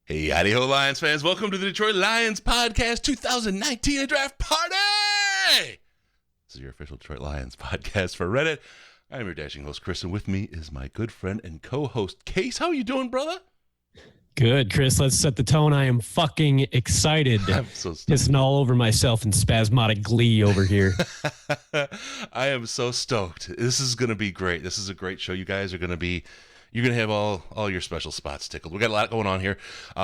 Hey, howdy ho, Lions fans. Welcome to the Detroit Lions Podcast 2019 Draft Party! This is your official Detroit Lions podcast for Reddit. I'm your dashing host, Chris, and with me is my good friend and co-host, Case. How you doing, brother? Good, Chris. Let's set the tone. I am fucking excited. I'm so stoked. Pissing all over myself in spasmodic glee over here. I am so stoked. This is going to be great. This is a great show. You guys are going to be... You're going to have all your special spots tickled. We got a lot going on here.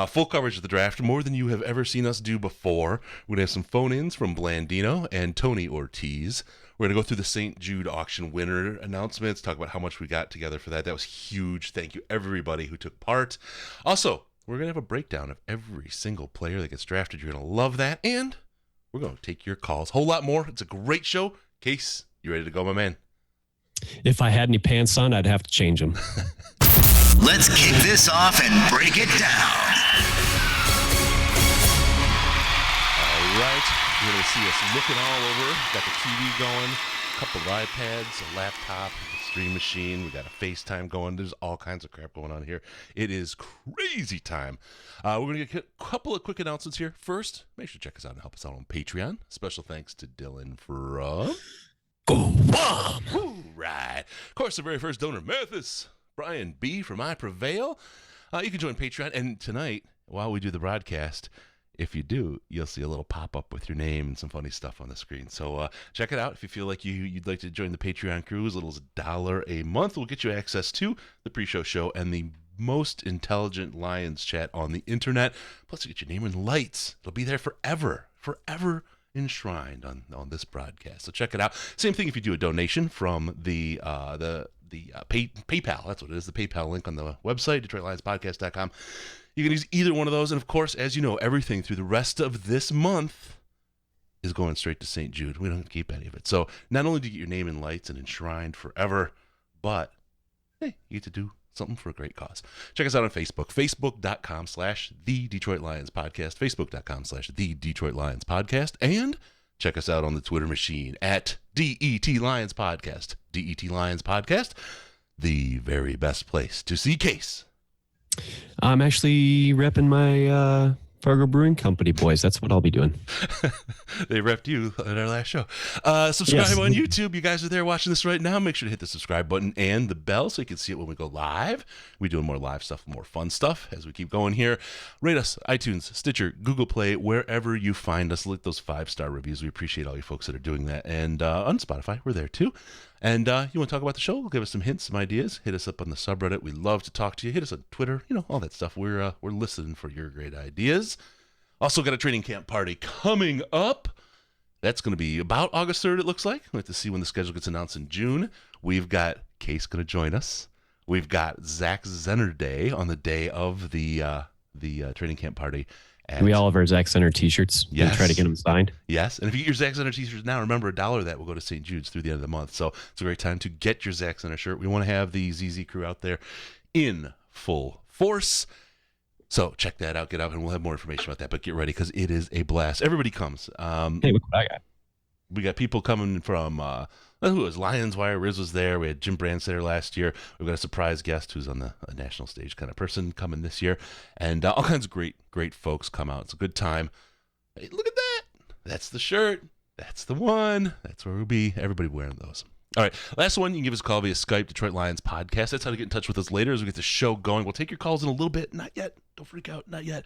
Full coverage of the draft, more than you have ever seen us do before. We're going to have some phone-ins from Blandino and Tony Ortiz. We're going to go through the St. Jude auction winner announcements, talk about how much we got together for that. That was huge. Thank you, everybody who took part. Also, we're going to have a breakdown of every single player that gets drafted. You're going to love that. And we're going to take your calls. Whole lot more. It's a great show. Case, you ready to go, my man? If I had any pants on, I'd have to change them. Let's kick this off and break it down. All right. You're going to see us looking all over. Got the TV going, a couple of iPads, a laptop, a stream machine. We got a FaceTime going. There's all kinds of crap going on here. It is crazy time. We're going to get a couple of quick announcements here. First, make sure to check us out and help us out on Patreon. Special thanks to Dylan from... Go Bomb! Woo, right. Of course, the very first donor, Mathis. Brian B. from I Prevail. You can join Patreon. And tonight, while we do the broadcast, if you do, you'll see a little pop-up with your name and some funny stuff on the screen. So check it out. If you feel like you'd like to join the Patreon crew, as little as $1 a month will get you access to the pre-show show and the most intelligent Lions chat on the internet. Plus, you get your name in lights. It'll be there forever enshrined on this broadcast. So check it out. Same thing if you do a donation from the PayPal. That's what it is, the PayPal link on the website, DetroitLionsPodcast.com. You can use either one of those. And, of course, as you know, everything through the rest of this month is going straight to St. Jude. We don't keep any of it. So not only do you get your name in lights and enshrined forever, but, hey, you get to do something for a great cause. Check us out on Facebook, facebook.com/The Detroit Lions Podcast, facebook.com/The Detroit Lions Podcast, and check us out on the Twitter machine at DET Lions Podcast. DET Lions Podcast, the very best place to see Case. I'm actually repping my Fargo Brewing Company boys. That's what I'll be doing. They repped you at our last show. Subscribe on YouTube. You guys are there watching this right now. Make sure to hit the subscribe button and the bell so you can see it when we go live. We're doing more live stuff, more fun stuff as we keep going here. Rate us, iTunes, Stitcher, Google Play, wherever you find us. Leave those 5-star reviews. We appreciate all you folks that are doing that. And on Spotify, we're there too. And you want to talk about the show? Give us some hints, some ideas. Hit us up on the subreddit. We love to talk to you. Hit us on Twitter. You know, all that stuff. We're listening for your great ideas. Also got a training camp party coming up. That's going to be about August 3rd, it looks like. We'll have to see when the schedule gets announced in June. We've got Case going to join us. We've got Zach Zenner Day on the day of the training camp party. We all have our Zach Center t-shirts. Yes. We try to get them signed. Yes. And if you get your Zach Center t-shirts now, remember $1 of that will go to St. Jude's through the end of the month. So it's a great time to get your Zach Center shirt. We want to have the ZZ crew out there in full force. So check that out. Get out, and we'll have more information about that. But get ready because it is a blast. Everybody comes. Hey, look what I got. We got people coming from, who was Lions Wire? Riz was there. We had Jim Brandts there last year. We've got a surprise guest who's on the national stage kind of person coming this year. And all kinds of great folks come out. It's a good time. Hey, look at that. That's the shirt. That's the one. That's where we'll be. Everybody wearing those. All right, last one, you can give us a call via Skype, Detroit Lions Podcast. That's how to get in touch with us later as we get the show going. We'll take your calls in a little bit. Not yet. Don't freak out. Not yet.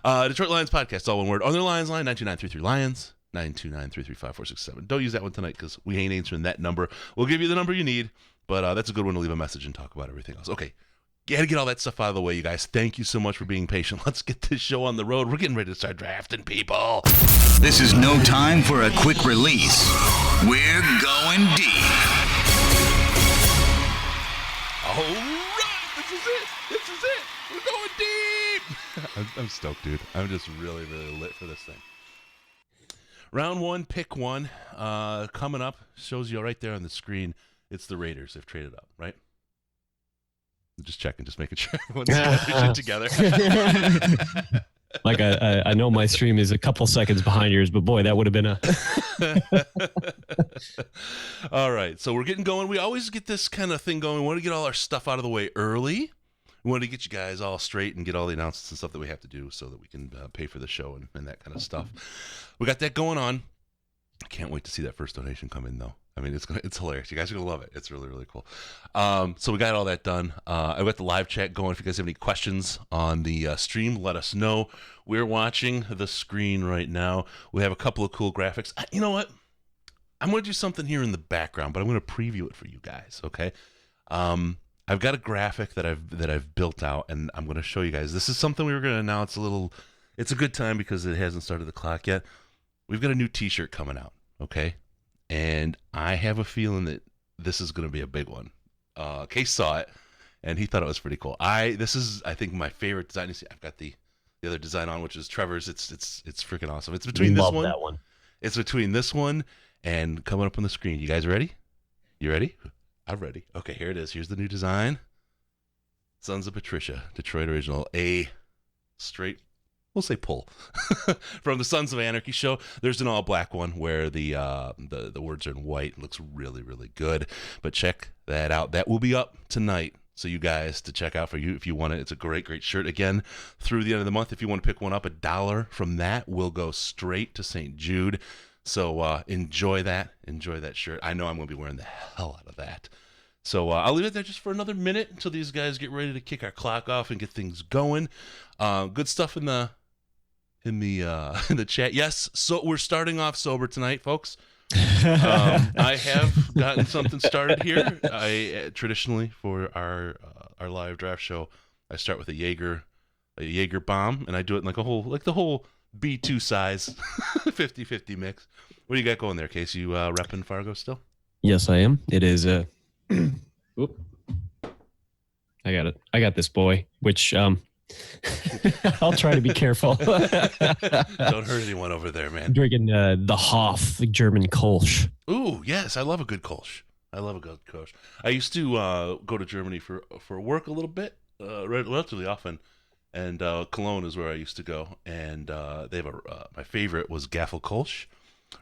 Detroit Lions Podcast, all one word. On their Lions line, 929-33-LIONS, 929-335-467. Don't use that one tonight because we ain't answering that number. We'll give you the number you need, but that's a good one to leave a message and talk about everything else. Okay, got to get all that stuff out of the way, you guys. Thank you so much for being patient. Let's get this show on the road. We're getting ready to start drafting people. This is no time for a quick release. We're going deep. All right, this is it. We're going deep. I'm stoked, dude. I'm just really lit for this thing. Round 1, pick 1, coming up. Shows you right there on the screen. It's the Raiders. They've traded up, right? Just checking, just making sure everyone's got their shit together. Like I know my stream is a couple seconds behind yours, but boy, that would have been All right, so we're getting going. We always get this kind of thing going. We want to get all our stuff out of the way early. we wanted to get you guys all straight and get all the announcements and stuff that we have to do so that we can pay for the show and that kind of stuff. We got that going on. I can't wait to see that first donation come in, though. I mean, it's hilarious. You guys are going to love it. It's really, really cool. So we got all that done. I got the live chat going. If you guys have any questions on the stream, let us know. We're watching the screen right now. We have a couple of cool graphics. You know what? I'm going to do something here in the background, but I'm going to preview it for you guys, okay? I've got a graphic that I've built out, and I'm going to show you guys. This is something we were going to announce it's a good time because it hasn't started the clock yet. We've got a new t-shirt coming out, okay? And I have a feeling that this is going to be a big one. Case saw it, and he thought it was pretty cool. This is, I think, my favorite design. You see, I've got the other design on, which is Trevor's. It's freaking awesome. It's between this one. That one. It's between this one and coming up on the screen. You guys ready? You ready? I'm ready. Okay, here it is. Here's the new design. Sons of Patricia, Detroit original. A straight, we'll say pull from the Sons of Anarchy show. There's an all black one where the words are in white. It looks really, really good. But check that out. That will be up tonight. So you guys to check out for you if you want it. It's a great, great shirt. Again, through the end of the month, if you want to pick one up, $1 from that will go straight to St. Jude. So enjoy that. Enjoy that shirt. I know I'm going to be wearing the hell out of that. So I'll leave it there just for another minute until these guys get ready to kick our clock off and get things going. Good stuff in the chat. Yes, so we're starting off sober tonight, folks. I have gotten something started here. I traditionally for our live draft show, I start with a Jaeger bomb, and I do it in like the whole B2 size 50-50 mix. What do you got going there, Case? You repping Fargo still? Yes, I am. It is Oop. I got it. I got this, boy, which I'll try to be careful. Don't hurt anyone over there, man. Drinking the Hoff, the German Kolsch. Ooh, yes, I love a good Kolsch. I used to go to Germany for work a little bit, relatively often, and Cologne is where I used to go. And they have my favorite was Gaffel Kolsch.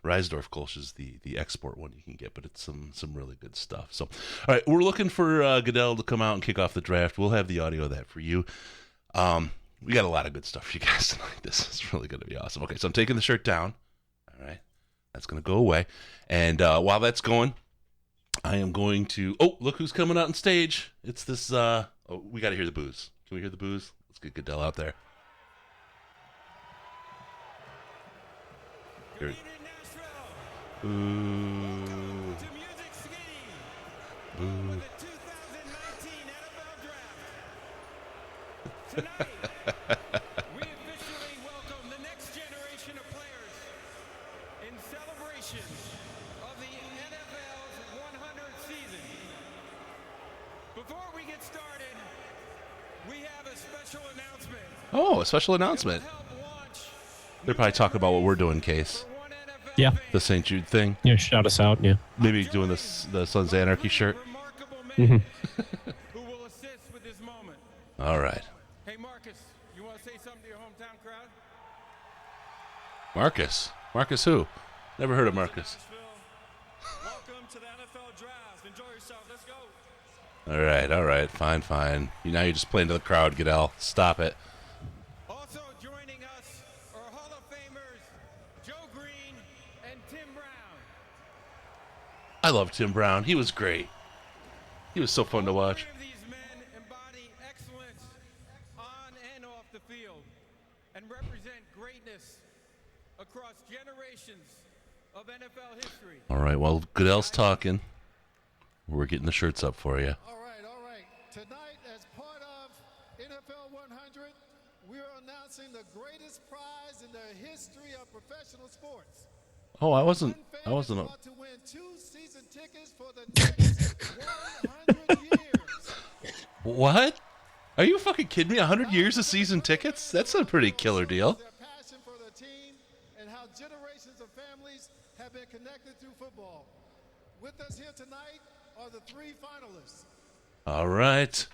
Reisdorf Kolsch is the export one you can get, but it's some really good stuff. So, all right, we're looking for Goodell to come out and kick off the draft. We'll have the audio of that for you. We got a lot of good stuff for you guys tonight. This is really going to be awesome. Okay, so I'm taking the shirt down. All right, that's going to go away. And while that's going, I am going to. Oh, look who's coming out on stage! It's this. We got to hear the booze. Can we hear the booze? Let's get Goodell out there. Here. Boo. Boo. Tonight, we officially welcome the next generation of players in celebration of the NFL's 100th season. Before we get started, we have a special announcement. Oh, a special announcement. They're probably talking about what we're doing, Case. Yeah. The St. Jude thing. Yeah, shout us out. Yeah. Maybe doing the Sons of Anarchy shirt. Mm-hmm. Who will assist with this moment. All right. Hey, Marcus, you want to say something to your hometown crowd? Marcus. Marcus who? Never heard of Marcus. Welcome to the NFL draft. Enjoy yourself. Let's go. All right. Fine. Now you're just playing to the crowd, Goodell. Stop it. Also joining us are Hall of Famers Joe Green and Tim Brown. I love Tim Brown. He was great. He was so fun to watch. All three of these men embody excellence on and off the field and represent greatness across generations of NFL history. All right, well, Goodell's talking. We're getting the shirts up for you. All right. Tonight, as part of NFL 100, we are announcing the greatest prize in the history of professional sports. Oh, I wasn't. One fan is about to win 2 season tickets for the next 100 years. What? Are you fucking kidding me? 100 years of season tickets? That's a pretty killer deal. Their passion for the team and how generations of families have been connected through football. With us here tonight are the 3 finalists. All right.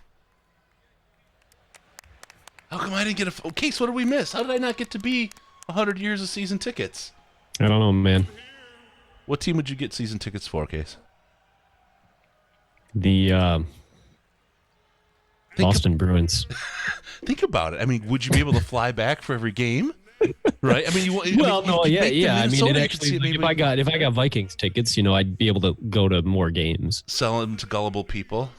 How come I didn't get a Case? What did we miss? How did I not get to be 100 years of season tickets? I don't know, man. What team would you get season tickets for, Case? The Boston Bruins. Think about it. I mean, would you be able to fly back for every game? Right? I mean, yeah. I mean, it Minnesota, actually, like, if I got Vikings tickets, I'd be able to go to more games. sell them to gullible people.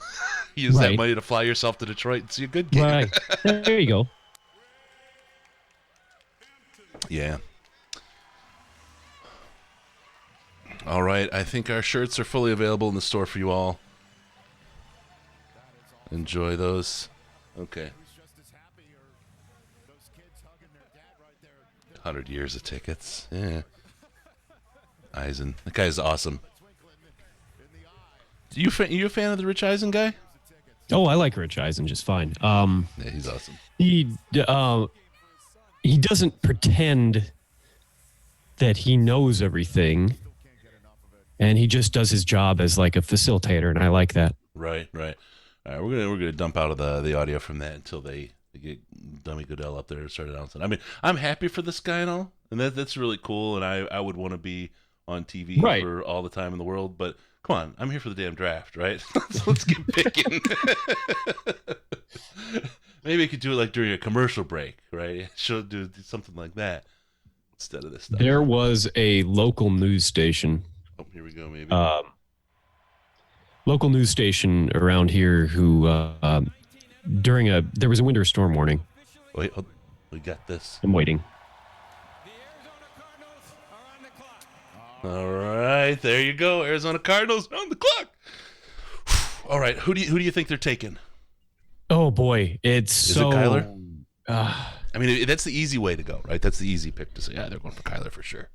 Use that money to fly yourself to Detroit and see a good game. Right. There you go. Yeah. All right. I think our shirts are fully available in the store for you all. Enjoy those. Okay. 100 years of tickets. Yeah. Eisen. That guy's awesome. You a fan of the Rich Eisen guy? Oh, I like Rich Eisen just fine. Yeah, he's awesome. He doesn't pretend that he knows everything, and he just does his job as like a facilitator, and I like that. Right. All right, we're gonna dump out of the audio from that until they get Dummy Goodell up there and start announcing. I mean, I'm happy for this guy and all, and that's really cool, and I would want to be on TV for all the time in the world, but come on, I'm here for the damn draft, right? Let's get picking. Maybe you could do it like during a commercial break, right? Should do something like that instead of this stuff. There was a local news station. Oh, here we go, maybe. Local news station around here who, there was a winter storm warning. Wait, we got this. I'm waiting. All right, there you go. Arizona Cardinals on the clock. All right, who do you think they're taking? Oh boy, is it Kyler? I mean, that's the easy way to go, right? That's the easy pick to say, yeah, they're going for Kyler for sure.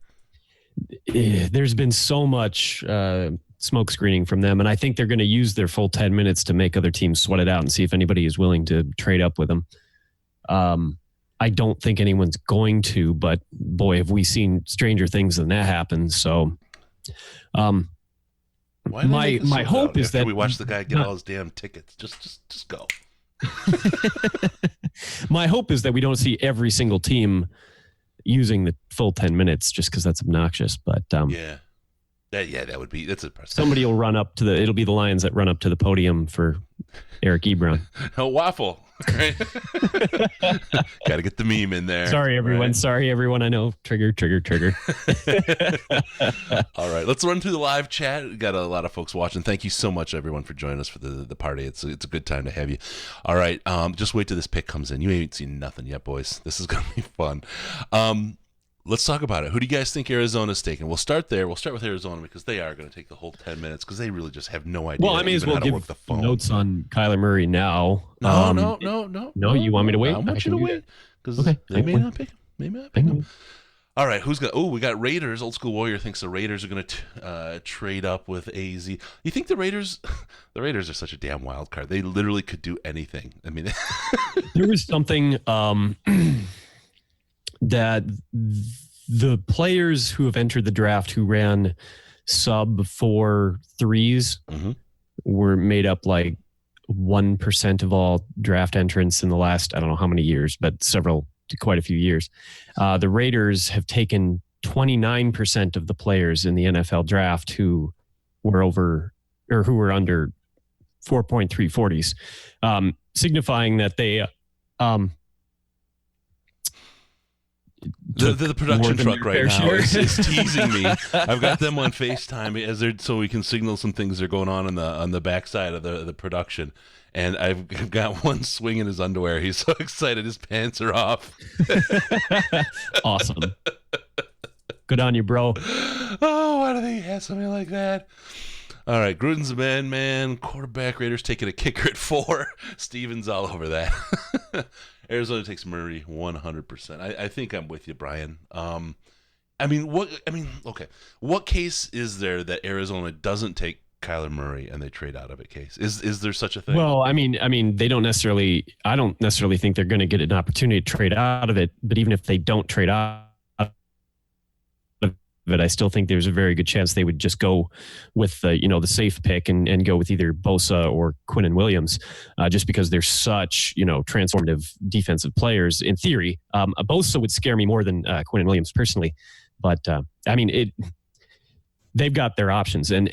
There's been so much smoke screening from them, and I think they're going to use their full 10 minutes to make other teams sweat it out and see if anybody is willing to trade up with them. I don't think anyone's going to, but boy, have we seen stranger things than that happen. So, my hope is that we watch the guy get all his damn tickets. Just go. My hope is that we don't see every single team using the full 10 minutes just because that's obnoxious. But that would be, that's impressive. Somebody will run up to it'll be the Lions that run up to the podium for Eric Ebron. A waffle. Right? Got to get the meme in there. Sorry, everyone. Right? Sorry, everyone. I know. Trigger. All right. Let's run through the live chat. We got a lot of folks watching. Thank you so much, everyone, for joining us for the party. It's a good time to have you. All right. Just wait till this pick comes in. You ain't seen nothing yet, boys. This is going to be fun. Let's talk about it. Who do you guys think Arizona's taking? We'll start there. We'll start with Arizona because they are going to take the whole 10 minutes because they really just have no idea. Well, I may as well give the phone. Notes on Kyler Murray now. No. No, you want me to wait? I want you to wait because they may not pick him. Maybe not pick him. All right, who's got? Oh, we got Raiders. Old School Warrior thinks the Raiders are going to trade up with AZ. You think the Raiders? The Raiders are such a damn wild card. They literally could do anything. I mean, there was something that the players who have entered the draft who ran sub 4 threes were made up like 1% of all draft entrants in the last, I don't know how many years, but quite a few years. The Raiders have taken 29% of the players in the NFL draft who were under 4.3 40s, signifying that they the production truck right now is teasing me. I've got them on FaceTime so we can signal some things that are going on the backside of the production. And I've got one swinging his underwear. He's so excited. His pants are off. Awesome. Good on you, bro. Oh, why do they have something like that? All right, Gruden's a man. Quarterback, Raiders taking a kicker at 4. Steven's all over that. Arizona takes Murray 100%. I think I'm with you, Brian. Okay. What case is there that Arizona doesn't take Kyler Murray and they trade out of it case? Is there such a thing? Well, I mean, they don't necessarily. I don't necessarily think they're going to get an opportunity to trade out of it. But even if they don't trade out of it, I still think there's a very good chance they would just go with the safe pick and go with either Bosa or Quinnen Williams, just because they're such transformative defensive players. In theory, Bosa would scare me more than Quinnen Williams personally, but they've got their options, and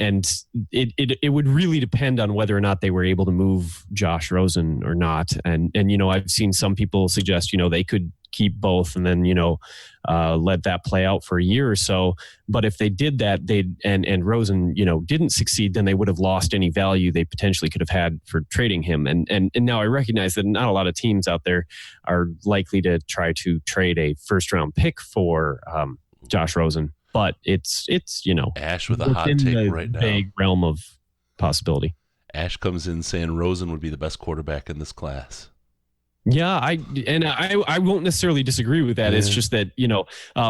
it would really depend on whether or not they were able to move Josh Rosen or not. And I've seen some people suggest they could keep both and then let that play out for a year or so. But if they did that, and Rosen didn't succeed, then they would have lost any value they potentially could have had for trading him. And now I recognize that not a lot of teams out there are likely to try to trade a first round pick for Josh Rosen. But it's Ash with a hot take the right now. vague realm of possibility. Ash comes in saying Rosen would be the best quarterback in this class. Yeah, I won't necessarily disagree with that. Yeah. It's just that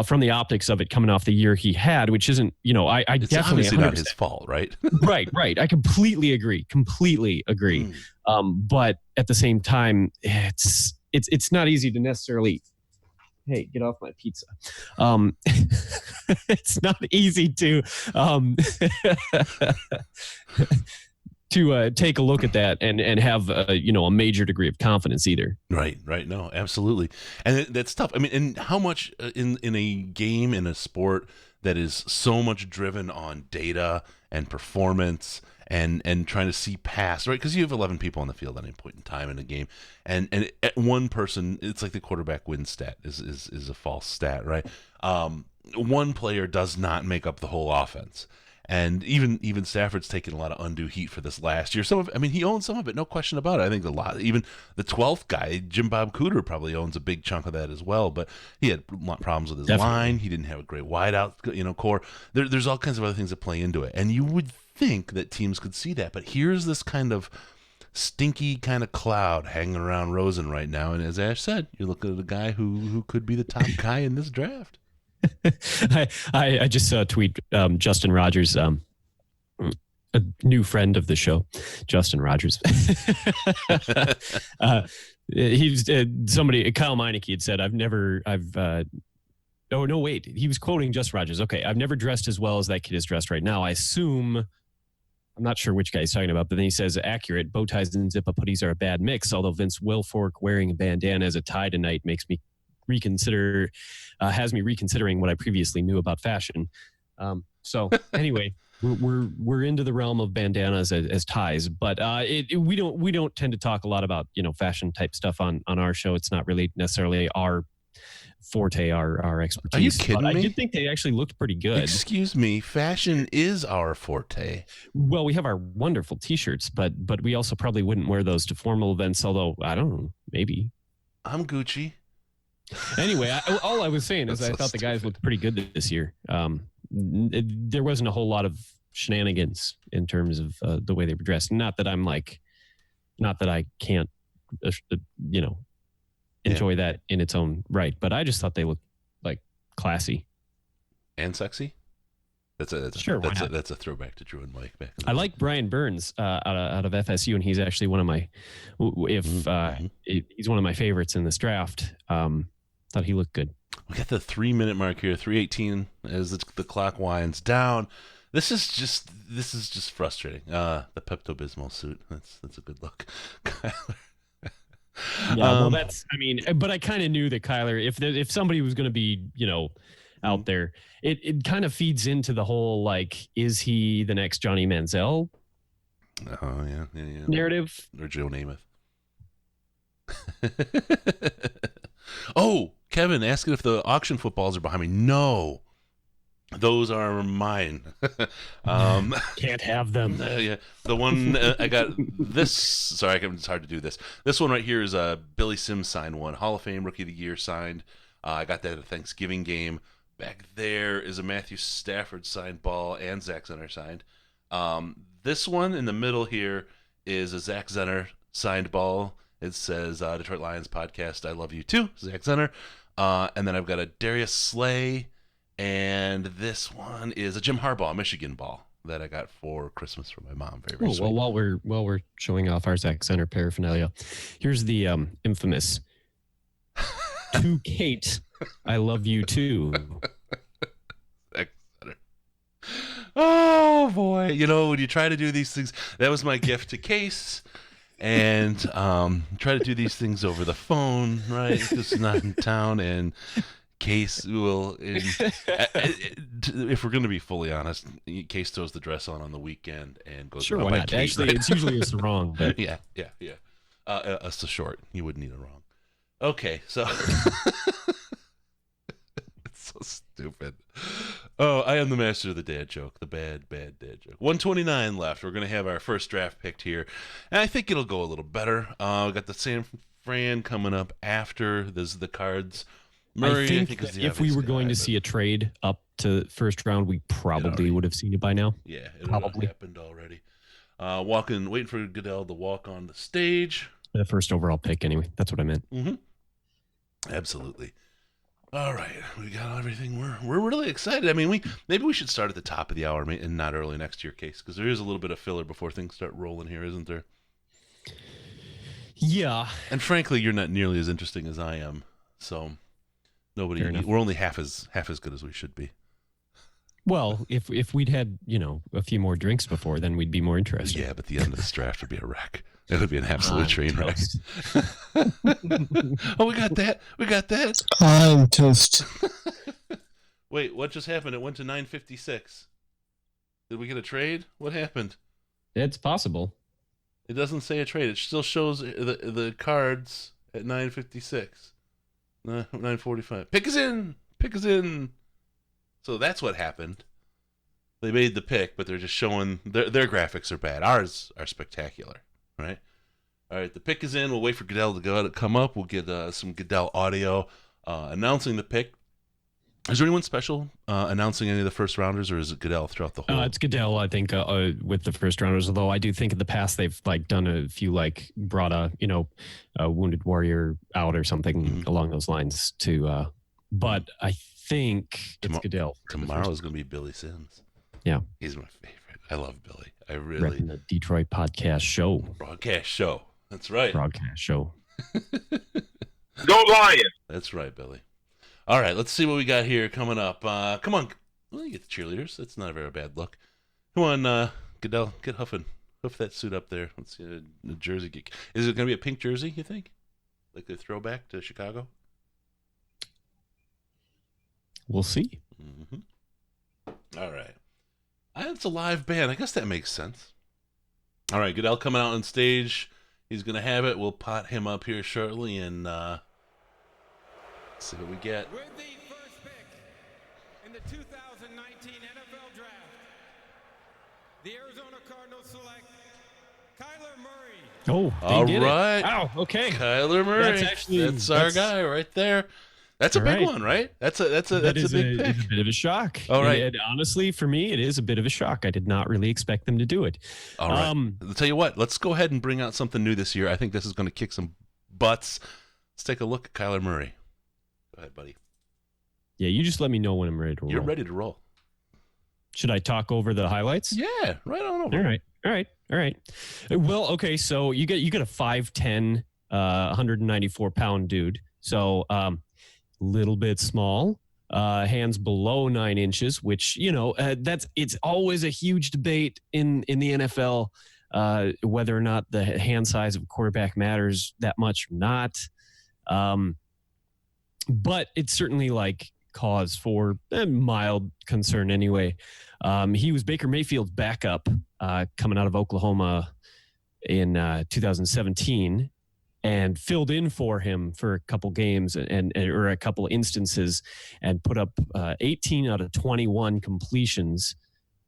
from the optics of it coming off the year he had, which isn't I it's definitely obviously 100%. Not his fault, right? right. I completely agree. But at the same time, it's not easy to necessarily. Hey, get off my pizza. It's not easy to to take a look at that and have a major degree of confidence either. Right. No, absolutely. And that's tough. I mean, and how much in a game, in a sport that is so much driven on data and performance and trying to see past, right? Because you have 11 people on the field at any point in time in a game, and at one person, it's like the quarterback win stat is a false stat, right? One player does not make up the whole offense. And even Stafford's taken a lot of undue heat for this last year. He owns some of it, no question about it. I think a lot. Even the 12th guy, Jim Bob Cooter, probably owns a big chunk of that as well. But he had problems with his line. He didn't have a great wideout, core. There's all kinds of other things that play into it. And you would think that teams could see that, but here's this kind of stinky kind of cloud hanging around Rosen right now. And as Ash said, you're looking at a guy who could be the top guy in this draft. I just saw a tweet. Justin Rogers, a new friend of the show, Justin Rogers. He's somebody. Kyle Meineke had said, Oh no, wait. He was quoting Justin Rogers. Okay, I've never dressed as well as that kid is dressed right now. I assume. I'm not sure which guy he's talking about, but then he says, accurate. Bow ties and zip-up hoodies are a bad mix. Although Vince Wilfork wearing a bandana as a tie tonight makes me has me reconsidering what I previously knew about fashion. So anyway, we're into the realm of bandanas as ties, but we don't tend to talk a lot about fashion type stuff on our show. It's not really necessarily our forte, our expertise. Are you kidding me? I did think they actually looked pretty good. Excuse me, fashion is our forte. Well, we have our wonderful T-shirts, but we also probably wouldn't wear those to formal events. Although I don't know, maybe. I'm Gucci. Anyway, all I was saying is I thought the guys looked pretty good this year. There wasn't a whole lot of shenanigans in terms of the way they were dressed. Not that I can't, enjoy that in its own right, but I just thought they looked like classy and sexy. That's a throwback to Drew and Mike back. I like Brian Burns out of FSU, and he's actually one of my he's one of my favorites in this draft. Thought he looked good. We got the 3-minute mark here, 3:18 as the clock winds down. This is just frustrating. The Pepto-Bismol suit. That's a good look. Yeah, well, but I kind of knew that Kyler, if somebody was going to be, out there, it kind of feeds into the whole, like, is he the next Johnny Manziel? Oh, yeah. Narrative? Or Joe Namath. Oh, Kevin, asking if the auction footballs are behind me. No. Those are mine. Can't have them. Yeah, the one I got this. Sorry, it's hard to do this. This one right here is a Billy Sims signed one, Hall of Fame Rookie of the Year signed. I got that at a Thanksgiving game. Back there is a Matthew Stafford signed ball and Zach Zenner signed. This one in the middle here is a Zach Zenner signed ball. It says Detroit Lions podcast. I love you too, Zach Zenner. And then I've got a Darius Slay. And this one is a Jim Harbaugh Michigan ball that I got for Christmas from my mom. Very, very sweet. Well, while we're showing off our Zach Center paraphernalia, here's the infamous to Kate, I love you too. Zach Center. Oh boy, when you try to do these things, that was my gift to Case. And try to do these things over the phone, right? Because not in town and. Case will, if we're going to be fully honest, Case throws the dress on the weekend and goes. Sure, "Oh, why my not? Kate," Actually, right? it's usually a sarong. But yeah. It's the short. You wouldn't need a wrong. Okay, so it's so stupid. Oh, I am the master of the dad joke, the bad dad joke. 129 left. We're gonna have our first draft picked here, and I think it'll go a little better. We got the San Fran coming up after. There's the Cards. Murray, I think is the if we obvious were going guy, to but see a trade up to first round, we probably already- would have seen it by now. yeah, it probably. happened already. Waiting for Goodell to walk on the stage. The first overall pick, anyway. That's what I meant. Mm-hmm. Absolutely. All right, we got everything. We're really excited. I mean, maybe we should start at the top of the hour and not early next year, Case, because there is a little bit of filler before things start rolling here, isn't there? Yeah. And frankly, you're not nearly as interesting as I am, so we're only half as good as we should be. Well, if we'd had, a few more drinks before, then we'd be more interested. Yeah, but the end of this draft would be a wreck. It would be an absolute train wreck. Toast. Oh, we got that. I'm toast. Wait, what just happened? It went to 956. Did we get a trade? What happened? It's possible. It doesn't say a trade. It still shows the Cards at 956. 945. Pick is in. So that's what happened. They made the pick, but they're just showing their graphics are bad. Ours are spectacular, right? All right, the pick is in. We'll wait for Goodell to come up. We'll get some Goodell audio announcing the pick. Is there anyone special announcing any of the first rounders, or is it Goodell throughout the whole? It's Goodell, I think, with the first rounders. Although I do think in the past they've done a few brought a wounded warrior out or something along those lines too. But I think it's Goodell. Tomorrow's going to be Billy Sims. Yeah, he's my favorite. I love Billy. I repping the Detroit podcast show. Broadcast show. That's right. Broadcast show. Go Lions! That's right, Billy. All right, let's see what we got here coming up. Come on. Well, you get the cheerleaders. That's not a very bad look. Come on, Goodell. Get huffing. Huff that suit up there. Let's see the jersey. Is it going to be a pink jersey, you think? Like the throwback to Chicago? We'll see. Mm-hmm. All right. It's a live band. I guess that makes sense. All right, Goodell coming out on stage. He's going to have it. We'll pot him up here shortly and see what we get. With the first pick in the 2019 NFL Draft, the Arizona Cardinals select Kyler Murray. Oh, all did right. It. Wow, okay. Kyler Murray. That's our guy right there. That's a big one, right? That's a big pick. It's a bit of a shock. All right. And honestly, for me, it is a bit of a shock. I did not really expect them to do it. All right. I'll tell you what. Let's go ahead and bring out something new this year. I think this is going to kick some butts. Let's take a look at Kyler Murray. Go ahead, buddy. Yeah, you just let me know when I'm ready to roll. You're ready to roll. Should I talk over the highlights? Yeah, right on over. All right. Well, okay, so you get a 5'10", 194-pound dude. So little bit small, hands below 9 inches, which, it's always a huge debate in the NFL, whether or not the hand size of a quarterback matters that much or not. But it's certainly cause for a mild concern anyway. He was Baker Mayfield's backup coming out of Oklahoma in 2017 and filled in for him for a couple games or a couple instances and put up 18 out of 21 completions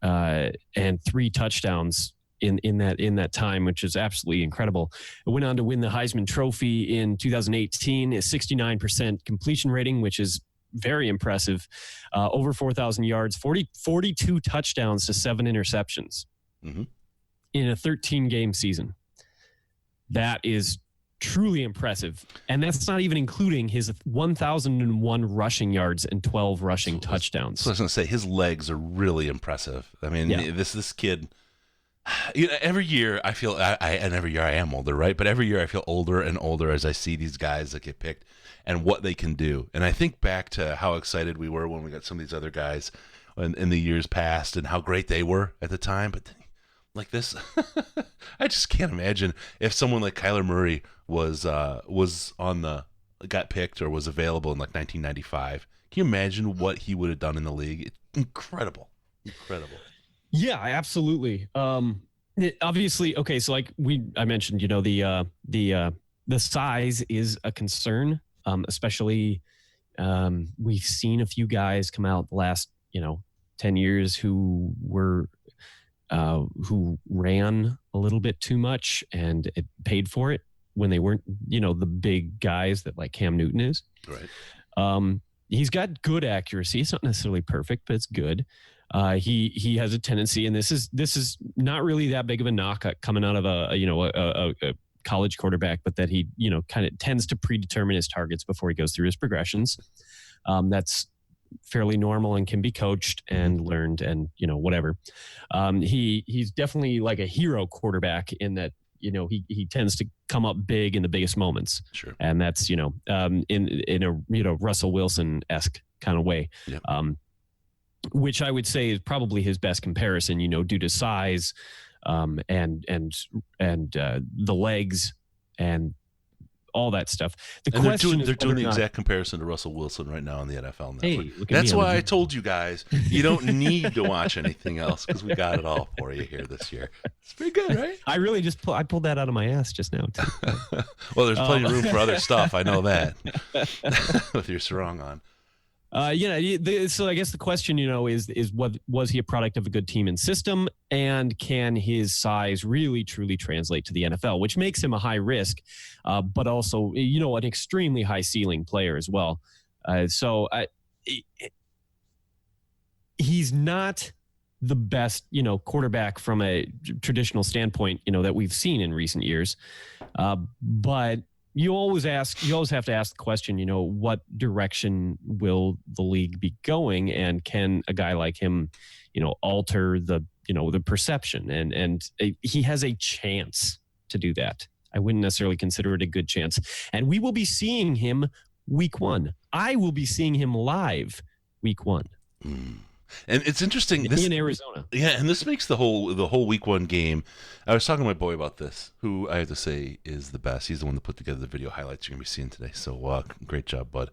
and 3 touchdowns in that time, which is absolutely incredible. It went on to win the Heisman Trophy in 2018, a 69% completion rating, which is very impressive. Over 4,000 yards, 42 touchdowns to 7 interceptions in a 13-game season. That is truly impressive. And that's not even including his 1,001 rushing yards and 12 rushing touchdowns. So I was going to say, his legs are really impressive. I mean, this kid, every year I feel, and every year I am older, right? But every year I feel older and older as I see these guys that get picked and what they can do. And I think back to how excited we were when we got some of these other guys in the years past and how great they were at the time. But like this, I just can't imagine if someone like Kyler Murray got picked or was available in 1995. Can you imagine what he would have done in the league? It's incredible. Yeah, absolutely. Obviously, okay, so like I mentioned, the size is a concern, especially we've seen a few guys come out the last 10 years who ran a little bit too much, and it paid for it when they weren't the big guys that like Cam Newton is. Right. He's got good accuracy. It's not necessarily perfect, but it's good. He has a tendency, and this is not really that big of a knock coming out of a college quarterback, but that he kind of tends to predetermine his targets before he goes through his progressions. That's fairly normal and can be coached and learned, and whatever. He's definitely like a hero quarterback in that he tends to come up big in the biggest moments. Sure. And that's in a Russell Wilson-esque kind of way. Yep. Which I would say is probably his best comparison, due to size, and the legs and all that stuff. They're doing the exact comparison to Russell Wilson right now on the NFL Network. Hey, that's why I told you guys you don't need to watch anything else, because we got it all for you here this year. It's pretty good, right? I really I pulled that out of my ass just now. Well, there's plenty of room for other stuff. I know that. With your sarong on. So I guess the question, is what was he a product of a good team and system, and can his size really truly translate to the NFL, which makes him a high risk, but also an extremely high ceiling player as well. He's not the best quarterback from a traditional standpoint that we've seen in recent years, but you always have to ask the question, what direction will the league be going, and can a guy like him, alter the perception, and he has a chance to do that. I wouldn't necessarily consider it a good chance, and we will be seeing him week 1. I will be seeing him live week 1. And it's interesting in Arizona. Yeah, and this makes the whole week 1 game. I was talking to my boy about this, who I have to say is the best. He's the one that put together the video highlights you're gonna be seeing today. So great job, bud.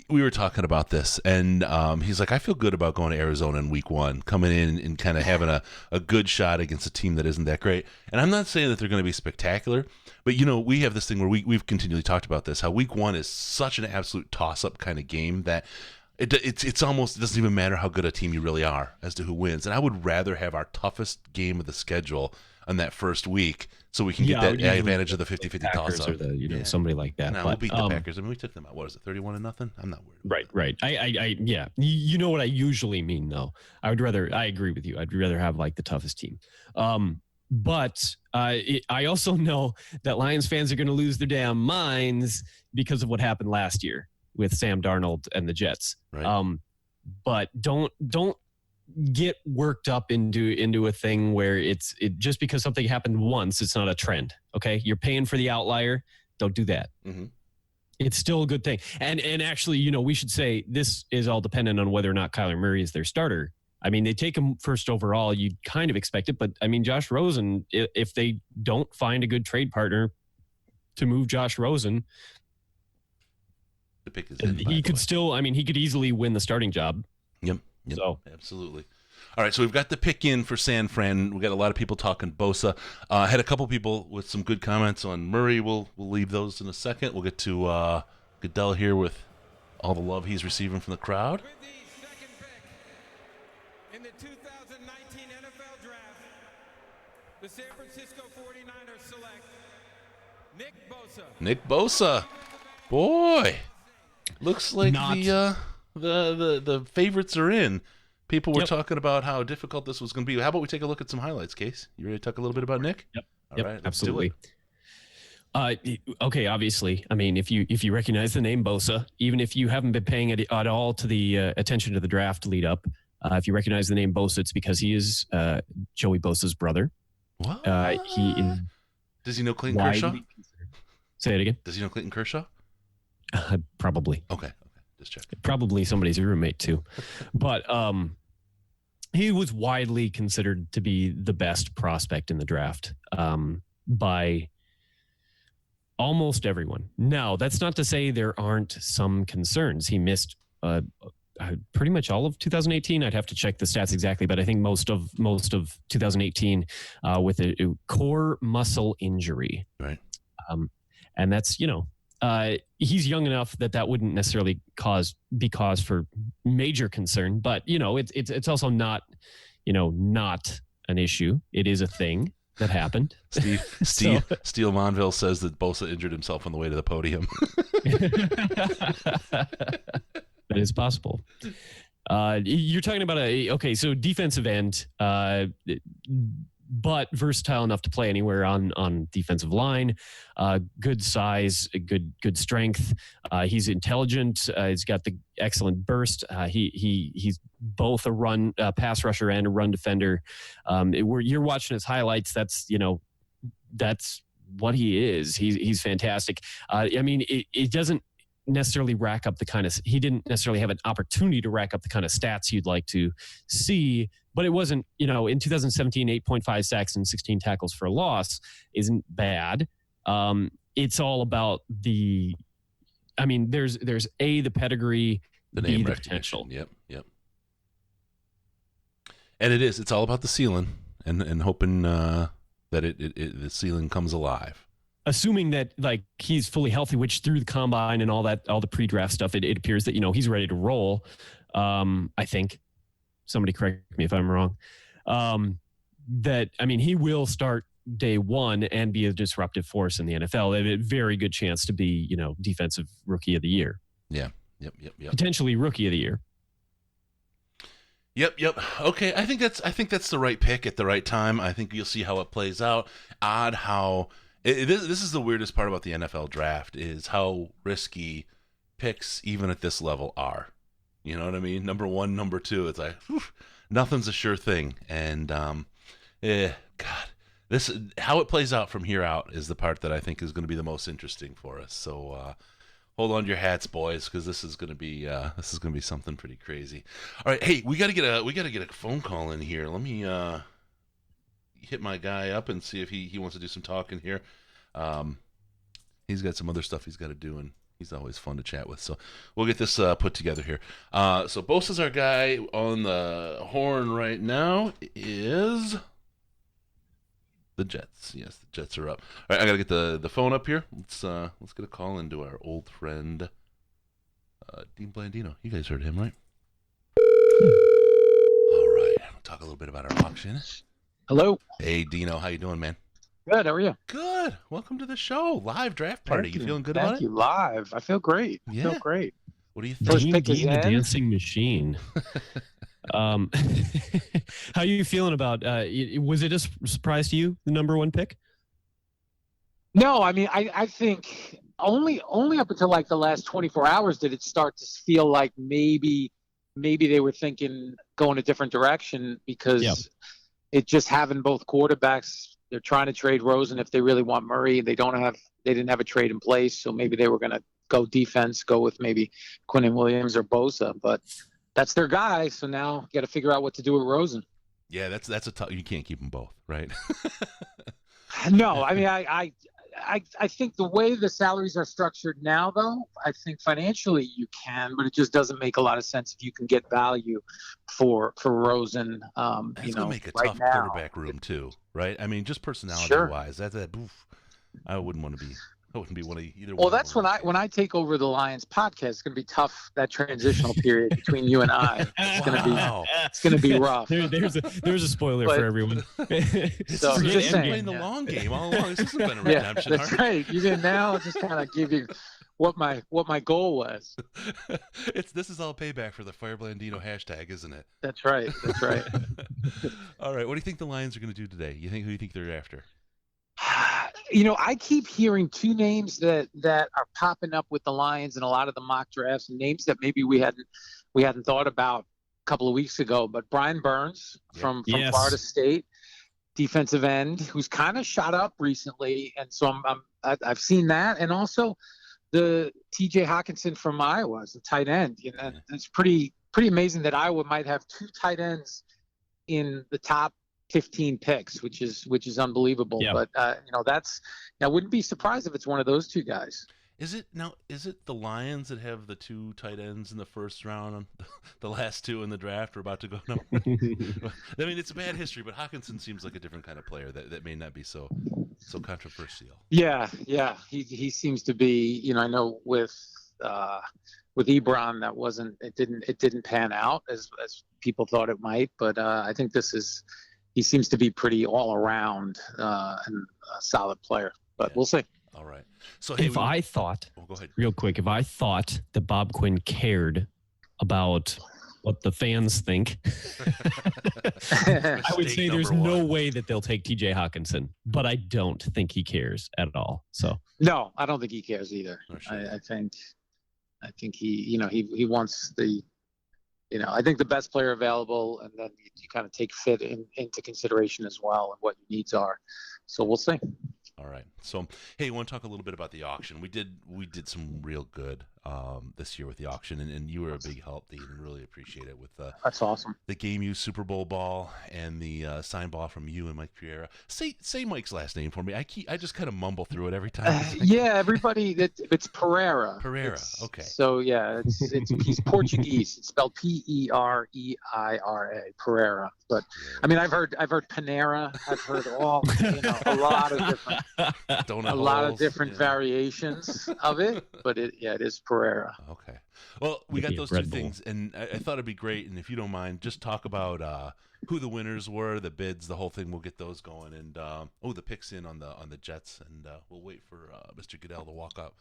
We were talking about this, and he's like, I feel good about going to Arizona in week 1, coming in and kind of having a good shot against a team that isn't that great. And I'm not saying that they're going to be spectacular, but we have this thing where we've continually talked about this, how week 1 is such an absolute toss-up kind of game that it's almost, it doesn't even matter how good a team you really are as to who wins. And I would rather have our toughest game of the schedule on that first week, so we can get that advantage of the 50-50 toss-up. Or somebody like that. No, we'll beat the Packers. I mean, we took them out. What is it, 31-0? I'm not worried. Right. Yeah. You know what I usually mean, though. I agree with you. I'd rather have like the toughest team. But I also know that Lions fans are going to lose their damn minds because of what happened last year with Sam Darnold and the Jets. Right. But don't get worked up into a thing where it just because something happened once, it's not a trend. Okay, you're paying for the outlier. Don't do that. Mm-hmm. It's still a good thing. And actually, we should say this is all dependent on whether or not Kyler Murray is their starter. I mean, they take him first overall. You'd kind of expect it, but I mean, Josh Rosen, if they don't find a good trade partner to move Josh Rosen, the pick is he could still, he could easily win the starting job. Yep. So absolutely. All right, so we've got the pick in for San Fran. We got a lot of people talking Bosa. Had a couple people with some good comments on Murray. We'll leave those in a second. We'll get to Goodell here with all the love he's receiving from the crowd. With the second pick in the 2019 NFL Draft, the San Francisco 49ers select Nick Bosa. Nick Bosa. Boy. Looks like Not- the favorites are in. People were talking about how difficult this was going to be. How about we take a look at some highlights, Case? You ready to talk a little bit about Nick? Yep. All right, let's Absolutely. do it. Okay, obviously. I mean, if you recognize the name Bosa, even if you haven't been paying at all to the attention to the draft lead up, if you recognize the name Bosa, it's because he is Joey Bosa's brother. What? He is Does he know Clayton Kershaw? Say it again. Does he know Clayton Kershaw? Probably. Okay. Just check. Probably somebody's roommate too. But he was widely considered to be the best prospect in the draft by Almost everyone. Now, that's not to say there aren't some concerns. He missed pretty much all of 2018. I'd have to check the stats exactly, but I think most of 2018 with a core muscle injury. Right. And that's, he's young enough that wouldn't necessarily be cause for major concern, but it's also not, not an issue. It is a thing that happened. Steve Monville says that Bosa injured himself on the way to the podium. That is possible. You're talking about so defensive end, but versatile enough to play anywhere on defensive line. Good size, good strength. He's intelligent. He's got the excellent burst. He's both a pass rusher and a run defender. You're watching his highlights. That's what he is. He's fantastic. It doesn't necessarily rack up he didn't necessarily have an opportunity to rack up the kind of stats you'd like to see, but it wasn't, in 2017, 8.5 sacks and 16 tackles for a loss isn't bad. It's all about there's the pedigree, the name, the potential. Yep. And it's all about the ceiling and hoping that the ceiling comes alive. Assuming that he's fully healthy, which through the combine and all the pre-draft stuff, it appears that he's ready to roll. I think somebody correct me if I'm wrong. He will start day one and be a disruptive force in the NFL. They have a very good chance to be defensive rookie of the year. Yeah. Yep. Potentially rookie of the year. Yep. Okay, I think that's the right pick at the right time. I think you'll see how it plays out. Odd how. This is the weirdest part about the NFL draft is how risky picks, even at this level, are. You know what I mean? Number one, number two, it's like, nothing's a sure thing. And, God, how it plays out from here out is the part that I think is going to be the most interesting for us. So hold on to your hats, boys, because this is going to be something pretty crazy. All right, hey, we got to get a phone call in here. Let me hit my guy up and see if he wants to do some talking here. He's got some other stuff he's got to do, and he's always fun to chat with. So we'll get this put together here. So Bosa's our guy on the horn right now is the Jets. Yes, the Jets are up. All right, I got to get the phone up here. Let's get a call into our old friend Dean Blandino. You guys heard him, right? All right, we'll talk a little bit about our auction. Hello. Hey, Dino. How you doing, man? Good. How are you? Good. Welcome to the show. Live draft party. You feeling good about it? Thank you. Live. I feel great. Yeah. I feel great. What do you think? First Dean, pick is the in. dancing machine. How are you feeling about? Was it a surprise to you, the number one pick? No, I think only up until the last 24 hours did it start to feel like maybe they were thinking going a different direction because it just having both quarterbacks. They're trying to trade Rosen if they really want Murray. They didn't have a trade in place, so maybe they were going to go defense, go with maybe Quinnen Williams or Bosa, but that's their guy. So now you got to figure out what to do with Rosen. Yeah, that's a tough. You can't keep them both, right? No, I think the way the salaries are structured now, though, I think financially you can, but it just doesn't make a lot of sense if you can get value for Rosen. That's gonna make a right tough now. quarterback room too, right? I mean, just personality-wise, that's that. I wouldn't want to be. I wouldn't be one of either. Well, that's when I take over the Lions podcast. It's going to be tough, that transitional period between you and I. It's going to be rough. There's a spoiler for everyone. So just saying, playing the long game all along. This hasn't been a redemption that's arc. right. You can now just kind of give you what my goal was. This is all payback for the Fire Blandino hashtag, isn't it? That's right. All right. What do you think the Lions are going to do today? Who do you think they're after? I keep hearing two names that are popping up with the Lions in a lot of the mock drafts, and names that maybe we hadn't thought about a couple of weeks ago. But Brian Burns from Florida State, defensive end, who's kind of shot up recently, and so I've seen that, and also the T.J. Hawkinson from Iowa as a tight end. It's pretty amazing that Iowa might have two tight ends in the top 15 picks, which is unbelievable. Yeah. But I wouldn't be surprised if it's one of those two guys. Is it the Lions that have the 2 tight ends in the first round? The last 2 in the draft are about to go. No, I mean it's a bad history, but Hawkinson seems like a different kind of player that may not be so controversial. Yeah, he seems to be. I know with Ebron it didn't pan out as people thought it might, but I think he seems to be pretty all around and a solid player. But we'll see. All right. So hey, go ahead. Real quick, if I thought that Bob Quinn cared about what the fans think, I would say there's no way that they'll take TJ Hawkinson, but I don't think he cares at all. So no, I don't think he cares either. Sure. I think he he wants the I think the best player available, and then you kind of take fit into consideration as well and what your needs are. So we'll see. All right. So, hey, I want to talk a little bit about the auction. We did some real good this year with the auction, and you were a big help, Dean, and really appreciate it with that's awesome. The Game Used Super Bowl ball and the signed ball from you and Mike Pereira. Say Mike's last name for me. I just kind of mumble through it every time. Yeah, everybody. It's Pereira. Pereira. Okay. So yeah, he's Portuguese. It's spelled Pereira. Pereira. But I mean, I've heard Panera. I've heard all a lot of different. Donut a lot holes, of different variations of it, but it is Pereira. Okay. Well, we got Maybe those a two Red Bull. things, and I thought it'd be great, and if you don't mind, just talk about who the winners were, the bids, the whole thing. We'll get those going, and the picks in on the Jets, and we'll wait for Mr. Goodell to walk up.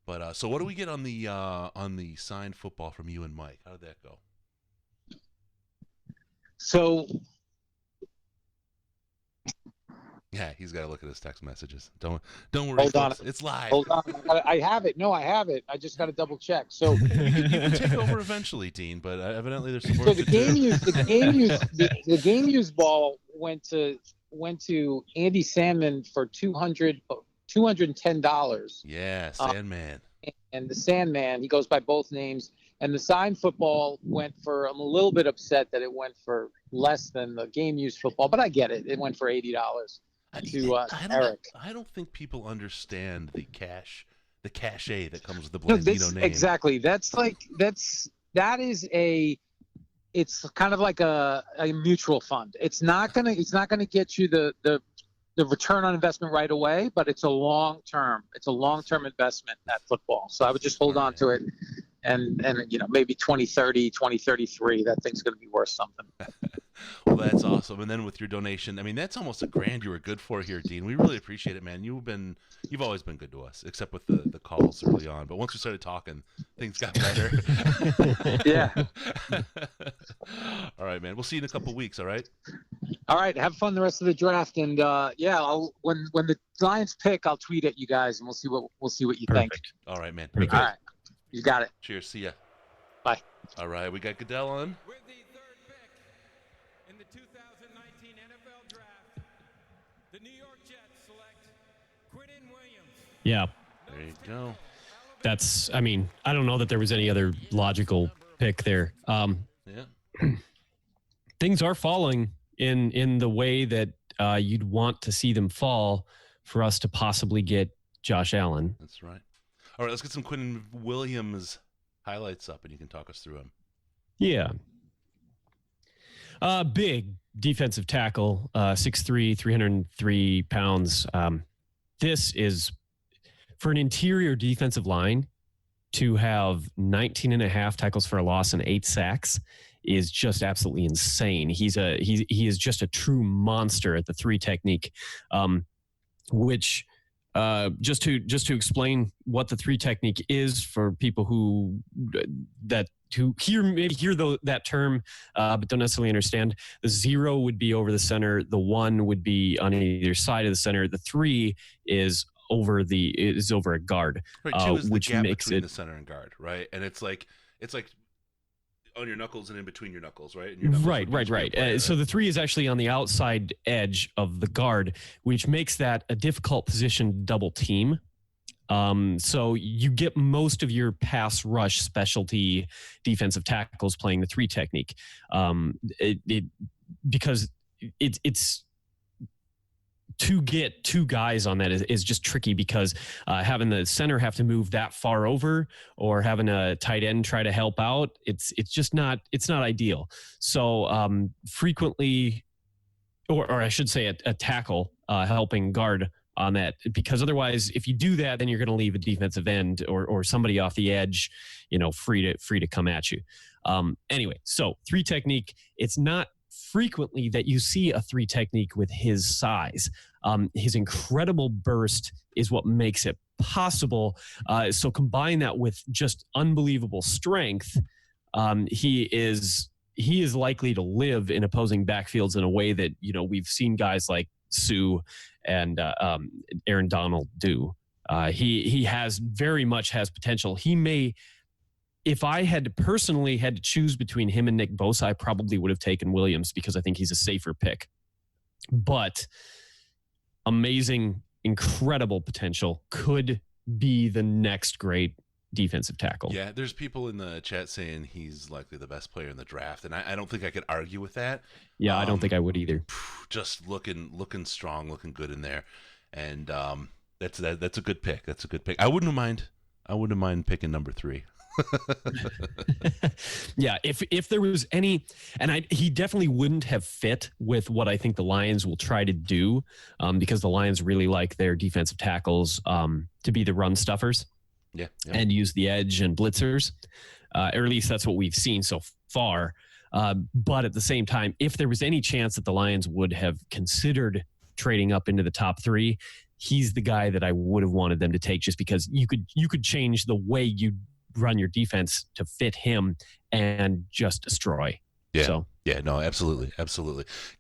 But so what do we get on the signed football from you and Mike? How did that go? So. Yeah, he's got to look at his text messages. Don't worry. Hold on. It's live. Hold on. I have it. No, I have it. I just got to double check. So you can take over eventually, Dean. But evidently there's some work so to the do. game used ball went to Andy Sandman for $210. Yeah, Sandman. And the Sandman, he goes by both names. And the signed football went for. I'm a little bit upset that it went for less than the game used football, but I get it. It went for $80 to Eric. I don't think people understand the cachet that comes with the Blandino name. Exactly. It's kind of like a mutual fund. It's not gonna get you the return on investment right away, but it's a long term investment at football. So I would just hold on to it. And maybe 2030, 2033, that thing's going to be worth something. Well, that's awesome. And then with your donation, I mean, that's almost $1,000 you were good for here, Dean. We really appreciate it, man. You've always been good to us, except with the calls early on. But once we started talking, things got better. Yeah. All right, man. We'll see you in a couple of weeks. All right. All right. Have fun the rest of the draft, and when the Lions pick, I'll tweet at you guys, and we'll see what you think. All right, man. All right. You got it. Cheers. See ya. Bye. All right, we got Goodell on. With the third pick in the 2019 NFL Draft, the New York Jets select Quinnen Williams. Yeah. There you go. I don't know that there was any other logical pick there. Yeah. Things are falling in the way that you'd want to see them fall for us to possibly get Josh Allen. That's right. All right, let's get some Quinnen Williams highlights up, and you can talk us through them. Yeah. Big defensive tackle, 6'3", 303 pounds. This is, for an interior defensive line, to have 19 and a half tackles for a loss and 8 sacks is just absolutely insane. He is just a true monster at the 3 technique, which... just to explain what the 3 technique is for people who hear that term but don't necessarily understand. The 0 would be over the center, the 1 would be on either side of the center, the 3 is over a guard, Right, 2 is which the gap makes between it the center and guard, right? And it's like on your knuckles and in between your knuckles, right? And your knuckles right. So the 3 is actually on the outside edge of the guard, which makes that a difficult position to double team. So you get most of your pass rush specialty defensive tackles playing the 3 technique, because it's to get two guys on that is just tricky because having the center have to move that far over or having a tight end try to help out, it's just not ideal. So frequently, or I should say a tackle helping guard on that, because otherwise if you do that, then you're going to leave a defensive end or somebody off the edge, free to come at you. Anyway, so 3 technique, it's not frequently that you see a 3 technique with his size. His incredible burst is what makes it possible. So combine that with just unbelievable strength. He is likely to live in opposing backfields in a way that, we've seen guys like Sue and Aaron Donald do. He has very much has potential. He may, if I had to choose between him and Nick Bosa, I probably would have taken Williams because I think he's a safer pick. But amazing, incredible potential, could be the next great defensive tackle. Yeah, there's people in the chat saying he's likely the best player in the draft, and I don't think I could argue with that. Yeah, I don't think I would either. Just looking strong, looking good in there, and that's a good pick. That's a good pick. I wouldn't mind picking number 3. Yeah, if there was any, and he definitely wouldn't have fit with what I think the Lions will try to do, because the Lions really like their defensive tackles to be the run stuffers. Yeah. And use the edge and blitzers, or at least that's what we've seen so far. But at the same time, if there was any chance that the Lions would have considered trading up into the top 3, he's the guy that I would have wanted them to take, just because you could change the way you run your defense to fit him and just destroy. Yeah. So. Yeah, no, absolutely.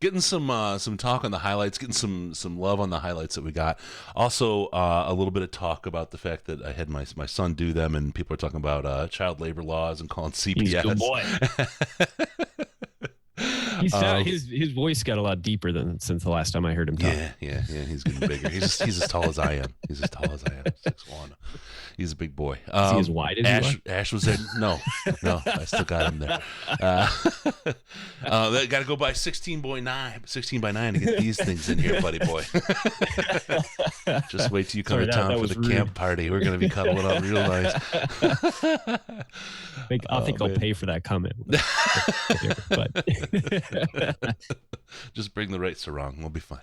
Getting some talk on the highlights, getting some love on the highlights that we got. Also, a little bit of talk about the fact that I had my son do them, and people are talking about child labor laws and calling CPS. He's a good boy. His voice got a lot deeper since the last time I heard him talk. Yeah. He's getting bigger. He's as tall as I am. 6'1". He's a big boy. Is he as wide as you are? Ash was there. No, I still got him there. Got to go by 16 by 9 to get these things in here, buddy boy. Just wait till you come to town for the rude camp party. We're gonna be cuddling up real nice. I think I'll pay for that comment. But just bring the right sarong. We'll be fine.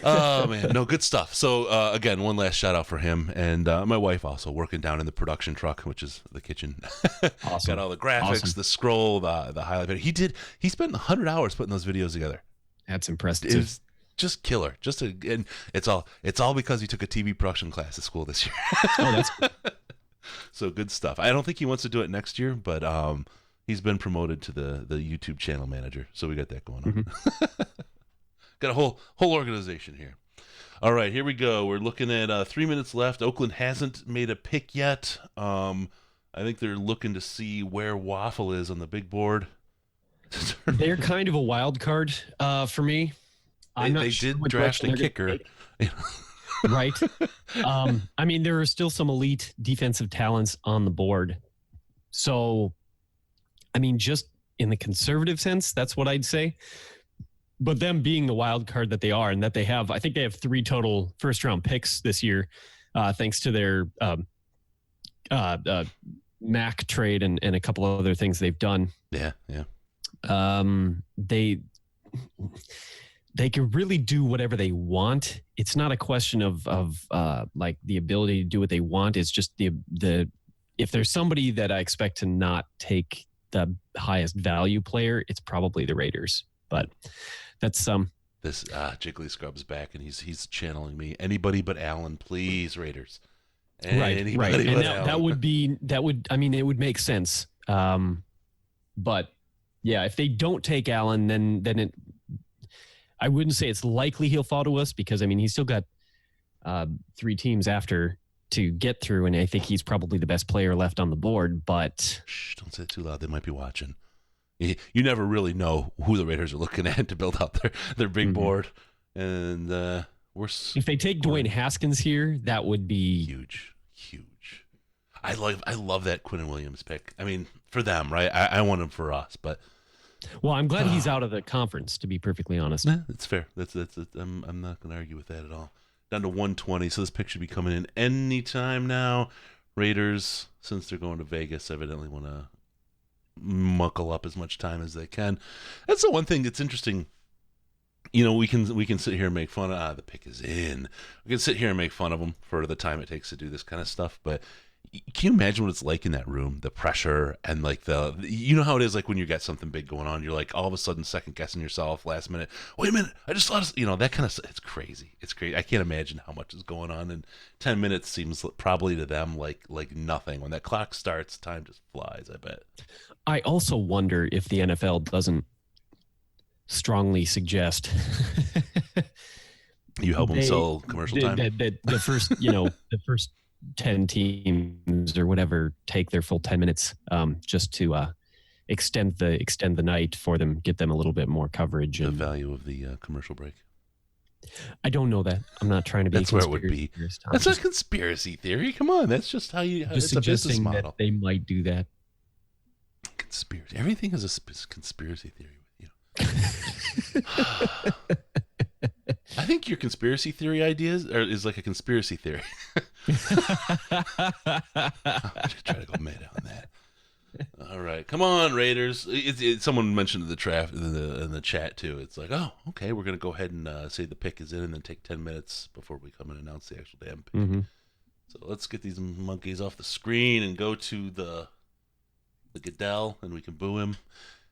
Oh man, no, good stuff. So again, one last shout out for him, and my wife also working down in the production truck, which is the kitchen. Awesome. Got all the graphics, the scroll, the highlight video. He spent 100 hours putting those videos together. That's impressive. It was just killer. And it's all because he took a TV production class at school this year. Oh, that's cool. So good stuff. I don't think he wants to do it next year, but he's been promoted to the YouTube channel manager, so we got that going on. Mm-hmm. Got a whole organization here. All right, here we go. We're looking at 3 minutes left. Oakland hasn't made a pick yet. I think they're looking to see where Waffle is on the big board. They're kind of a wild card for me. They did draft a kicker. Right. I mean, there are still some elite defensive talents on the board. So, I mean, just in the conservative sense, that's what I'd say. But them being the wild card that they are, and that they have, I think they have 3 total first-round picks this year, thanks to their Mac trade and a couple of other things they've done. Yeah. They can really do whatever they want. It's not a question of like the ability to do what they want. It's just the if there's somebody that I expect to not take the highest value player, it's probably the Raiders. But that's this Jiggly Scrub's back, and he's channeling me. Anybody but Allen, please, Raiders. Right. And that would I mean, it would make sense. But yeah, if they don't take Allen, then it. I wouldn't say it's likely he'll fall to us, because I mean he's still got 3 teams after to get through, and I think he's probably the best player left on the board. But shh, don't say it too loud; they might be watching. You never really know who the Raiders are looking at to build out their big board, and if they take Dwayne Haskins here, that would be huge. I love that Quinnen Williams pick. I mean, for them, right? I want him for us, but Well, I'm glad he's out of the conference, to be perfectly honest. Nah, that's fair. I'm not going to argue with that at all. Down to 120, so this pick should be coming in any time now. Raiders, since they're going to Vegas, evidently want to muckle up as much time as they can. That's the one thing that's interesting. We can sit here and make fun of the pick is in. We can sit here and make fun of them for the time it takes to do this kind of stuff, but can you imagine what it's like in that room? The pressure and like you know how it is, like when you got something big going on, you're like all of a sudden second guessing yourself last minute. Wait a minute, I just thought, that kind of stuff. It's crazy. It's crazy. I can't imagine how much is going on, and 10 minutes seems probably to them like nothing. When that clock starts, time just flies, I bet. I also wonder if the NFL doesn't strongly suggest you help them sell commercial time. The first, the first 10 teams or whatever take their full 10 minutes just to extend the night for them, get them a little bit more coverage. The value of the commercial break. I don't know that. I'm not trying to be. That's where it would be. That's a conspiracy theory. Come on, that's just how you. Just it's a business model. that they might do that. Conspiracy. Everything is a conspiracy theory with you. I think your conspiracy theory ideas is like a conspiracy theory. I'm just trying to go meta on that. All right, come on, Raiders. Someone mentioned the draft in the chat too. It's like, oh, okay, we're gonna go ahead and say the pick is in, and then take 10 minutes before we come and announce the actual damn pick. Mm-hmm. So let's get these monkeys off the screen and go to the Goodell, and we can boo him.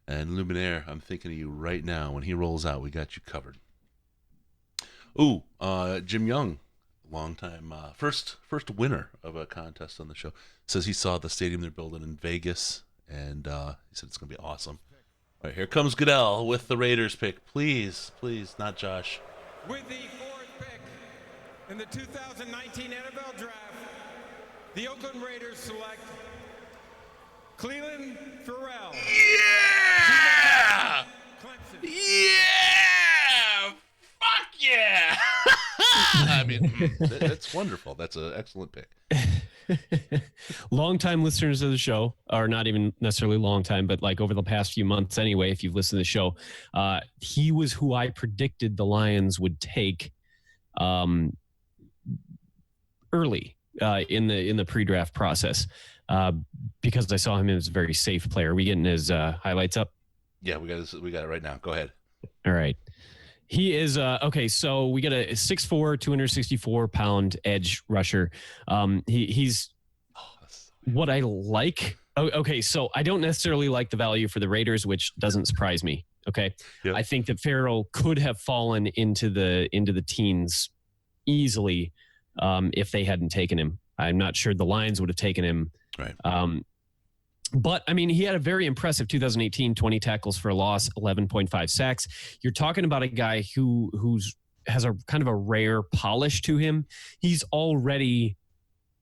And Luminaire, I'm thinking of you right now. When he rolls out, we got you covered. Ooh, Jim Young, longtime first winner of a contest on the show, says he saw the stadium they're building in Vegas, and he said it's going to be awesome. All right, here comes Goodell with the Raiders pick. Please, not Josh. With the fourth pick in the 2019 NFL Draft, the Oakland Raiders select Cleveland Farrell. Yeah! Clemson. Yeah! Fuck yeah! I mean, that's wonderful. That's an excellent pick. Longtime listeners of the show, or not even necessarily long time, but like over the past few months anyway, if you've listened to the show, he was who I predicted the Lions would take early in the pre-draft process because I saw him as a very safe player. Are we getting his highlights up? Yeah, we got it right now. Go ahead. All right. He is okay. So we got a 6'4", 264-pound edge rusher. He's what I like. Oh, okay, so I don't necessarily like the value for the Raiders, which doesn't surprise me. Okay, yep. I think that Farrell could have fallen into the teens easily if they hadn't taken him. I'm not sure the Lions would have taken him. Right. But, I mean, he had a very impressive 2018, 20 tackles for a loss, 11.5 sacks. You're talking about a guy who's has a kind of a rare polish to him. He's already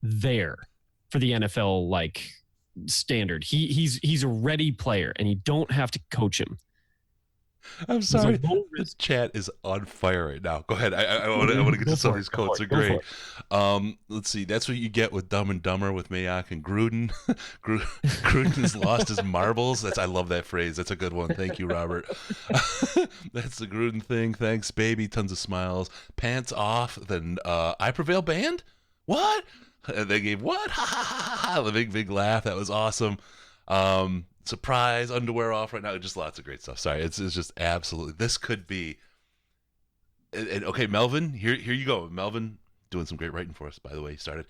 there for the NFL, like, standard. He's a ready player, and you don't have to coach him. I'm sorry. This chat is on fire right now. Go ahead. I want to get to some of these quotes. They're great. Let's see. That's what you get with Dumb and Dumber with Mayock and Gruden. Gruden's lost his marbles. I love that phrase. That's a good one. Thank you, Robert. That's the Gruden thing. Thanks, baby. Tons of smiles. Pants off. Then I Prevail band? What? And they gave what? Ha ha ha ha. The big laugh. That was awesome. Surprise, underwear off right now. Just lots of great stuff. Sorry, it's just absolutely. This could be. And okay, Melvin, here you go. Melvin doing some great writing for us. By the way, he started.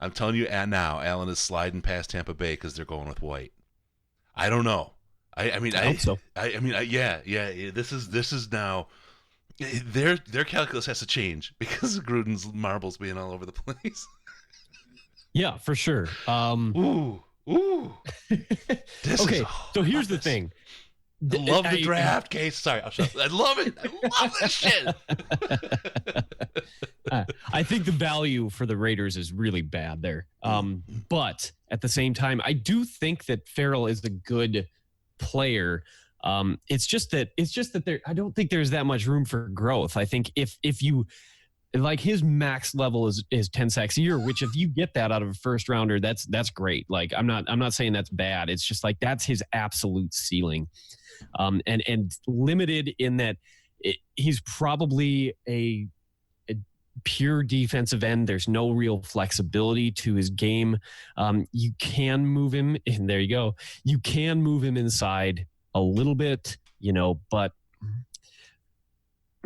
I'm telling you, and now Allen is sliding past Tampa Bay because they're going with White. I don't know. I hope so. Yeah. This is now. Their calculus has to change because of Gruden's marbles being all over the place. Yeah, for sure. Ooh. Okay, so here's the thing. I love the draft case. Sorry, I love it. I love this shit. I think the value for the Raiders is really bad there. But at the same time, I do think that Farrell is a good player. It's just that there. I don't think there's that much room for growth. I think if you like his max level is 10 sacks a year, which if you get that out of a first rounder, that's great. Like I'm not saying that's bad. It's just like that's his absolute ceiling. and limited in that he's probably a pure defensive end. There's no real flexibility to his game. You can move him, and there you go. You can move him inside a little bit, but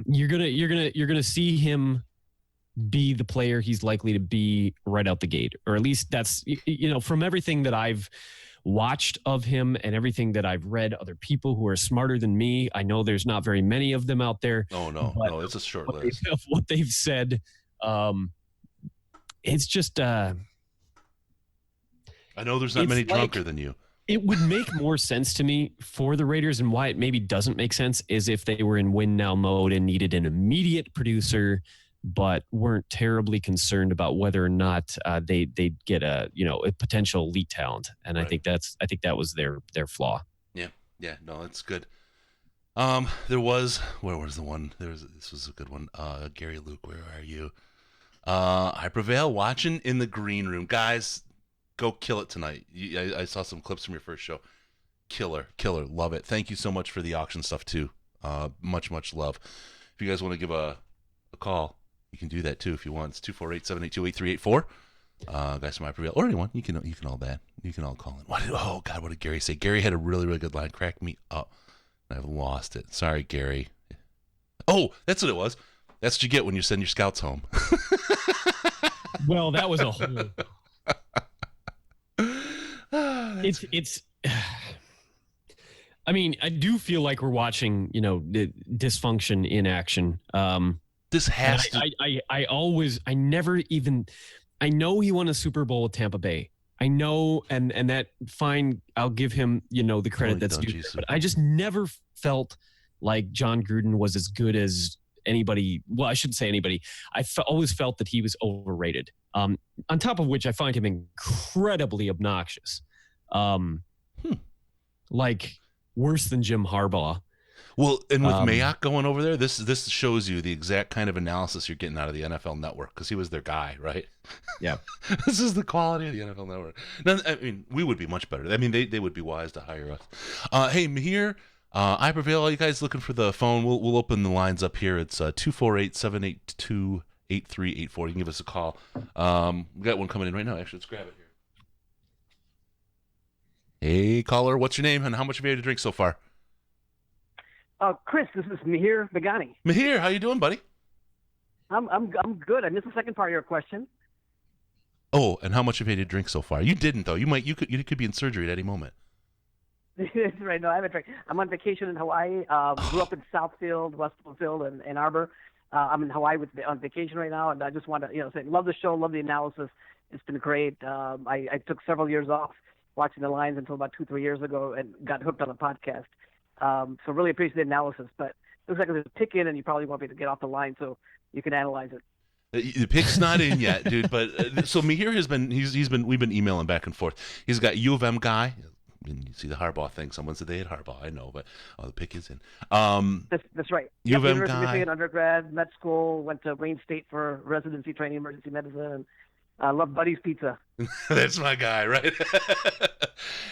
you're gonna see him be the player he's likely to be right out the gate, or at least that's from everything that I've watched of him and everything that I've read. Other people who are smarter than me, I know there's not very many of them out there. Oh no, it's a short list of what they've said. It's just I know there's not many drunker than you. It would make more sense to me for the Raiders, and why it maybe doesn't make sense is if they were in win now mode and needed an immediate producer, but weren't terribly concerned about whether or not they'd get a potential elite talent. And right. I think that was their flaw. Yeah, no, that's good. Where was the one? This was a good one. Gary Luke, where are you? I Prevail watching in the green room, guys. Go kill it tonight. I saw some clips from your first show. Killer, love it. Thank you so much for the auction stuff too. Much love. If you guys want to give a call, you can do that too if you want. It's 248-782-8384. Guys from I Prevail, or anyone. You can all that. You can all call in. What did Gary say? Gary had a really, really good line. Cracked me up. I've lost it. Sorry, Gary. Oh, that's what it was. That's what you get when you send your scouts home. Well, that was a whole. It's. I mean, I do feel like we're watching, dysfunction in action. This has to. I know he won a Super Bowl with Tampa Bay. I know, and that fine. I'll give him, the credit that's due. But I just never felt like John Gruden was as good as anybody. Well, I shouldn't say anybody. Always felt that he was overrated. On top of which, I find him incredibly obnoxious. Like worse than Jim Harbaugh. Well, and with Mayock going over there, this shows you the exact kind of analysis you're getting out of the NFL Network, because he was their guy, right? Yeah. This is the quality of the NFL Network. Now, I mean, we would be much better. I mean, they would be wise to hire us. Hey, Mahir, I Prevail. All you guys looking for the phone? We'll open the lines up here. It's 248-782-8384. You can give us a call. We got one coming in right now. Actually, let's grab it here. Hey, caller, what's your name and how much have you had to drink so far? Chris, this is Mahir Begani. Mahir, how you doing, buddy? I'm good. I missed the second part of your question. Oh, and how much have you had to drink so far? You didn't though. You could be in surgery at any moment. Right. No, I haven't drank. I'm on vacation in Hawaii. Grew up in Southfield, Westfield, and Ann Arbor. I'm in Hawaii on vacation right now, and I just want to say love the show, love the analysis. It's been great. I took several years off watching the Lions until about 2-3 years ago, and got hooked on the podcast. So really appreciate the analysis, but it looks like there's a pick in, and you probably want me to get off the line so you can analyze it. The pick's not in yet, dude. But so Mahir has been we've been emailing back and forth. He's got U of M guy. And you see the Harbaugh thing. Someone said they had Harbaugh. I know, but the pick is in. That's right. U of M University guy. of Michigan undergrad, med school, went to Wayne State for residency training, emergency medicine, and I love Buddy's Pizza. That's my guy, right?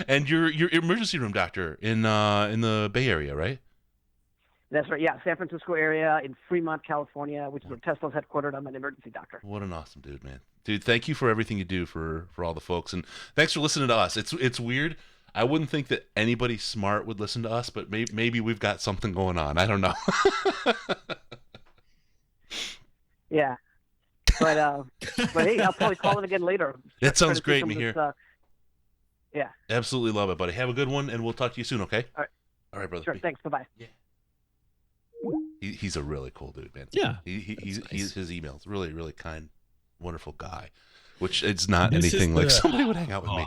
And you're emergency room doctor in the Bay Area, right? That's right. Yeah, San Francisco area in Fremont, California, which is where Tesla's headquartered. I'm an emergency doctor. What an awesome dude, man. Dude, thank you for everything you do for all the folks, and thanks for listening to us. It's weird. I wouldn't think that anybody smart would listen to us, but maybe we've got something going on. I don't know. Yeah. But hey, I'll probably call it again later. That sounds great, Mahir. Yeah. Absolutely love it, buddy. Have a good one, and we'll talk to you soon, okay? All right. All right, brother. Sure. Thanks. Bye-bye. Yeah. He's a really cool dude, man. Yeah. He's his emails. Really, really kind, wonderful guy, which it's not anything like somebody would hang out with me.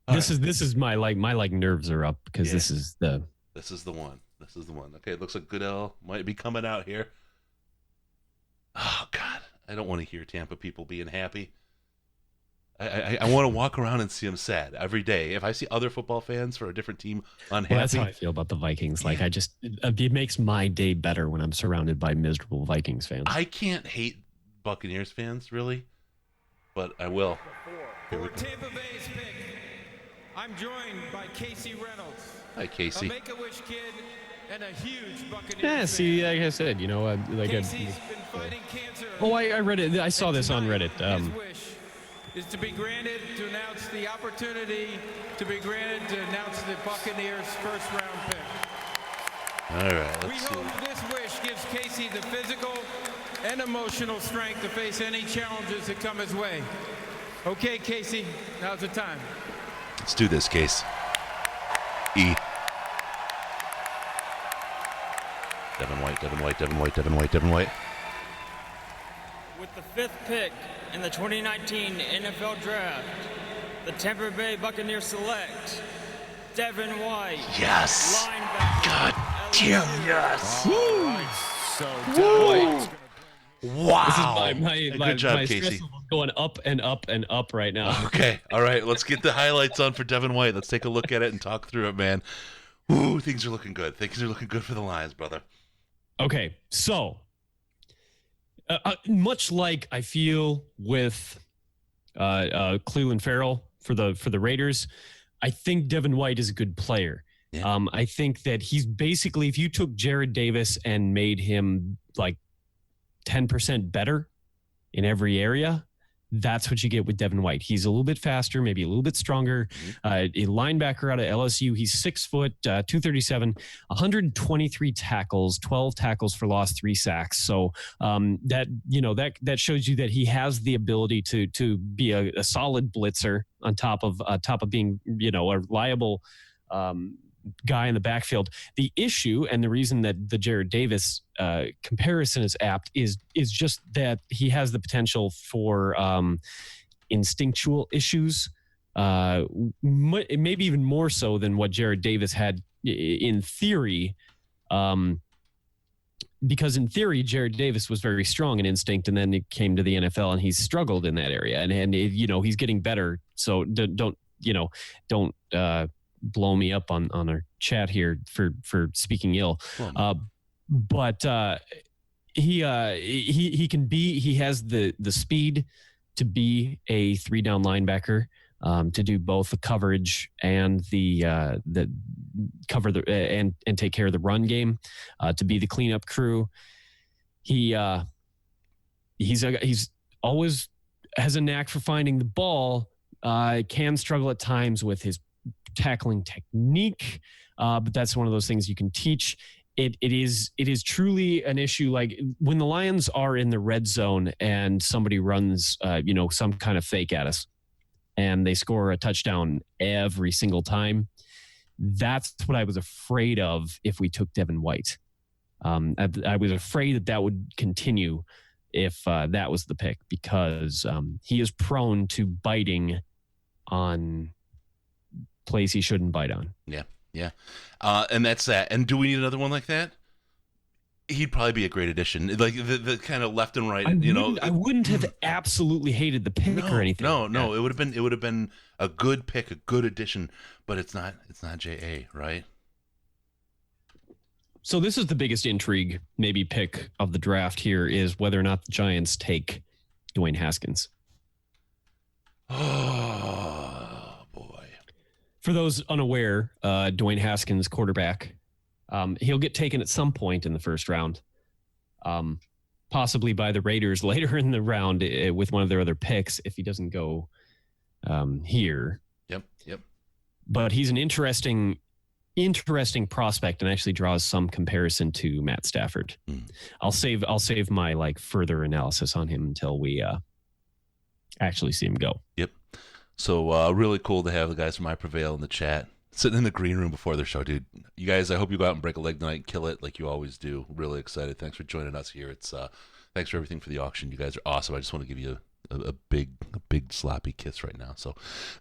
This is my nerves are up because this is the one. Okay, it looks like Goodell might be coming out here. Oh God, I don't want to hear Tampa people being happy. I want to walk around and see them sad every day. If I see other football fans for a different team unhappy, that's how I feel about the Vikings. Like it makes my day better when I'm surrounded by miserable Vikings fans. I can't hate Buccaneers fans really, but I will. For Tampa Bay's pick, I'm joined by Casey Reynolds, Hi, a Casey. Make-A-Wish kid and a huge Buccaneers Yeah, fan. see, like I said, Casey's been fighting cancer. I read it. I saw and this on tonight, Reddit. his wish is to be granted to announce the opportunity to be granted to announce the Buccaneers' first-round pick. All right, We let's see. hope this wish gives Casey the physical and emotional strength to face any challenges that come his way. Okay, Casey, now's the time. Let's do this, Case. E. Devin White, Devin White, Devin White, Devin White, Devin White. With the 5th pick in the 2019 NFL Draft, the Tampa Bay Buccaneers select Devin White. Yes. Linebacker. God damn, yes. Wow. Good job, my Casey. stress level's going up and up and up right now. Okay, all right. Let's get the highlights on for Devin White. Let's take a look at it and talk through it, man. Ooh, things are looking good. Things are looking good for the Lions, brother. Okay, so much like I feel with Cleveland Farrell for the Raiders, I think Devin White is a good player. Yeah. I think that he's basically, if you took Jared Davis and made him like 10% better in every area, that's what you get with Devin White. He's a little bit faster, maybe a little bit stronger. A linebacker out of LSU. He's 6 foot, 237, 123 tackles, 12 tackles for loss, 3 sacks. So that shows you that he has the ability to be a solid blitzer on top of being a reliable guy in the backfield. The issue and the reason that the Jared Davis comparison is apt is just that he has the potential for instinctual issues, maybe even more so than what Jared Davis had in theory. Because in theory, Jared Davis was very strong in instinct, and then it came to the NFL and he's struggled in that area, and he's getting better. So don't blow me up on our chat here for speaking ill. But he has the speed to be a 3-down linebacker, to do both the coverage and the cover and take care of the run game, to be the cleanup crew. He's always has a knack for finding the ball. Can struggle at times with his tackling technique, but that's one of those things you can teach. It is truly an issue. Like when the Lions are in the red zone and somebody runs some kind of fake at us and they score a touchdown every single time, that's what I was afraid of if we took Devin White. I was afraid that would continue if that was the pick, because he is prone to biting on plays he shouldn't bite on. Yeah. And that's that. And do we need another one like that? He'd probably be a great addition. Like the kind of left and right, I wouldn't have absolutely hated the pick or anything. No. It would have been a good pick, a good addition, but it's not JA, right? So this is the biggest intrigue, maybe pick of the draft here, is whether or not the Giants take Dwayne Haskins. Oh, boy. For those unaware, Dwayne Haskins, quarterback, he'll get taken at some point in the first round, possibly by the Raiders later in the round with one of their other picks if he doesn't go here. Yep. But he's an interesting prospect and actually draws some comparison to Matt Stafford. I'll save my further analysis on him until we actually see him go. Yep. So really cool to have the guys from I Prevail in the chat, sitting in the green room before their show, dude. You guys, I hope you go out and break a leg tonight and kill it like you always do. Really excited. Thanks for joining us here. It's thanks for everything for the auction. You guys are awesome. I just want to give you a big sloppy kiss right now. So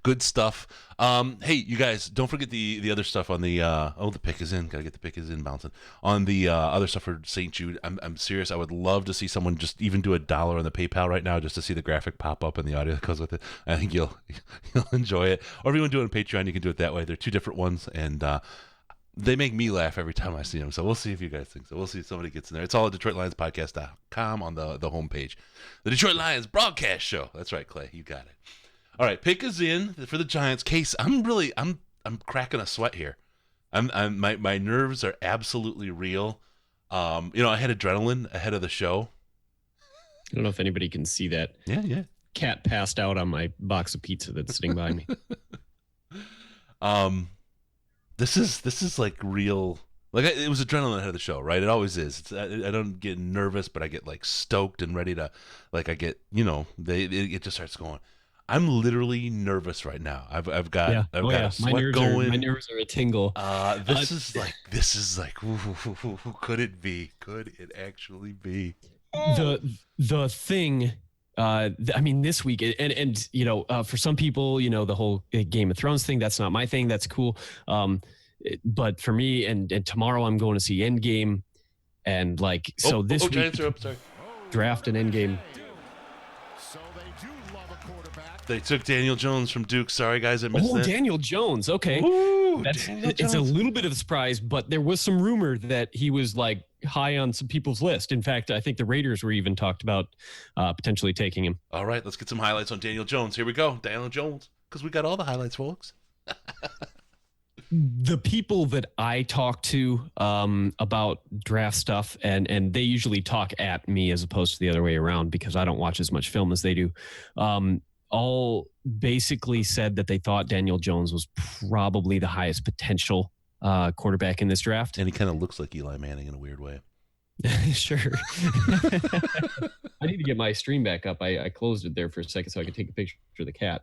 good stuff. Hey, you guys, don't forget the other stuff on the the pick is in. Gotta get the pick is in bouncing on the other stuff for St. Jude. I'm serious. I would love to see someone just even do $1 on the PayPal right now just to see the graphic pop up and the audio that goes with it. I think you'll enjoy it. Or if you want to do it on Patreon, you can do it that way. They're two different ones, and they make me laugh every time I see them. So we'll see if you guys think so. We'll see if somebody gets in there. It's all at DetroitLionsPodcast.com on the homepage. The Detroit Lions Broadcast Show. That's right, Clay. You got it. All right, pick is in for the Giants. Case, I'm cracking a sweat here. My nerves are absolutely real. I had adrenaline ahead of the show. I don't know if anybody can see that. Yeah. Cat passed out on my box of pizza that's sitting behind me. This is like real. Like it was adrenaline ahead of the show, right? It always is. I don't get nervous, but I get like stoked and ready to, like I get, it just starts going. I'm literally nervous right now. I've got a sweat going. My nerves are a tingle. This is like, who could it be? Could it actually be? The thing. This week, and for some people, the whole Game of Thrones thing, that's not my thing. That's cool. But for me, and tomorrow I'm going to see Endgame, and this week, Giants are up, sorry. Draft and Endgame. They took Daniel Jones from Duke. Sorry, guys, I missed that. Daniel Jones. Okay. Ooh, It's a little bit of a surprise, but there was some rumor that he was high on some people's list. In fact, I think the Raiders were even talked about potentially taking him. All right, let's get some highlights on Daniel Jones. Here we go. Daniel Jones, because we got all the highlights, folks. The people that I talk to about draft stuff, and they usually talk at me as opposed to the other way around because I don't watch as much film as they do, all basically said that they thought Daniel Jones was probably the highest potential quarterback in this draft. And he kind of looks like Eli Manning in a weird way. Sure. I need to get my stream back up. I closed it there for a second so I could take a picture of the cat.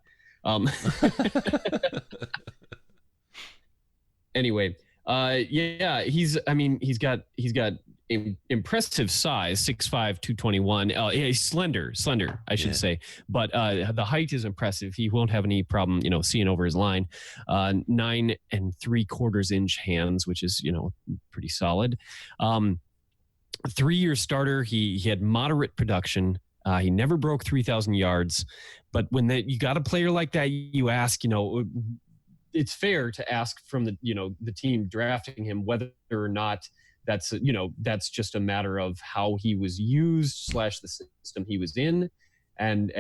Anyway, he's got impressive size, 6'5", 221. He's slender, I should say. But the height is impressive. He won't have any problem, seeing over his line. 9 3/4 inch hands, which is, pretty solid. 3-year starter. He had moderate production. He never broke 3,000 yards. But when you got a player like that, you ask, it's fair to ask from the team drafting him whether or not that's just a matter of how he was used / the system he was in. And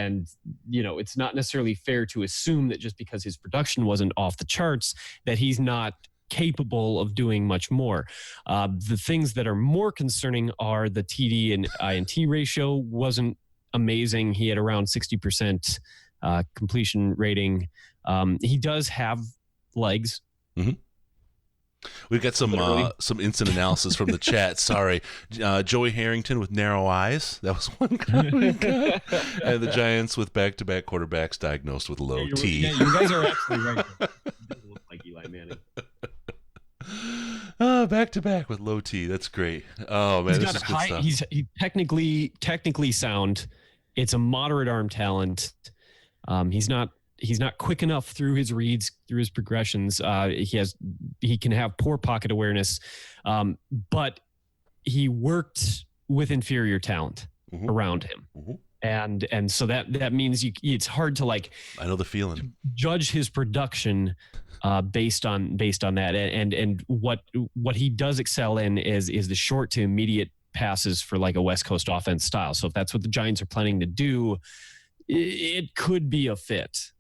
it's not necessarily fair to assume that just because his production wasn't off the charts that he's not capable of doing much more. The things that are more concerning are the TD and INT ratio wasn't amazing. He had around 60% completion rating. He does have legs. Mm-hmm. We've got some instant analysis from the chat. Sorry. Joey Harrington with narrow eyes. That was one guy we got. And the Giants with back-to-back quarterbacks diagnosed with low T. Yeah, you guys are absolutely right. He doesn't look like Eli Manning. Back-to-back with low T. That's great. Oh, man, this is good stuff. He's technically sound. It's a moderate arm talent. He's not quick enough through his reads, through his progressions. He can have poor pocket awareness, but he worked with inferior talent around him. Mm-hmm. And so that means it's hard to I know the feeling. Judge his production based on that. And what he does excel in is the short to immediate passes for a West Coast offense style. So if that's what the Giants are planning to do, it could be a fit.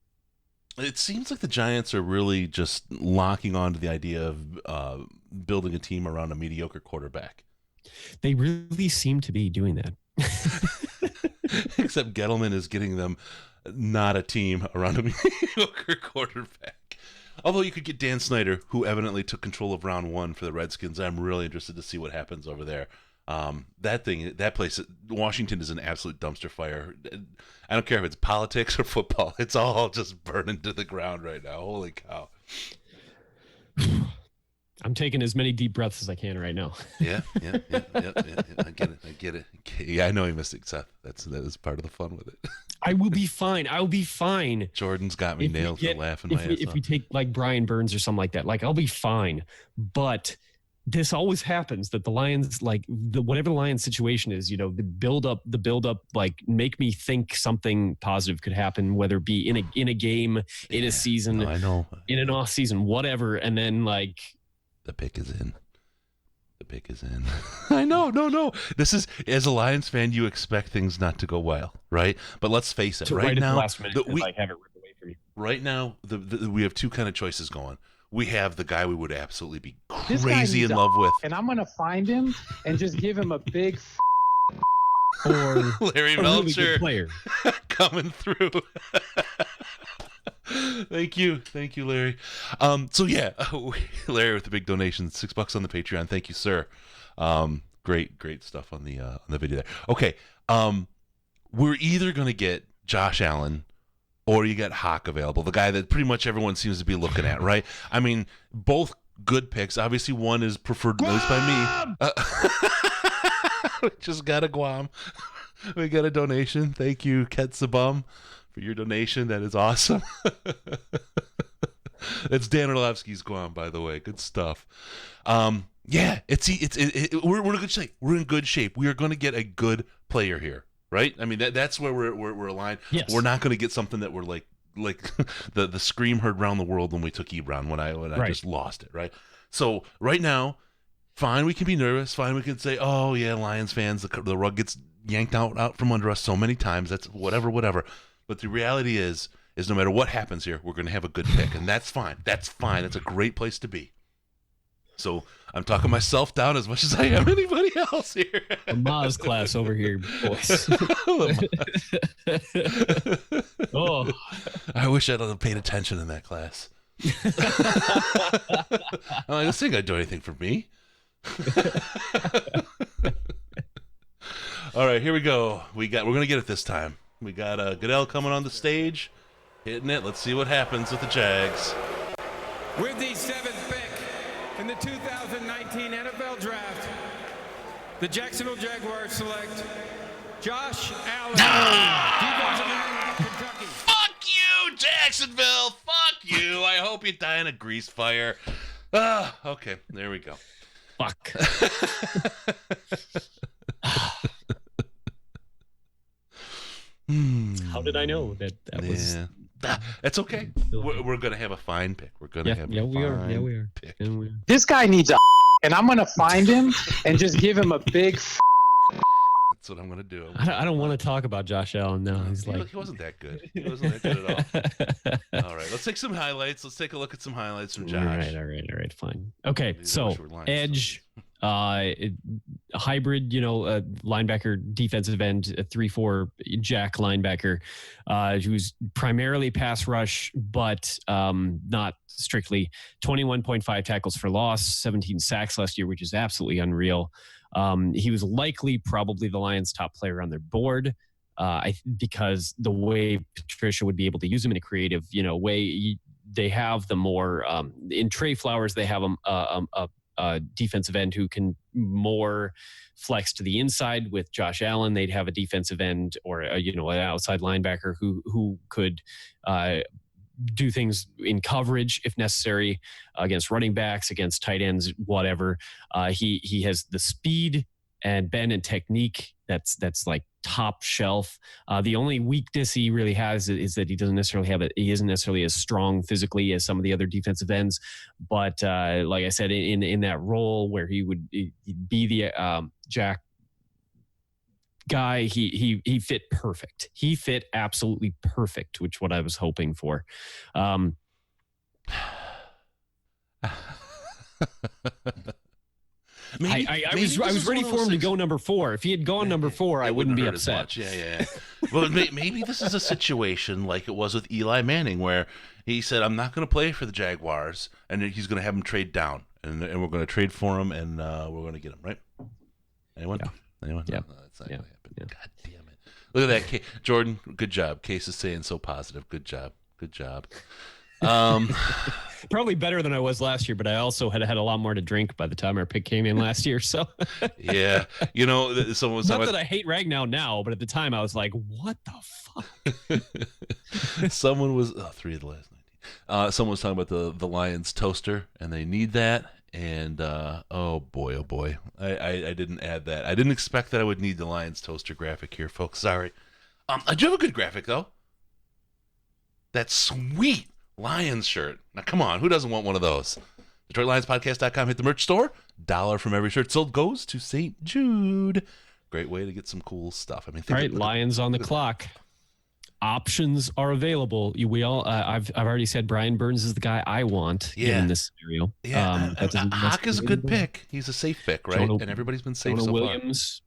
It seems like the Giants are really just locking on to the idea of building a team around a mediocre quarterback. They really seem to be doing that. Except Gettleman is getting them not a team around a mediocre quarterback. Although you could get Dan Snyder, who evidently took control of round 1 for the Redskins. I'm really interested to see what happens over there. That place, Washington, is an absolute dumpster fire. I don't care if it's politics or football. It's all just burning to the ground right now. Holy cow. I'm taking as many deep breaths as I can right now. Yeah. I get it. Yeah, I know he missed it, Seth. That is part of the fun with it. I will be fine. I'll be fine. Jordan's got me nailed for laughing my ass off. If we take Brian Burns or something like that, I'll be fine. But this always happens that the Lions, whatever the Lions situation is, the build up, make me think something positive could happen, whether it be in a game, in a season, I know, in an off season, whatever. And then the pick is in. I know. No. This is, as a Lions fan, you expect things not to go well, right? But let's face it. Right now, at the last minute, I have it ripped away from you. right now, we have two kind of choices going. We have the guy we would absolutely be This guy crazy in needs love with. And I'm going to find him and just give him a big Or Larry a really Meltzer good player. coming through. Thank you, Larry. So yeah, Larry with the big donation, $6 on the Patreon. Thank you, sir. Great stuff on the video there. Okay, we're either gonna get Josh Allen or you got Hawk available, the guy that pretty much everyone seems to be looking at, right? I mean, both good picks. Obviously, one is preferred at least by me. We just got a Guam. We got a donation. Thank you, Ketsabum, for your donation. That is awesome. It's Dan Orlovsky's Guam, by the way. Good stuff. Yeah, we're in good shape. We're in good shape. We are going to get a good player here, right? I mean, that's where we're aligned. Yes. We're not going to get something that we're like the scream heard around the world when we took Ebron when I just lost it, right? So right now, fine, we can be nervous. Fine, we can say, oh yeah, Lions fans, the rug gets yanked out from under us so many times. That's whatever. But the reality is no matter what happens here, we're going to have a good pick, and that's fine. That's fine. It's a great place to be. So I'm talking myself down as much as I am anybody else here. A Maz class over here, boys. Oh, I wish I'd have paid attention in that class. I'm like, this ain't gonna do anything for me. All right, here we go. We're gonna get it this time. We got Goodell coming on the stage, hitting it. Let's see what happens with the Jags. With the 7th pick in the 2019 NFL Draft, the Jacksonville Jaguars select Josh Allen, defensive end, Kentucky. Fuck you, Jacksonville. Fuck you. I hope you die in a grease fire. Okay, there we go. fuck. How did I know that was? That's okay. We're gonna have a fine pick. We're gonna have a fine we are. pick. Yeah, we are. This guy needs a and I'm going to find him and just give him a big That's what I'm gonna do. I don't want to talk about Josh Allen now. He's like, he wasn't that good. He wasn't that good at all. All right, let's take some highlights. Let's take a look at some highlights from Josh. All right, fine. Okay, These so are lines, edge, hybrid, linebacker, defensive end, a 3-4 jack linebacker, who's primarily pass rush, but not strictly. 21.5 tackles for loss, 17 sacks last year, which is absolutely unreal. He was likely probably the Lions' top player on their board, because the way Patricia would be able to use him in a creative, way. They have the more in Trey Flowers. They have a defensive end who can more flex to the inside. With Josh Allen, they'd have a defensive end or an outside linebacker who could do things in coverage if necessary, against running backs, against tight ends, whatever. He has the speed and bend and technique that's like top shelf. The only weakness he really has is that he isn't necessarily as strong physically as some of the other defensive ends. But like I said, in that role where he would be the jack guy, he fit perfect. He fit absolutely perfect, which what I was hoping for. I was ready for him to go number 4. If he had gone number 4, I wouldn't be upset. Yeah. Well, maybe this is a situation like it was with Eli Manning, where he said, "I'm not going to play for the Jaguars," and he's going to have him trade down, and we're going to trade for him, and we're going to get him, right? Anyone? Yeah. Anyone? Yeah. No, that's not going to happen. Yeah. God damn it! Look at that, Jordan. Good job. Case is saying so positive. Good job. Probably better than I was last year, but I also had a lot more to drink by the time our pick came in last year. So yeah, someone was not that I hate Ragnow now, but at the time I was like, "What the fuck?" Someone was 3 of the last 19. Someone was talking about the Lions toaster, and they need that. And oh boy, I didn't add that. I didn't expect that I would need the Lions toaster graphic here, folks. Sorry. I do have a good graphic though. That sweet Lions shirt. Now, come on. Who doesn't want one of those? DetroitLionsPodcast.com. Hit the merch store. $1 from every shirt sold goes to St. Jude. Great way to get some cool stuff. I mean, all right, Lions on the clock. options are available. I've already said Brian Burns is the guy I want given this scenario. Yeah, Hawk is a good pick. He's a safe pick, right? And everybody's been safe so Williams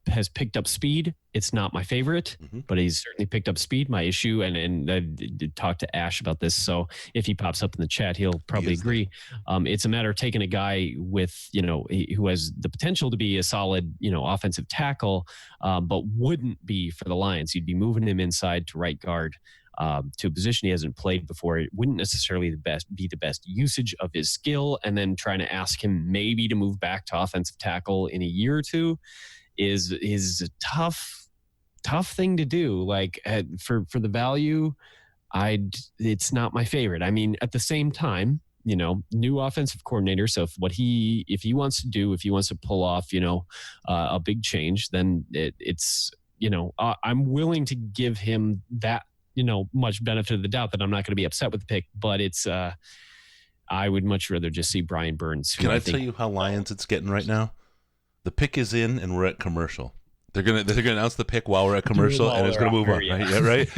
has picked up speed. It's not my favorite, but he's certainly picked up speed. My issue, and I did talk to Ash about this, so if he pops up in the chat, he'll probably agree. It's a matter of taking a guy with, who has the potential to be a solid, offensive tackle, but wouldn't be for the Lions. You'd be moving him inside to right guard. To a position he hasn't played before. It wouldn't necessarily be the best usage of his skill, and then trying to ask him maybe to move back to offensive tackle in a year or two is a tough thing to do. Like for the value, it's not my favorite. I mean, at the same time, new offensive coordinator. So if he wants to pull off, a big change, then it's I'm willing to give him that, much benefit of the doubt that I'm not going to be upset with the pick, but it's I would much rather just see Brian Burns. Can I tell you how Lions it's getting right now? The pick is in, and we're at commercial. They're gonna announce the pick while we're at commercial, and it's gonna move on. Right? Yeah, right.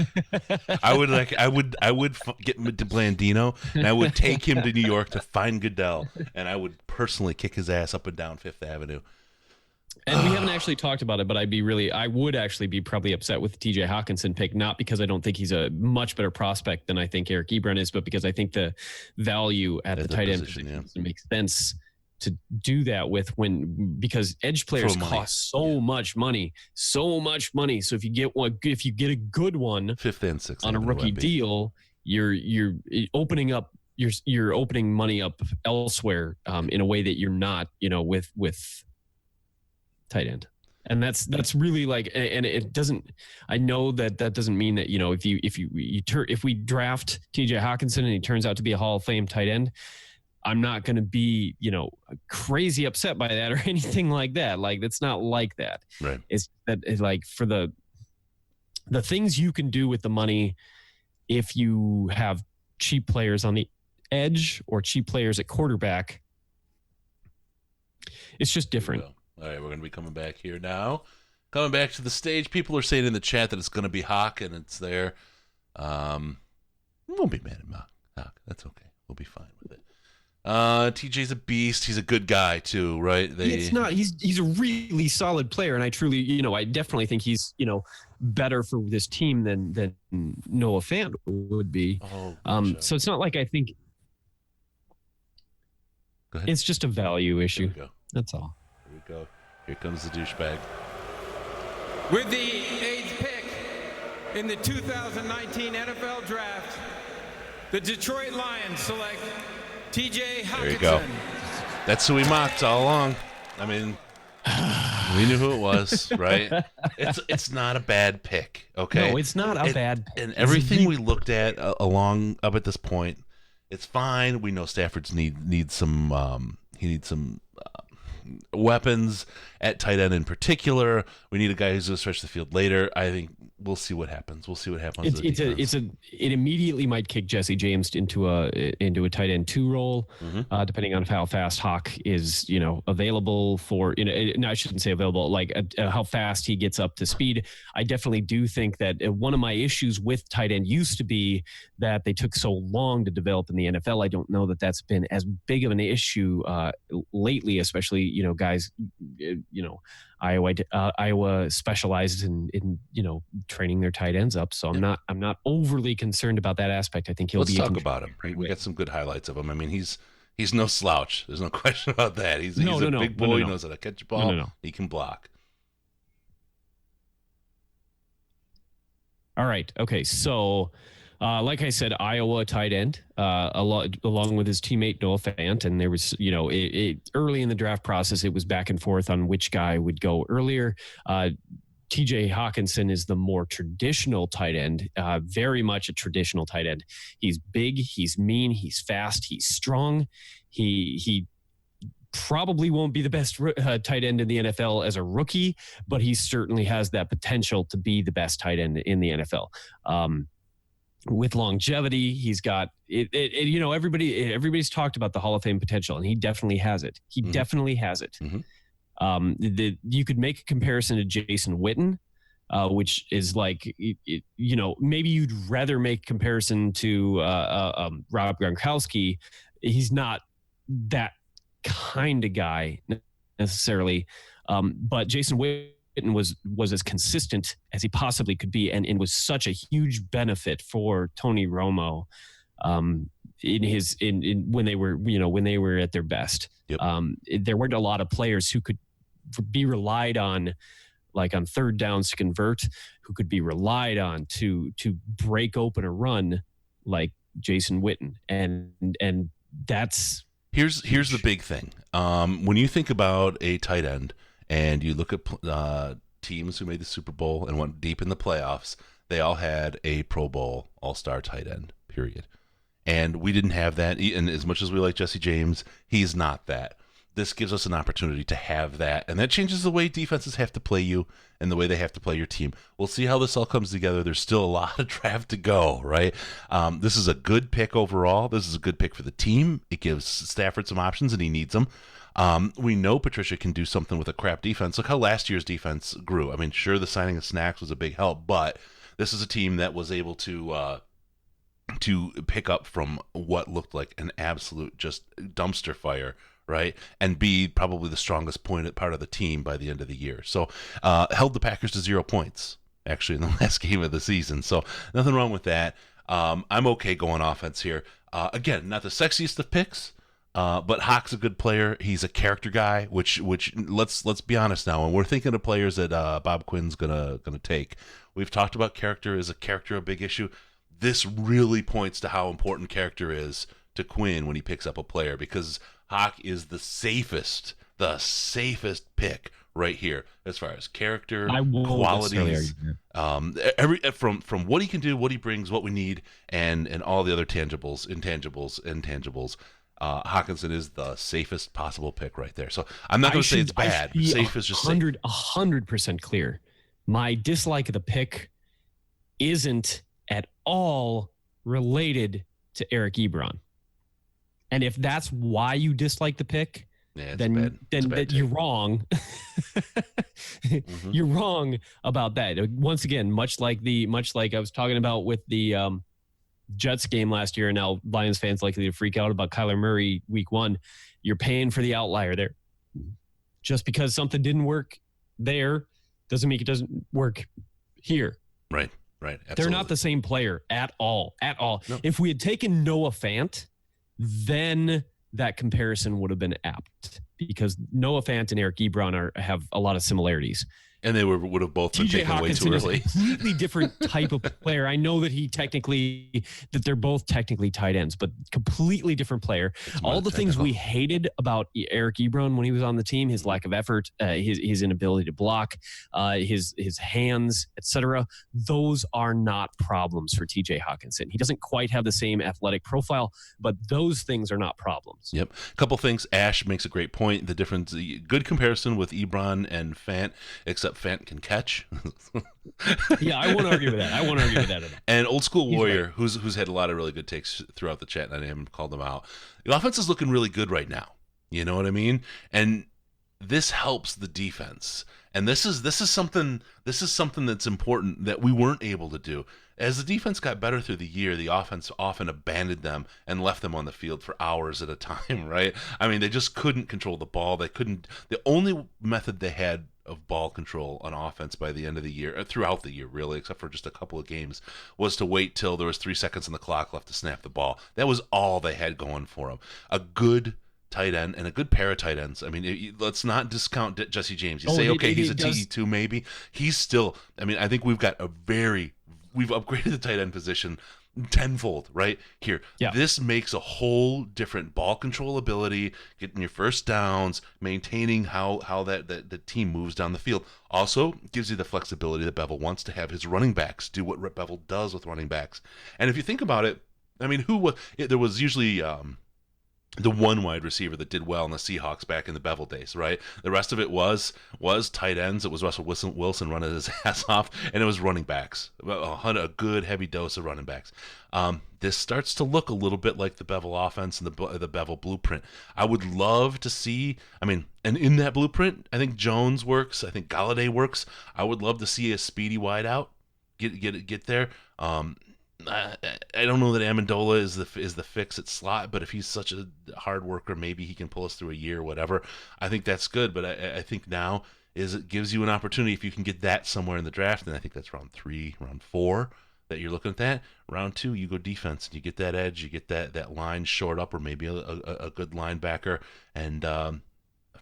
I would get to Blandino, and I would take him to New York to find Goodell, and I would personally kick his ass up and down Fifth Avenue. And we haven't actually talked about it, but I would actually be probably upset with the TJ Hawkinson pick, not because I don't think he's a much better prospect than I think Eric Ebron is, but because I think the value at the tight end position makes sense to do that with because edge players cost so much money. So if you get a good one, fifth and sixth on a rookie deal, you're opening up you're opening money up elsewhere in a way that you're not, with tight end. And that's really and it doesn't, I know that doesn't mean that, if we draft TJ Hawkinson and he turns out to be a Hall of Fame tight end, I'm not going to be, crazy upset by that or anything like that. Like, it's not like that. Right. It's that for the things you can do with the money, if you have cheap players on the edge or cheap players at quarterback, it's just different. All right, we're going to be coming back here now. Coming back to the stage. People are saying in the chat that it's going to be Hawk, and it's there. We won't be mad at Hawk. That's okay. We'll be fine with it. TJ's a beast. He's a good guy too, right? It's not. He's a really solid player, and I truly, I definitely think he's, better for this team than Noah Fant would be. So it's not like I think. Go ahead. It's just a value issue. Here we go. That's all. Here we go. Here comes the douchebag. With the 8th pick in the 2019 NFL Draft, the Detroit Lions select TJ Hawkinson. There you go. That's who we mocked all along. I mean, we knew who it was, right? It's not a bad pick, okay? No, it's not a bad pick. And everything we looked at along up at this point, it's fine. We know Stafford's needs some he needs some weapons at tight end in particular. We need a guy who's going to stretch the field later. I think we'll see what happens. It immediately might kick Jesse James into a tight end 2 role, depending on how fast Hawk is, available for, no, I shouldn't say available, how fast he gets up to speed. I definitely do think that one of my issues with tight end used to be that they took so long to develop in the NFL. I don't know that that's been as big of an issue lately, especially, guys, Iowa specializes in training their tight ends up, so I'm not overly concerned about that aspect. I think Let's talk about him. We got some good highlights of him. I mean, he's no slouch. There's no question about that. He's a big boy. He knows how to catch a ball. He can block. All right. Okay. So, like I said, Iowa tight end, along with his teammate Noah Fant, and there was, early in the draft process, it was back and forth on which guy would go earlier. TJ Hawkinson is the more traditional tight end, very much a traditional tight end. He's big, he's mean, he's fast, he's strong. He probably won't be the best tight end in the NFL as a rookie, but he certainly has that potential to be the best tight end in the NFL. With longevity, he's got it. Everybody's talked about the Hall of Fame potential, and he definitely has it. Definitely has it. You could make a comparison to Jason Witten, which is like, maybe you'd rather make comparison to Rob Gronkowski. He's not that kind of guy necessarily, but Jason Witten was as consistent as he possibly could be, and was such a huge benefit for Tony Romo when they were at their best. Yep. There weren't a lot of players who could be relied on, like on third downs to convert, who could be relied on to break open a run like Jason Witten, and that's here's the big thing. When you think about a tight end and you look at teams who made the Super Bowl and went deep in the playoffs, they all had a Pro Bowl All-Star tight end, period. And we didn't have that. And as much as we like Jesse James, he's not that. This gives us an opportunity to have that, and that changes the way defenses have to play you and the way they have to play your team. We'll see how this all comes together. There's still a lot of draft to go, right? This is a good pick overall. This is a good pick for the team. It gives Stafford some options, and he needs them. We know Patricia can do something with a crap defense. Look how last year's defense grew. I mean, sure, the signing of Snacks was a big help, but this is a team that was able to pick up from what looked like an absolute just dumpster fire, right? And be probably the strongest part of the team by the end of the year. So held the Packers to 0 points, actually, in the last game of the season. So nothing wrong with that. I'm okay going offense here. Again, not the sexiest of picks, but Hawk's a good player. He's a character guy, which let's be honest now. When we're thinking of players that Bob Quinn's gonna take, we've talked about character. Is a character a big issue? This really points to how important character is to Quinn when he picks up a player, because Hawk is the safest pick right here as far as character, qualities, from what he can do, what he brings, what we need, and all the other intangibles. Hawkinson is the safest possible pick right there. So I'm not going to say it's bad. Safe is just 100% clear. My dislike of the pick isn't at all related to Eric Ebron. And if that's why you dislike the pick, then you're wrong. You're wrong about that. Once again, much like I was talking about with the Jets game last year, and now Lions fans likely to freak out about Kyler Murray week 1. You're paying for the outlier there. Just because something didn't work there doesn't mean it doesn't work here. Right. Absolutely. They're not the same player at all. No. If we had taken Noah Fant, then that comparison would have been apt, because Noah Fant and Eric Ebron have a lot of similarities. And they would have both been taken way too early. Is a completely different type of player. I know that that they're both technically tight ends, but completely different player. All the things we hated about Eric Ebron when he was on the team, his lack of effort, his inability to block, his hands, etc. Those are not problems for TJ Hawkinson. He doesn't quite have the same athletic profile, but those things are not problems. Yep. A couple things. Ash makes a great point. The difference, good comparison with Ebron and Fant, except Fant can catch. Yeah, I won't argue with that. At all. And Old School Warrior, right, who's had a lot of really good takes throughout the chat, and I haven't called them out. The offense is looking really good right now. You know what I mean? And this helps the defense. And this is something that's important that we weren't able to do. As the defense got better through the year, the offense often abandoned them and left them on the field for hours at a time, right? I mean, they just couldn't control the ball. The only method they had of ball control on offense by the end of the year, throughout the year really, except for just a couple of games, was to wait till there was 3 seconds on the clock left to snap the ball. That was all they had going for them. A good tight end and a good pair of tight ends. I mean, let's not discount Jesse James. You say, okay, he's a TE2 maybe. He's still, I mean, I think we've upgraded the tight end position tenfold right here. Yeah. This makes a whole different ball control ability, getting your first downs, maintaining how the team moves down the field. Also gives you the flexibility that Bevel wants to have his running backs do what Rip Bevel does with running backs. And if you think about it, I mean, there was usually the one wide receiver that did well in the Seahawks back in the Bevel days, right? The rest of it was tight ends. It was Russell Wilson running his ass off, and it was running backs. A good heavy dose of running backs. This starts to look a little bit like the Bevel offense and the Bevel blueprint. I would love to see. I mean, and in that blueprint, I think Jones works. I think Galladay works. I would love to see a speedy wide out get there. I don't know that Amendola is the fix at slot, but if he's such a hard worker, maybe he can pull us through a year, whatever. I think that's good, but I think now it gives you an opportunity if you can get that somewhere in the draft, and I think that's round 3, round 4 that you're looking at that. Round 2, you go defense, and you get that edge, you get that line short up, or maybe a good linebacker, and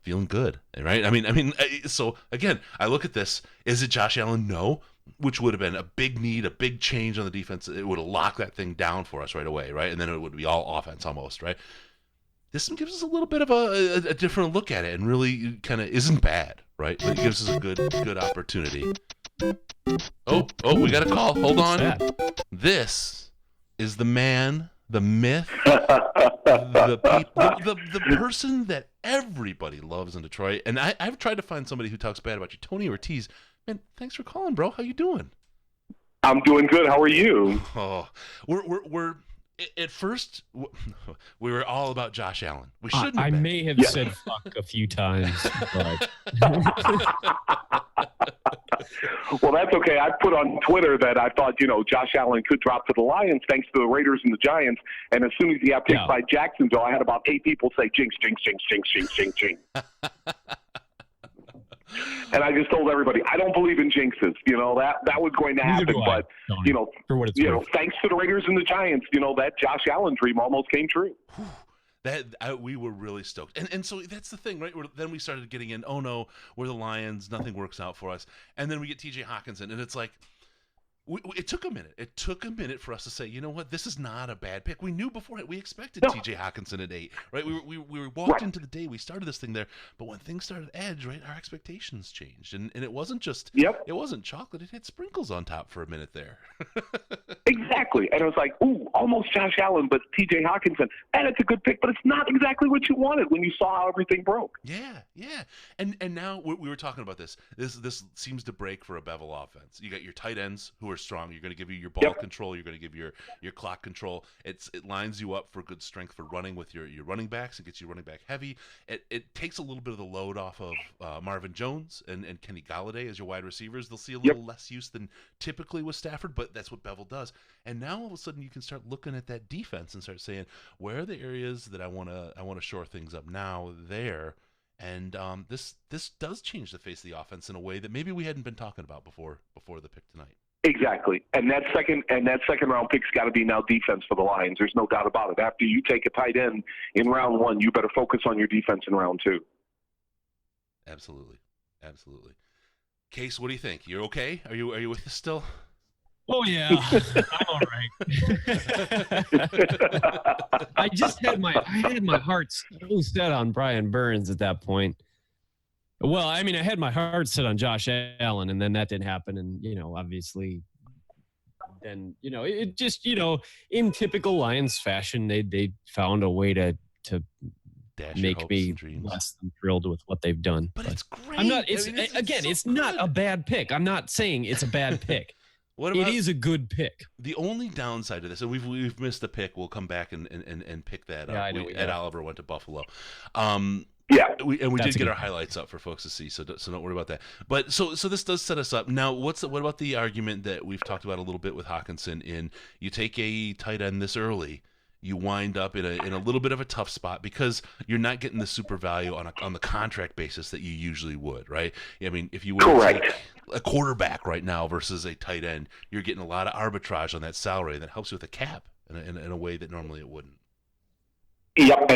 feeling good, right? I mean, so again, I look at this. Is it Josh Allen? No. Which would have been a big need, a big change on the defense. It would have locked that thing down for us right away, right? And then it would be all offense almost, right? This one gives us a little bit of a different look at it, and really kind of isn't bad, right? It gives us a good opportunity. Oh, we got a call. Hold on. This is the man, the myth, the person that everybody loves in Detroit. And I've tried to find somebody who talks bad about you, Tony Ortiz. Man, thanks for calling, bro. How you doing? I'm doing good. How are you? Oh, we're at first we were all about Josh Allen. We shouldn't. I may have said fuck a few times, but well, that's okay. I put on Twitter that I thought Josh Allen could drop to the Lions thanks to the Raiders and the Giants. And as soon as he got picked by Jacksonville, I had about 8 people say jinx, jinx, jinx, jinx, jinx, jinx, jinx. And I just told everybody, I don't believe in jinxes. That was going to happen. But, for what it's worth. Thanks to the Raiders and the Giants, that Josh Allen dream almost came true. We were really stoked. And so that's the thing, right? Then we started getting in, oh, no, we're the Lions. Nothing works out for us. And then we get T.J. Hockenson, and it's like, it took a minute. It took a minute for us to say, you know what, this is not a bad pick. We knew before it. We expected T.J. Hockenson at 8, right? We walked into the day. We started this thing there, but when things started edge, right, our expectations changed, and it wasn't just it wasn't chocolate. It had sprinkles on top for a minute there. Exactly, and it was like, ooh, almost Josh Allen, but T.J. Hockenson, and it's a good pick, but it's not exactly what you wanted when you saw how everything broke. Yeah, and now we were talking about this. This seems to break for a Bevel offense. You got your tight ends who are strong. You're going to give you your ball control. You're going to give your clock control. It lines you up for good strength for running with your running backs. It gets you running back heavy. It takes a little bit of the load off of Marvin Jones and Kenny Galladay as your wide receivers. They'll see a little less use than typically with Stafford, but that's what Bevel does. And now all of a sudden you can start looking at that defense and start saying, where are the areas that I want to shore things up now there. And this does change the face of the offense in a way that maybe we hadn't been talking about before the pick tonight. Exactly, and that second round pick's got to be now defense for the Lions. There's no doubt about it. After you take a tight end in round 1, you better focus on your defense in round 2. Absolutely. Case, what do you think? You're okay? Are you with us still? Oh yeah, I'm all right. I had my heart so set on Brian Burns at that point. Well, I mean, I had my heart set on Josh Allen, and then that didn't happen. And, obviously, then, it just, in typical Lions fashion, they found a way to make me less than thrilled with what they've done. But it's great. I'm not, it's not a bad pick. I'm not saying it's a bad pick. It is a good pick. The only downside to this, and we've missed the pick. We'll come back and pick that up. Ed Oliver went to Buffalo. We did get our highlights up for folks to see, so don't worry about that. But so this does set us up. Now, what about the argument that we've talked about a little bit with Hockenson? In you take a tight end this early, you wind up in a little bit of a tough spot because you're not getting the super value on the contract basis that you usually would, right? I mean, if you would take a quarterback right now versus a tight end, you're getting a lot of arbitrage on that salary, and that helps you with a cap in a way that normally it wouldn't. Yep,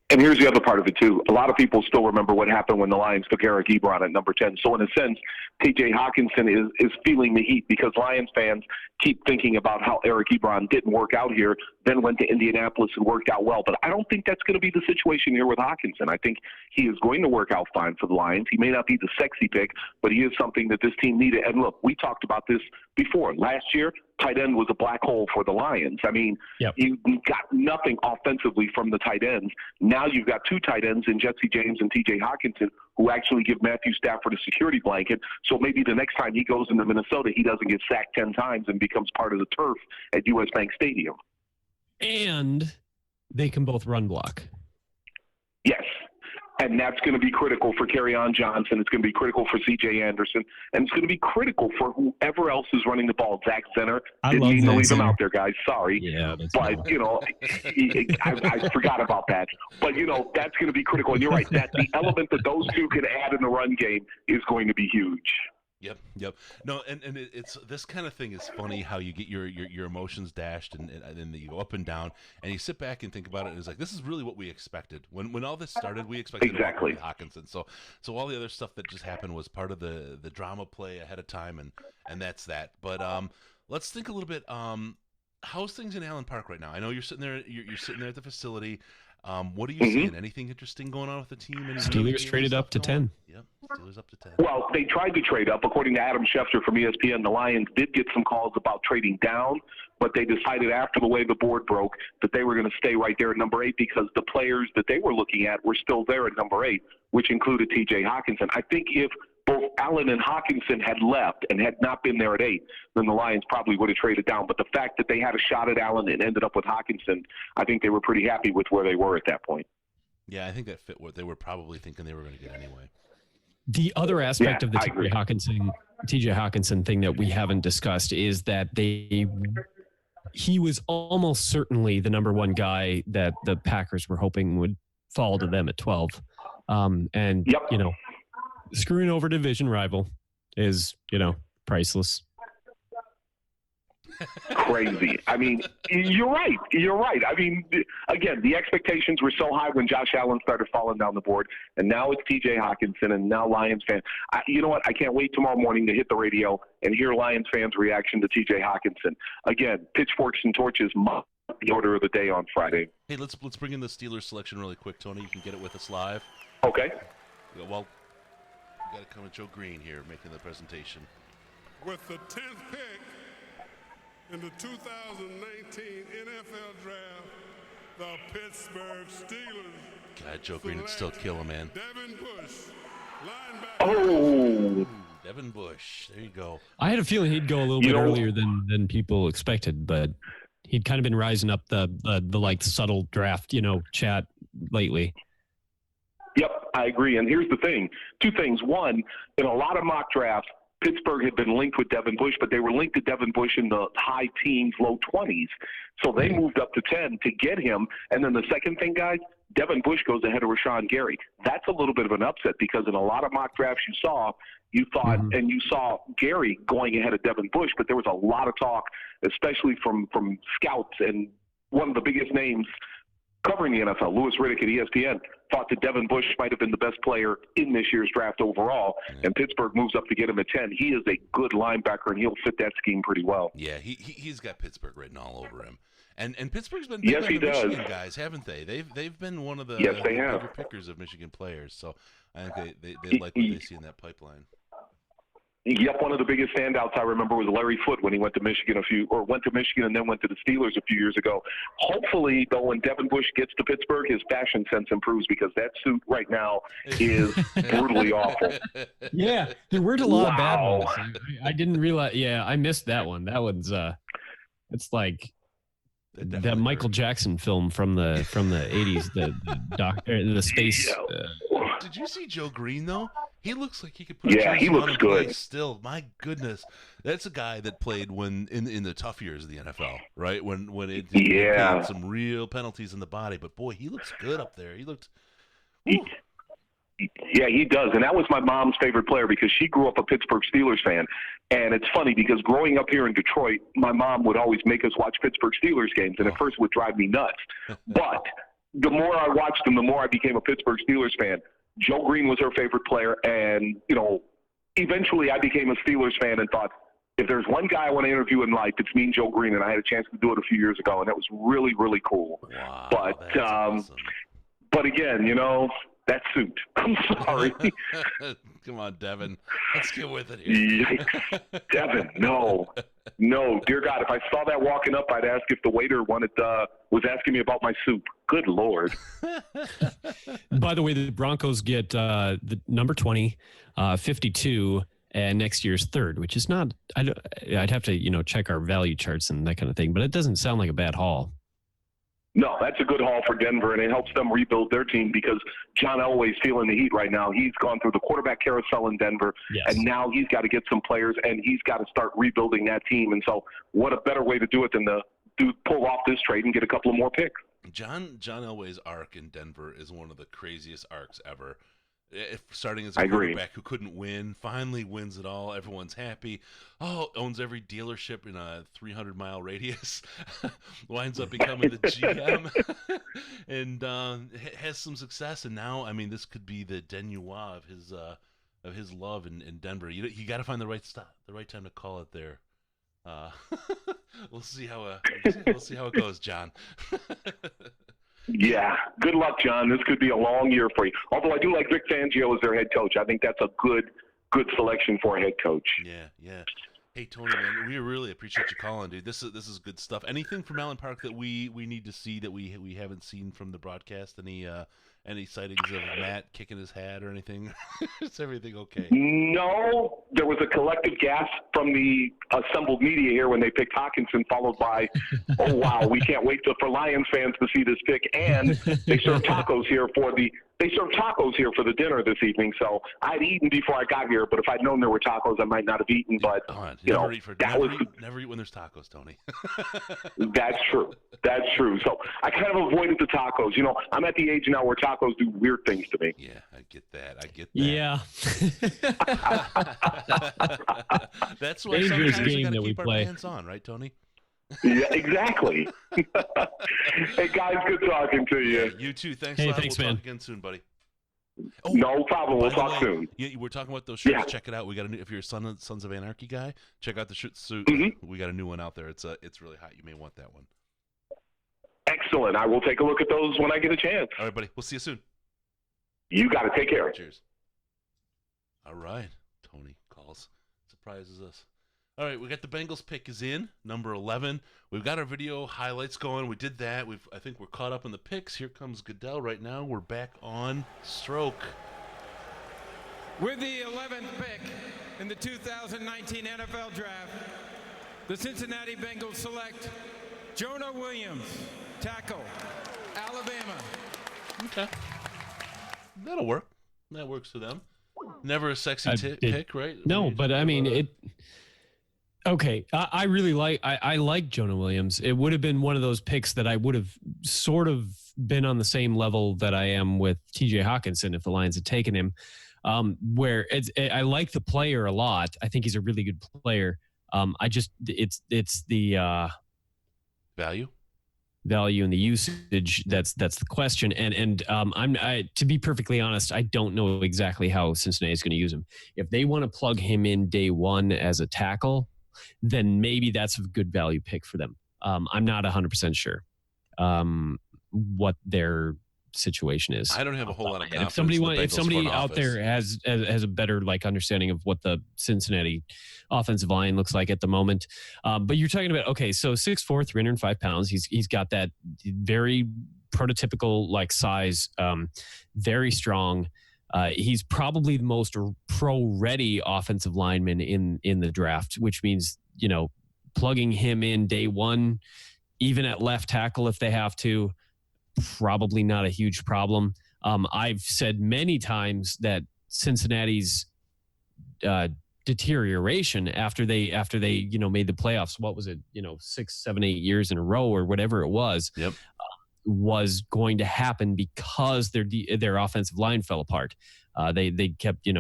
and here's the other part of it, too. A lot of people still remember what happened when the Lions took Eric Ebron at number 10. So, in a sense, T.J. Hockenson is feeling the heat because Lions fans keep thinking about how Eric Ebron didn't work out here, then went to Indianapolis and worked out well. But I don't think that's going to be the situation here with Hockenson. I think he is going to work out fine for the Lions. He may not be the sexy pick, but he is something that this team needed. And, look, we talked about this before. Last year, tight end was a black hole for the Lions. I mean, you got nothing offensively from the tight ends. Now you've got two tight ends in Jesse James and T.J. Hockenson who actually give Matthew Stafford a security blanket. So maybe the next time he goes into Minnesota, he doesn't get sacked 10 times and becomes part of the turf at U.S. Bank Stadium. And they can both run block. Yes. And that's going to be critical for Kerryon Johnson. It's going to be critical for C.J. Anderson. And it's going to be critical for whoever else is running the ball. Zach Zenner. Didn't mean to leave him out there, guys. Sorry. Yeah, but, you know, I forgot about that. But, you know, that's going to be critical. And you're right. That the element that those two can add in the run game is going to be huge. Yep. No, and it's this kind of thing is funny how you get your emotions dashed and then you go up and down and you sit back and think about it and it's like this is really what we expected when all this started. We expected exactly Hockenson. So all the other stuff that just happened was part of the drama play ahead of time and that's that. But let's think a little bit. How's things in Allen Park right now? I know you're sitting there. You're sitting there at the facility. What are you seeing? Anything interesting going on with the team? Steelers traded up to 10. Yep, Steelers up to 10. Well, they tried to trade up. According to Adam Schefter from ESPN, the Lions did get some calls about trading down, but they decided after the way the board broke that they were going to stay right there at number 8 because the players that they were looking at were still there at number 8, which included T.J. Hockenson. I think if both Allen and Hockenson had left and had not been there at 8, then the Lions probably would have traded down. But the fact that they had a shot at Allen and ended up with Hockenson, I think they were pretty happy with where they were at that point. Yeah, I think that fit what they were probably thinking they were going to get anyway. The other aspect of the TJ Hockenson thing that we haven't discussed is that he was almost certainly the number one guy that the Packers were hoping would fall to them at 12. You know, screwing over division rival is, you know, priceless. Crazy. I mean, you're right. I mean, again, the expectations were so high when Josh Allen started falling down the board, and now it's T.J. Hockenson, and now Lions fans. You know what? I can't wait tomorrow morning to hit the radio and hear Lions fans' reaction to T.J. Hockenson. Again, pitchforks and torches, the order of the day on Friday. Hey, let's bring in the Steelers selection really quick, Tony. You can get it with us live. Okay. Well, we got to come with Joe Green here making the presentation. With the 10th pick in the 2019 NFL Draft, the Pittsburgh Steelers. God, Joe Green would still kill him, man. Devin Bush, linebacker. Oh, Devin Bush. There you go. I had a feeling he'd go a little bit earlier than people expected, but he'd kind of been rising up the like subtle draft, you know, chat lately. Yep, I agree. And here's the thing. Two things. One, in a lot of mock drafts, Pittsburgh had been linked with Devin Bush, but they were linked to Devin Bush in the high teens, low 20s. So they moved up to 10 to get him. And then the second thing, guys, Devin Bush goes ahead of Rashawn Gary. That's a little bit of an upset because in a lot of mock drafts you thought, and you saw Gary going ahead of Devin Bush, but there was a lot of talk, especially from scouts, and one of the biggest names covering the NFL, Louis Riddick at ESPN, thought that Devin Bush might have been the best player in this year's draft overall, and Pittsburgh moves up to get him at 10. He is a good linebacker, and he'll fit that scheme pretty well. Yeah, he's got Pittsburgh written all over him. And Pittsburgh's been big on the Michigan guys, haven't they? They've been one of the bigger pickers of Michigan players, so I think they like what they see in that pipeline. Yep, one of the biggest standouts I remember was Larry Foote when he went to Michigan and then went to the Steelers a few years ago. Hopefully, though, when Devin Bush gets to Pittsburgh, his fashion sense improves because that suit right now is brutally awful. Yeah, there weren't a lot of bad ones. I didn't realize. Yeah, I missed that one. That one's it's like that Michael Jackson film from the 80s, the space. Did you see Joe Green though? He looks like he could put he looks good still. My goodness, that's a guy that played when in the tough years of the NFL, right? When it had some real penalties in the body, but boy, he looks good up there. He looked. Yeah, he does, and that was my mom's favorite player because she grew up a Pittsburgh Steelers fan. And it's funny because growing up here in Detroit, my mom would always make us watch Pittsburgh Steelers games, and at first it would drive me nuts. But the more I watched them, the more I became a Pittsburgh Steelers fan. Joe Green was her favorite player, and, you know, eventually I became a Steelers fan and thought, if there's one guy I want to interview in life, it's me and Joe Green, and I had a chance to do it a few years ago, and that was really, really cool. Wow, but awesome. But again, you know, That suit. I'm sorry. Come on, Devin. Let's get with it here. Yikes. Devin, no. No, dear God, if I saw that walking up, I'd ask if the waiter was asking me about my soup. Good Lord. By the way, the Broncos get the number 20, 52, and next year's third, which is not. I'd have to check our value charts and that kind of thing, but it doesn't sound like a bad haul. No, that's a good haul for Denver, and it helps them rebuild their team because John Elway's feeling the heat right now. He's gone through the quarterback carousel in Denver, and now he's got to get some players, and he's got to start rebuilding that team. And so what a better way to do it than to pull off this trade and get a couple of more picks. John Elway's arc in Denver is one of the craziest arcs ever. Starting as a quarterback who couldn't win, finally wins it all. Everyone's happy. Owns every dealership in a 300-mile radius. Winds up becoming the GM, and has some success. And now, I mean, this could be the denouement of his love in Denver. You got to find the right time to call it there. We'll see how it goes, John. Yeah, good luck, John. This could be a long year for you. Although I do like Vic Fangio as their head coach. I think that's a good selection for a head coach. Yeah. Hey, Tony, man, we really appreciate you calling, dude. This is good stuff. Anything from Allen Park that we need to see that we haven't seen from the broadcast? Any sightings of Matt kicking his hat or anything? Is everything okay? No, there was a collective gasp from the assembled media here when they picked Hawkinson, followed by, "Oh wow, we can't wait for Lions fans to see this pick." And they serve tacos here for the dinner this evening. So I'd eaten before I got here, but if I'd known there were tacos, I might not have eaten. But never eat when there's tacos, Tony. That's true. So I kind of avoided the tacos. I'm at the age now where tacos do weird things to me. Yeah, I get that. Yeah. That's why dangerous sometimes we game got to that we keep our play. pants on, right, Tony? Yeah, exactly. Hey, guys, good talking to you. You too. Thanks Hey, a lot. thanks, We'll man. talk again soon, buddy. No problem. We'll By the talk way, soon. Yeah, we're talking about those shirts. Yeah. Check it out. We got if you're a Sons of Anarchy guy, check out the suit. Mm-hmm. We got a new one out there. It's really hot. You may want that one. Excellent. I will take a look at those when I get a chance. All right, buddy. We'll see you soon. You got to take care. Cheers. All right. Tony calls. Surprises us. All right, we got the Bengals pick is in, number 11. We've got our video highlights going. We did that. I think we're caught up in the picks. Here comes Goodell right now. We're back on stroke. With the 11th pick in the 2019 NFL Draft, the Cincinnati Bengals select Jonah Williams, tackle, Alabama. Okay. That'll work. That works for them. Never a sexy pick, right? No, but I mean it. Okay, I really like I like Jonah Williams. It would have been one of those picks that I would have sort of been on the same level that I am with TJ Hawkinson if the Lions had taken him. Where I like the player a lot. I think he's a really good player. It's the value and the usage that's the question. And to be perfectly honest, I don't know exactly how Cincinnati is going to use him. If they want to plug him in day one as a tackle, then maybe that's a good value pick for them. I'm not 100% sure what their situation is. I don't have a whole lot of confidence. If somebody out there has a better understanding of what the Cincinnati offensive line looks like at the moment, but you're talking about so 6'4", 305 pounds. He's got that very prototypical size, very strong. He's probably the most pro-ready offensive lineman in the draft, which means, plugging him in day one, even at left tackle if they have to, probably not a huge problem. I've said many times that Cincinnati's deterioration after they made the playoffs, what was it, 6, 7, 8 years in a row or whatever it was, was going to happen because their offensive line fell apart. They kept, and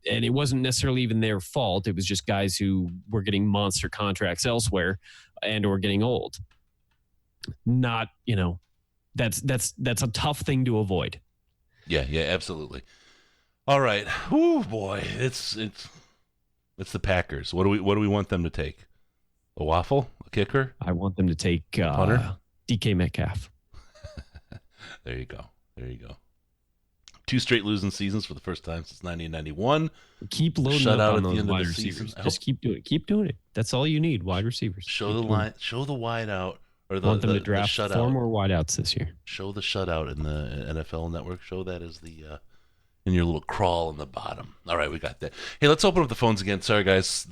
it wasn't necessarily even their fault. It was just guys who were getting monster contracts elsewhere and or getting old. Not, that's a tough thing to avoid. Yeah, absolutely. All right. Oh boy, it's the Packers. What do we want them to take? A waffle? A kicker? I want them to take punter? DK Metcalf. There you go. 2 straight losing seasons for the first time since 1991. Keep loading Shutout up on at the those end of wide the receivers. season. Just keep doing it. Keep doing it. That's all you need. Wide receivers. Show the line. Show the wide out. Or I want them to draft the 4 more wideouts this year. Show the shutout in the NFL Network. Show that as the in your little crawl in the bottom. All right, we got that. Hey, let's open up the phones again. Sorry, guys.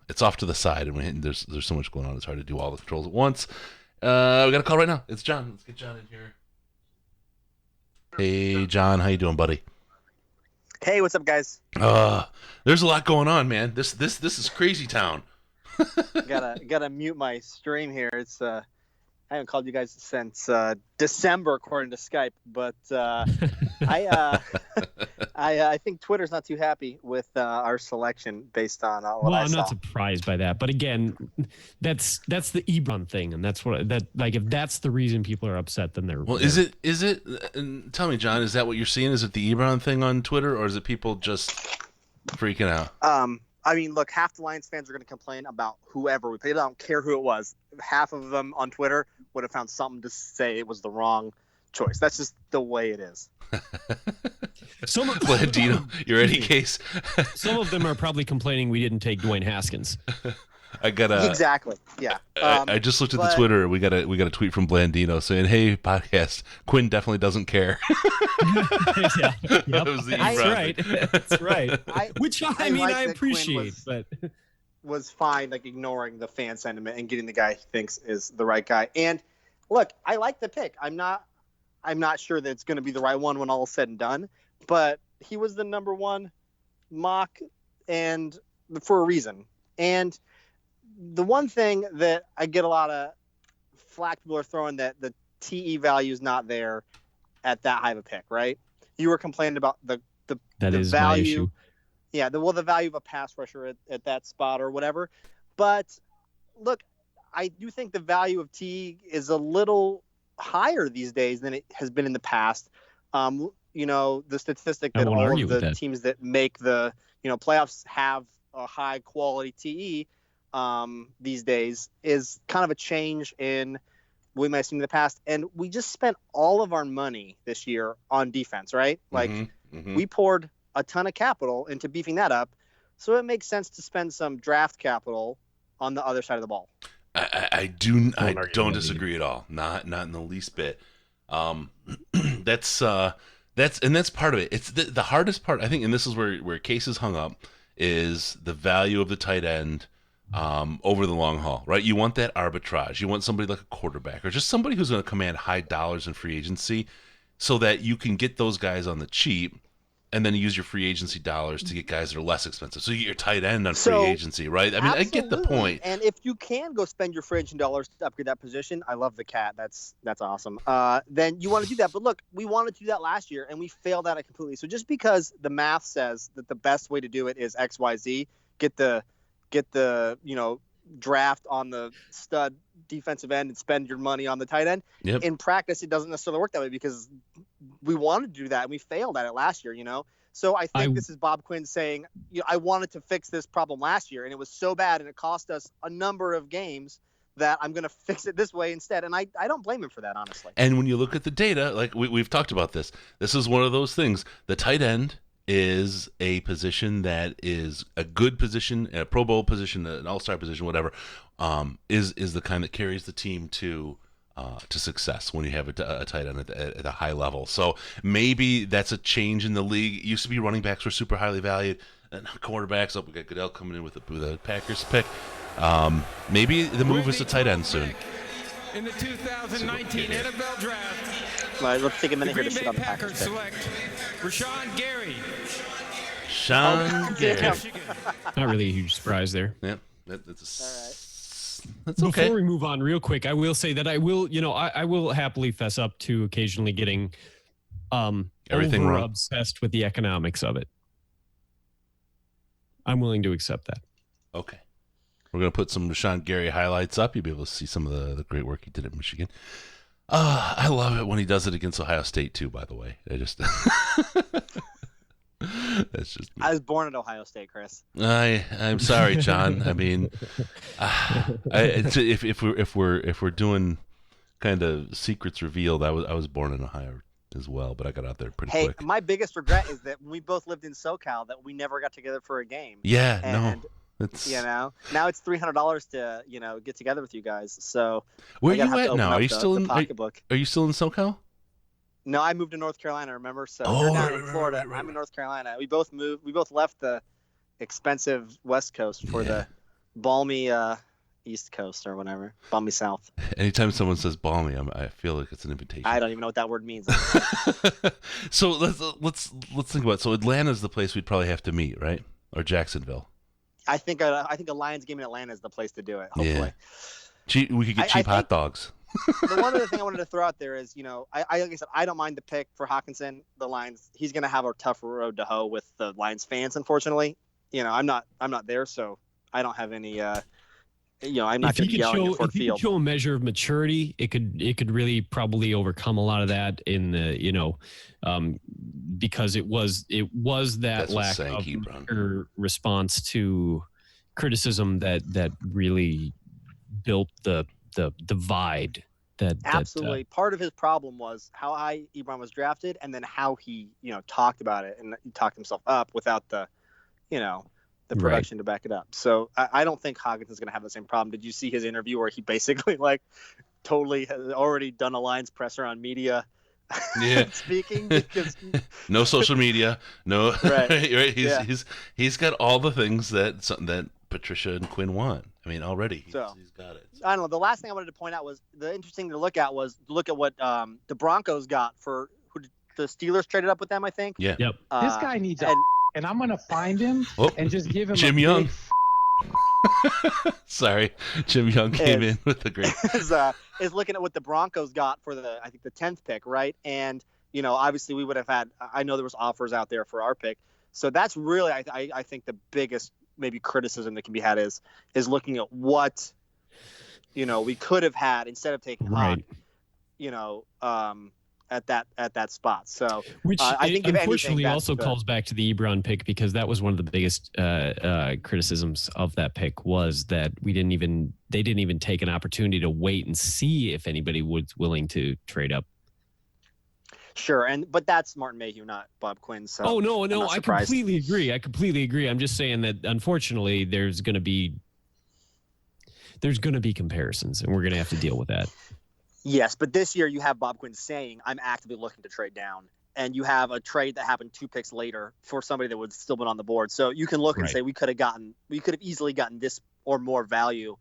It's off to the side, and there's so much going on. It's hard to do all the controls at once. We got a call right now. It's John. Let's get John in here. Hey, John. How you doing, buddy? Hey, what's up, guys? There's a lot going on, man. This is crazy town. gotta mute my stream here. It's I haven't called you guys since December, according to Skype. But I think Twitter's not too happy with our selection based on what I saw. I'm not surprised by that. But again, that's the Ebron thing, and that's if that's the reason people are upset, then they're Is it? Tell me, John, is that what you're seeing? Is it the Ebron thing on Twitter, or is it people just freaking out? I mean, look, half the Lions fans are going to complain about whoever we played. I don't care who it was. Half of them on Twitter would have found something to say it was the wrong choice. That's just the way it is. Blandino, you ready, Case? Some of them are probably complaining we didn't take Dwayne Haskins. I got exactly. Yeah. I just looked at the Twitter. We got a tweet from Blandino saying, "Hey, podcast, Quinn definitely doesn't care." That was the That's right. Which I appreciate, but was fine, like ignoring the fan sentiment and getting the guy he thinks is the right guy. And look, I like the pick. I'm not sure that it's going to be the right one when all is said and done, but he was the number 1 mock, and for a reason. And the one thing that I get a lot of flack people are throwing, that the TE value is not there at that high of a pick, right? You were complaining about the value. My issue. Yeah, the value of a pass rusher at that spot or whatever. But look, I do think the value of TE is a little higher these days than it has been in the past. The statistic that all of the teams that make the playoffs have a high quality TE these days is kind of a change in what we might have seen in the past. And we just spent all of our money this year on defense, right? Like we poured a ton of capital into beefing that up. So it makes sense to spend some draft capital on the other side of the ball. I don't disagree at all. Not in the least bit. That's part of it. It's the hardest part, I think, and this is where Case is hung up, is the value of the tight end over the long haul, right? You want that arbitrage. You want somebody like a quarterback or just somebody who's going to command high dollars in free agency so that you can get those guys on the cheap and then use your free agency dollars to get guys that are less expensive. So you get your tight end on free agency, right? I mean, I get the point. And if you can go spend your free agent dollars to upgrade that position, I love the cat. That's awesome. Then you want to do that. But look, we wanted to do that last year, and we failed at it completely. So just because the math says that the best way to do it is X, Y, Z, get the draft on the stud defensive end and spend your money on the tight end. Yep. In practice, it doesn't necessarily work that way because we wanted to do that and we failed at it last year, So I think this is Bob Quinn saying, I wanted to fix this problem last year and it was so bad and it cost us a number of games that I'm going to fix it this way instead. And I don't blame him for that, honestly. And when you look at the data, like we've talked about this is one of those things. The tight end is a position that is a good position, a Pro Bowl position, an All-Star position, whatever, is the kind that carries the team to success when you have a tight end at a high level. So maybe that's a change in the league. It used to be running backs were super highly valued, and quarterbacks. We got Goodell coming in with a Packers pick. Maybe the move is to tight end soon. In the 2019 NFL Draft, All right, let's take a minute the here to Green sit on Bay the Packers Packers pick. select Rashawn Gary. Sean Gary. Not really a huge surprise there. Yeah, that's okay. Before we move on, real quick, I will say that I will happily fess up to occasionally getting Everything wrong. obsessed with the economics of it. I'm willing to accept that. Okay. We're going to put some Rashawn Gary highlights up. You'll be able to see some of the great work he did at Michigan. I love it when he does it against Ohio State, too, by the way. That's just me. I was born at Ohio State, Chris. I'm sorry, John. I mean, if we're doing kind of secrets revealed, I was born in Ohio as well, but I got out there pretty Hey, quick. my biggest regret is that when we both lived in SoCal, that we never got together for a game. Yeah, and, no, it's now it's $300 to get together with you guys. So where I gotta you have at to now? open Are up you the- still the in? pocketbook? Are you still in SoCal? No, I moved to North Carolina. Remember? So Oh, you're down right, in right, Florida. right. I'm in North Carolina. We both moved. We both left the expensive West Coast for the balmy East Coast or whatever, balmy South. Anytime someone says balmy, I feel like it's an invitation. I don't even know what that word means. So let's think about it. So Atlanta's the place we'd probably have to meet, right? Or Jacksonville. I think a Lions game in Atlanta is the place to do it. Hopefully. Yeah. We could get cheap hot dogs. The one other thing I wanted to throw out there is, like I said, I don't mind the pick for Hawkinson. The Lions, he's going to have a tough road to hoe with the Lions fans, unfortunately. I'm not there, so I don't have any. I'm not going to be yelling at Ford if you Field. could show a measure of maturity, it could really probably overcome a lot of that in the because it was that That's what lack sank of Hebron. response to criticism that really built the divide that Absolutely. Part of his problem was how high Ebron was drafted, and then how he talked about it, and he talked himself up without the the production to back it up. So I don't think Hawkinson's going to have the same problem. Did you see his interview where he basically totally has already done a Lions presser on media? Yeah. Speaking because No social media, no right. He's got all the things that Patricia and Quinn want. I mean, already he's got it. I don't know. The last thing I wanted to point out was the interesting to look at was what the Broncos got for who the Steelers traded up with them. I think. Yeah. Yep. This guy needs and I'm gonna find him and just give him Jim a Young. big Sorry, Jim Young came in with the great. is looking at what the Broncos got for the 10th pick, right? And obviously we would have had. I know there was offers out there for our pick, so that's really I think the biggest maybe criticism that can be had is looking at what we could have had instead of taking Hawk, at that spot. So which I think if unfortunately anything, also calls back to the Ebron pick, because that was one of the biggest criticisms of that pick was that they didn't even take an opportunity to wait and see if anybody was willing to trade up. Sure, but that's Martin Mayhew, not Bob Quinn. So no, I completely agree. I'm just saying that unfortunately there's going to be comparisons, and we're going to have to deal with that. Yes, but this year you have Bob Quinn saying, I'm actively looking to trade down. And you have a trade that happened 2 picks later for somebody that would still been on the board. So you can look and say we could have easily gotten this or more value.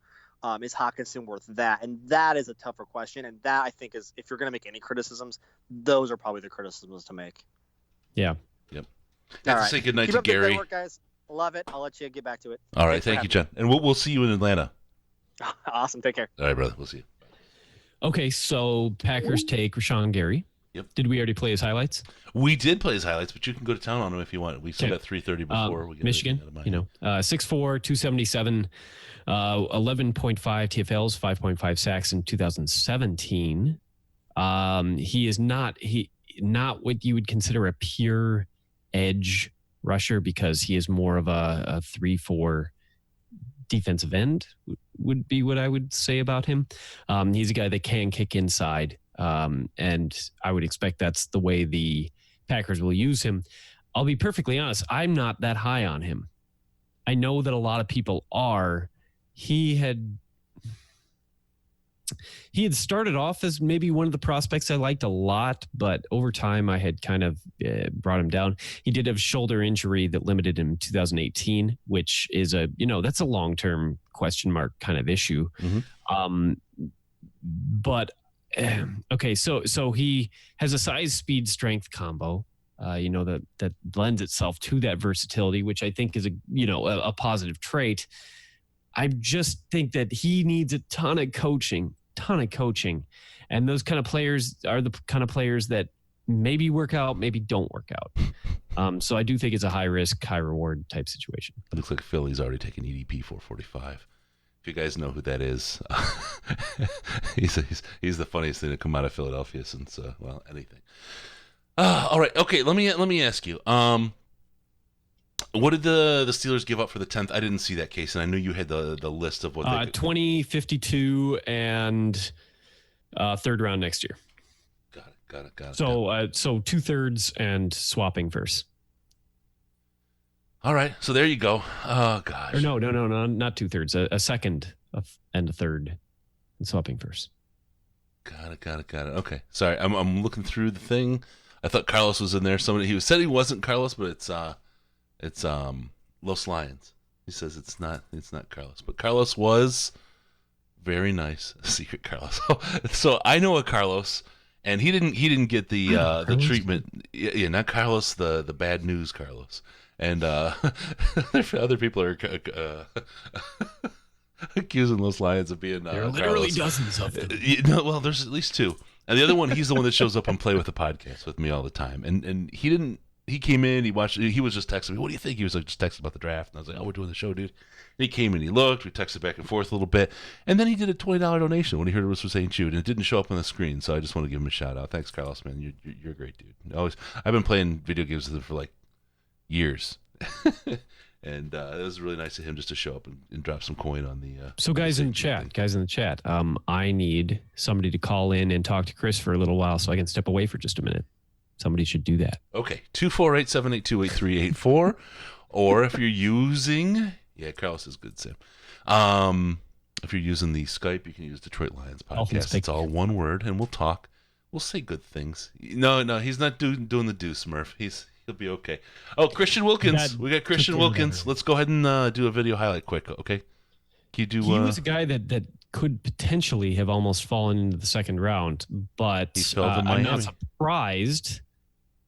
Is Hawkinson worth that? And that is a tougher question. And that I think is, if you're going to make any criticisms, those are probably the criticisms to make. Yeah. Yep. All right. Say goodnight Keep to up the Gary. great work, guys. Love it. I'll let you get back to it. All right. Thank you, Jen. And we'll see you in Atlanta. Awesome. Take care. All right, brother. We'll see you. Okay, so Packers take Rashawn Gary. Yep. Did we already play his highlights? We did play his highlights, but you can go to town on him if you want. We still got 3:30 before we get Michigan. 6'4", 277, 11.5 TFLs, 5.5 sacks in 2017. He is not what you would consider a pure edge rusher, because he is more of a 3-4 defensive end would be what I would say about him. He's a guy that can kick inside, and I would expect that's the way the Packers will use him. I'll be perfectly honest, I'm not that high on him. I know that a lot of people are. He had started off as maybe one of the prospects I liked a lot, but over time I had kind of brought him down. He did have a shoulder injury that limited him in 2018, which is that's a long-term question mark kind of issue. Mm-hmm. But okay, so he has a size, speed, strength combo. That lends itself to that versatility, which I think is a positive trait. I just think that he needs a ton of coaching, and those kind of players are the kind of players that maybe work out, maybe don't work out. So I do think it's a high risk, high reward type situation. It looks like Philly's already taken EDP 445. If you guys know who that is, he's the funniest thing to come out of Philadelphia since anything. All right, okay. Let me ask you. What did the Steelers give up for the 10th? I didn't see that case, and I knew you had the list of what they 20, 52, and third round next year. Got it. So 2/3 and swapping first. All right. So there you go. Oh, gosh. Or no, not 2/3. A second and a third and swapping first. Got it. Okay. Sorry. I'm looking through the thing. I thought Carlos was in there. He said he wasn't Carlos, but it's Los Lions. He says it's not Carlos, but Carlos was very nice. Secret Carlos. So I know a Carlos, and he didn't get the treatment. Yeah, not Carlos, the bad news Carlos. And other people are accusing Los Lions of being there are literally Carlos. dozens of them. Well, there's at least two. And the other one, he's the one that shows up and play with the podcast with me all the time. And he came in, he watched, he was just texting me, what do you think? He was like just texting about the draft. And I was like, oh, we're doing the show, dude. And he came in, he looked, we texted back and forth a little bit. And then he did a $20 donation when he heard it was for St. Jude. And it didn't show up on the screen. So I just want to give him a shout out. Thanks, Carlos, man. You're a great dude. I've been playing video games with him for like years. And it was really nice of him just to show up and drop some coin on the. So guys in the chat, I need somebody to call in and talk to Chris for a little while so I can step away for just a minute. Somebody should do that. Okay, 248-782-8384, or if you're using, Carlos is good, Sam. If you're using the Skype, you can use Detroit Lions Podcast. It's all one word, and we'll talk. We'll say good things. No, he's not doing the do, Smurf. He'll be okay. Oh, Christian Wilkins. We got Christian Wilkins. Let's go ahead and do a video highlight quick, okay? Can you do? He was a guy that could potentially have almost fallen into the second round, but I'm not surprised.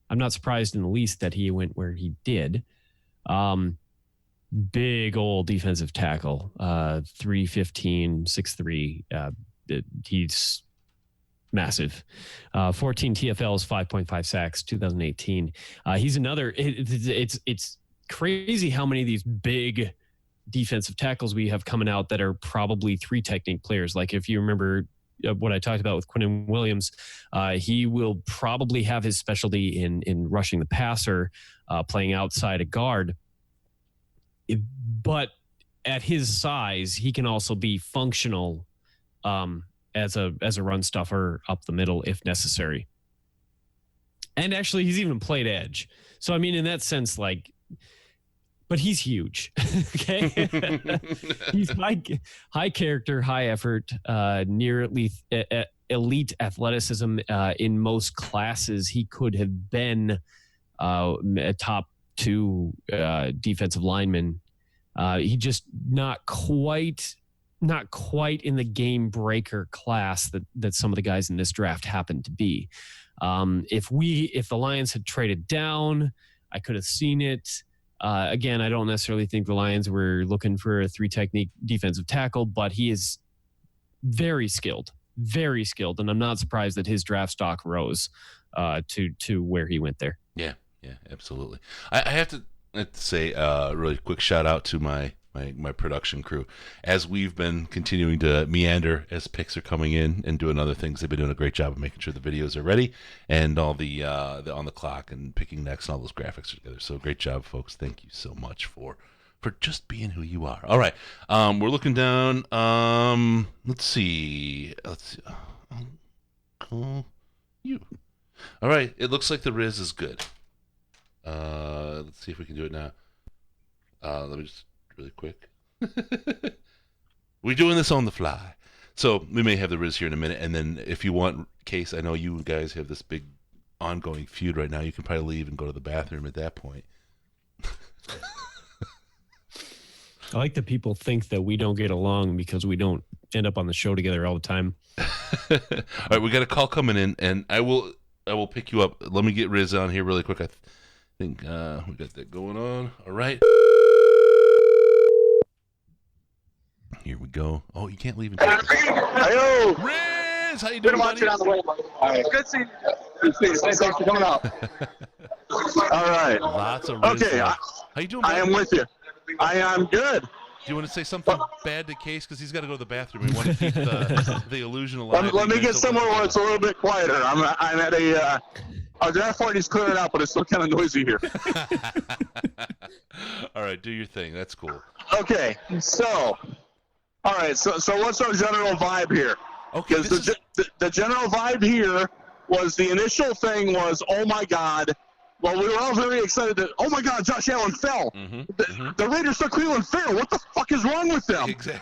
I'm not surprised in the least that he went where he did. Big old defensive tackle, 315, 6'3". He's massive. 14 TFLs, 5.5 sacks, 2018. He's another. It's crazy how many of these big defensive tackles we have coming out that are probably 3 technique players. Like if you remember what I talked about with Quinnen Williams, he will probably have his specialty in rushing the passer, playing outside a guard. But at his size, he can also be functional as a run stuffer up the middle if necessary. And actually, he's even played edge. So I mean, in that sense, but he's huge. Okay, he's high character, high effort, near elite athleticism. In most classes, he could have been a top 2 defensive lineman. He just not quite in the game breaker class that some of the guys in this draft happen to be. If the Lions had traded down, I could have seen it. Again, I don't necessarily think the Lions were looking for a 3 technique defensive tackle, but he is very skilled, and I'm not surprised that his draft stock rose to where he went there. Yeah, absolutely. I have to say a really quick shout out to my production crew. As we've been continuing to meander as picks are coming in and doing other things, they've been doing a great job of making sure the videos are ready and all the on the clock and picking next and all those graphics are together. So great job, folks. Thank you so much for just being who you are. All right, we're looking down. Let's see. Call you. All right, it looks like the Riz is good. Let's see if we can do it now. Let me just really quick. We're doing this on the fly. So we may have the Riz here in a minute, and then if you want, Case, I know you guys have this big ongoing feud right now. You can probably leave and go to the bathroom at that point. I like that people think that we don't get along because we don't end up on the show together all the time. All right, we got a call coming in, and I will pick you up. Let me get Riz on here really quick. I think we got that going on. All right. Here we go. Oh, you can't leave until... Hello. Riz, how you doing, buddy? Good seeing you. Thanks for coming out. All right. Lots of Riz. Okay. How you doing, buddy? I am with you. I am good. Do you want to say something bad to Case? Because he's got to go to the bathroom. We want to keep the illusion alive. Let me get somewhere where it's a little bit quieter. I'm at a... Our draft party's clearing out, but it's still kind of noisy here. All right, do your thing. That's cool. Okay, so... All right, so what's our general vibe here? Okay, the general vibe here was the initial thing was, oh my God. Well, we were all very excited that, oh my God, Josh Allen fell. The Raiders took Cleveland fair. What the fuck is wrong with them? Exactly.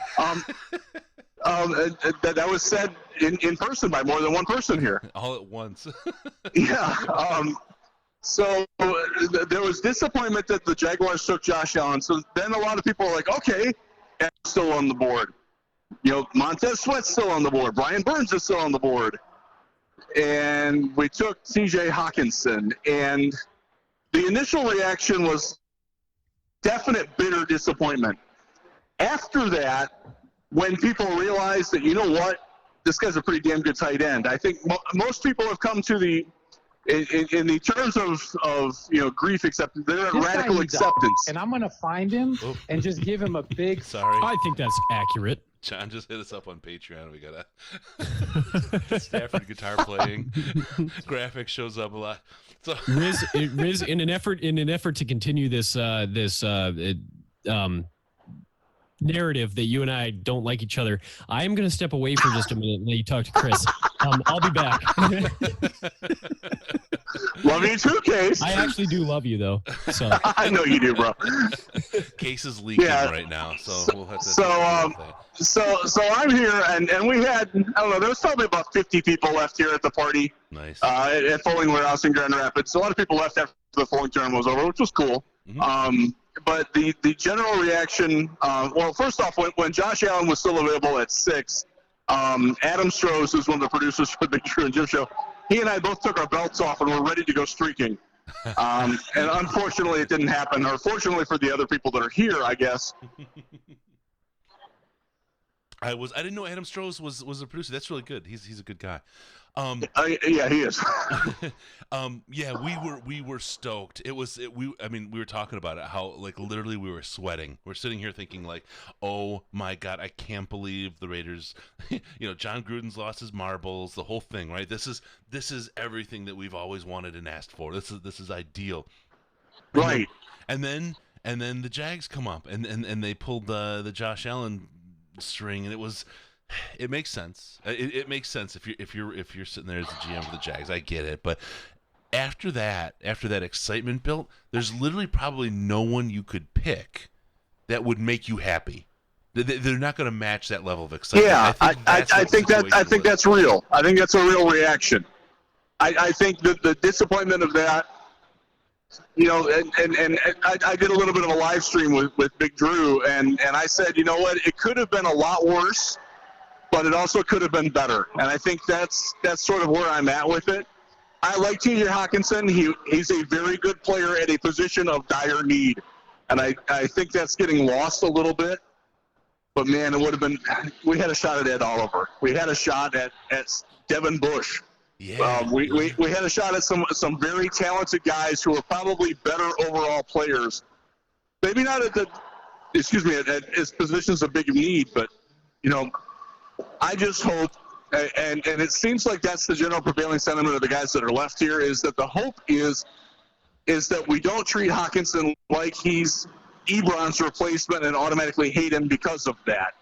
That was said in person by more than one person here. All at once. Yeah. So there was disappointment that the Jaguars took Josh Allen. So then a lot of people were like, okay, Adams still on the board. Montez Sweat's still on the board. Brian Burns is still on the board. And we took T.J. Hawkinson. And the initial reaction was definite bitter disappointment. After that, when people realized that, you know what, this guy's a pretty damn good tight end, I think most people have come to the in the terms of grief acceptance, they're at radical acceptance. And I'm going to find him and just give him a big. Sorry. I think that's accurate. John just hit us up on Patreon. We got a Stafford guitar playing. Graphics shows up a lot. So Riz, in an effort to continue this narrative that you and I don't like each other, I am going to step away for just a minute and let you talk to Chris. I'll be back. Love you too, Case. I actually do love you, though. So I know you do, bro. Case is leaking right now, so we'll have to. So I'm here, and we had, I don't know, there was probably about 50 people left here at the party. Nice. At Folding Warehouse in Grand Rapids. So a lot of people left after the Folding tournament was over, which was cool. But the general reaction, well, first off, when Josh Allen was still available at 6, Adam Strohs, who's one of the producers for the Big Drew and Jim Show, he and I both took our belts off and were ready to go streaking. And unfortunately, it didn't happen. Or fortunately for the other people that are here, I guess. I didn't know Adam Strohs was a producer. That's really good. He's a good guy. Yeah, he is. Yeah, we were stoked. We were talking about it, how like literally we were sweating. We're sitting here thinking like, oh my God, I can't believe the Raiders. John Gruden's lost his marbles, the whole thing, right? This is everything that we've always wanted and asked for. This is ideal, right? And then the Jags come up and they pulled the Josh Allen string, and it makes sense. It makes sense if you're sitting there as the GM for the Jags. I get it, but after that excitement built, there's literally probably no one you could pick that would make you happy. They're not going to match that level of excitement. Yeah, I think that's real. I think that's a real reaction. I think that the disappointment of that, and I did a little bit of a live stream with Big Drew, and I said, you know what, it could have been a lot worse, but it also could have been better. And I think that's sort of where I'm at with it. I like T.J. Hawkinson. He's a very good player at a position of dire need. And I think that's getting lost a little bit. But, man, it would have been – we had a shot at Ed Oliver. We had a shot at Devin Bush. Yeah. We had a shot at some very talented guys who are probably better overall players. Maybe not at his positions of big need, but, I just hope, and it seems like that's the general prevailing sentiment of the guys that are left here, is that the hope is that we don't treat Hawkinson like he's Ebron's replacement and automatically hate him because of that.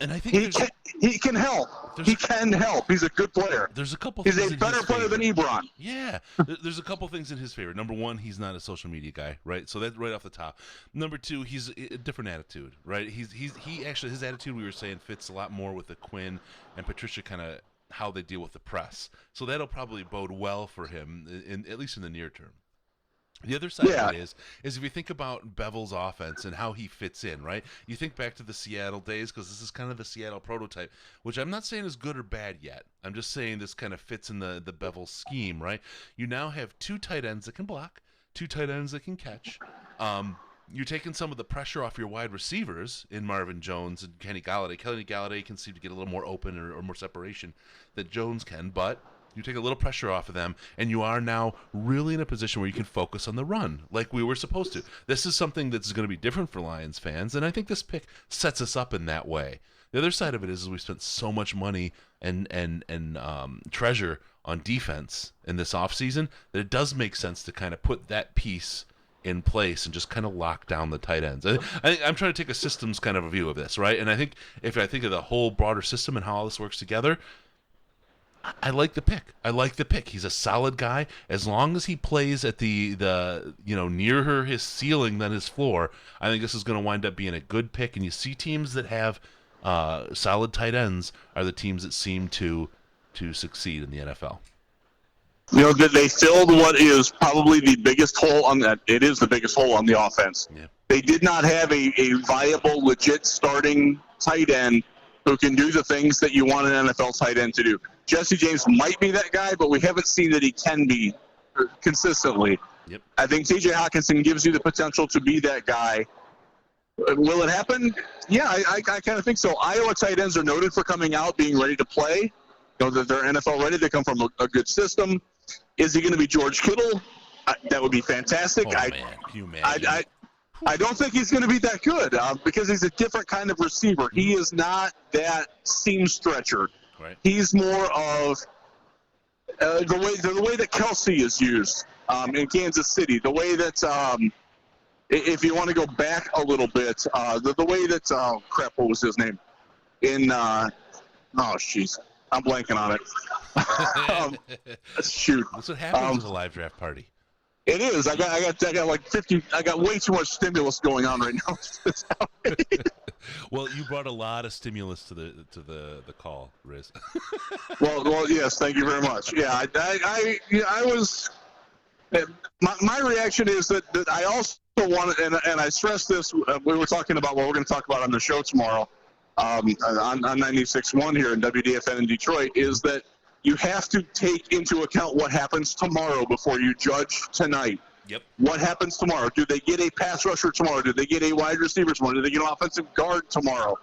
And I think he can help. He can help. He's a good player. There's a couple. He's things a better player than Ebron. Yeah, there's a couple things in his favor. Number one, he's not a social media guy, right? So that's right off the top. Number two, he's a different attitude, right? He actually, his attitude, we were saying, fits a lot more with the Quinn and Patricia kind of how they deal with the press. So that'll probably bode well for him, at least in the near term. The other side of it is if you think about Bevel's offense and how he fits in, right? You think back to the Seattle days, because this is kind of the Seattle prototype, which I'm not saying is good or bad yet. I'm just saying this kind of fits in the Bevel scheme, right? You now have 2 tight ends that can block, 2 tight ends that can catch. You're taking some of the pressure off your wide receivers in Marvin Jones and Kenny Galladay. Kenny Galladay can seem to get a little more open or more separation than Jones can, but you take a little pressure off of them, and you are now really in a position where you can focus on the run like we were supposed to. This is something that's going to be different for Lions fans, and I think this pick sets us up in that way. The other side of it is we spent so much money and treasure on defense in this offseason that it does make sense to kind of put that piece in place and just kind of lock down the tight ends. I'm trying to take a systems kind of a view of this, right? And I think if I think of the whole broader system and how all this works together, I like the pick. He's a solid guy. As long as he plays at the nearer his ceiling than his floor, I think this is going to wind up being a good pick. And you see teams that have solid tight ends are the teams that seem to succeed in the NFL. They filled what is probably the biggest hole on that. It is the biggest hole on the offense. Yeah. They did not have a viable, legit starting tight end who can do the things that you want an NFL tight end to do. Jesse James might be that guy, but we haven't seen that he can be consistently. Yep. I think T.J. Hawkinson gives you the potential to be that guy. Will it happen? Yeah, I kind of think so. Iowa tight ends are noted for coming out, being ready to play. That they're NFL ready. They come from a good system. Is he going to be George Kittle? That would be fantastic. Oh, man. Can you imagine? I don't think he's going to be that good because he's a different kind of receiver. He is not that seam stretcher. Right. He's more of the way that Kelsey is used in Kansas City. The way that if you want to go back a little bit, the way that what was his name? I'm blanking on it. Shoot. That's what happens with a live draft party. It is. I got like 50. I got way too much stimulus going on right now. Well, you brought a lot of stimulus to the call, Riz. well, yes, thank you very much. Yeah, I was. My reaction is that I also want, and I stress this. We were talking about what we're going to talk about on the show tomorrow, on 96.1 here in WDFN in Detroit, is that you have to take into account what happens tomorrow before you judge tonight. Yep. What happens tomorrow? Do they get a pass rusher tomorrow? Do they get a wide receiver tomorrow? Do they get an offensive guard tomorrow?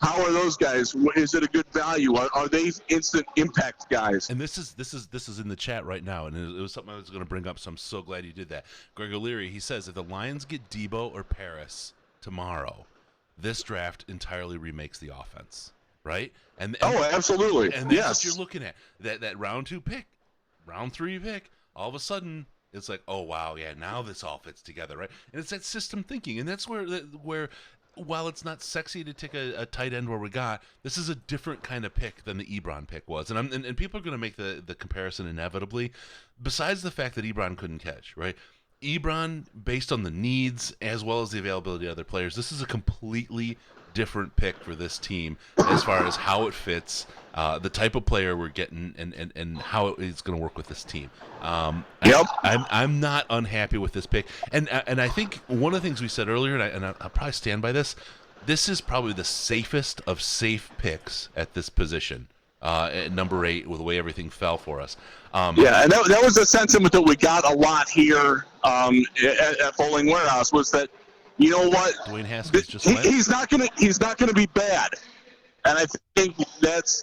How are those guys? Is it a good value? Are they instant impact guys? And this is in the chat right now, and it was something I was going to bring up, so I'm so glad you did that. Greg O'Leary, he says, if the Lions get Debo or Paris tomorrow, this draft entirely remakes the offense, right? And absolutely. And that's yes. what you're looking at. That round 2 pick, round 3 pick, all of a sudden it's like, oh wow, yeah, now this all fits together, right? And it's that system thinking, and that's where while it's not sexy to take a tight end where we got, this is a different kind of pick than the Ebron pick was. And people are going to make the comparison inevitably, besides the fact that Ebron couldn't catch, right? Ebron, based on the needs as well as the availability of other players, this is a completely different pick for this team as far as how it fits, the type of player we're getting, and how it's going to work with this team. Yep. I'm not unhappy with this pick, and I think one of the things we said earlier, and I'll probably stand by this. This is probably the safest of safe picks at this position, at number 8, with the way everything fell for us. Yeah, and that was the sentiment that we got a lot here at Bowling Warehouse, was that, you know what? Dwayne Haskins just he's not gonna be bad, and I think that's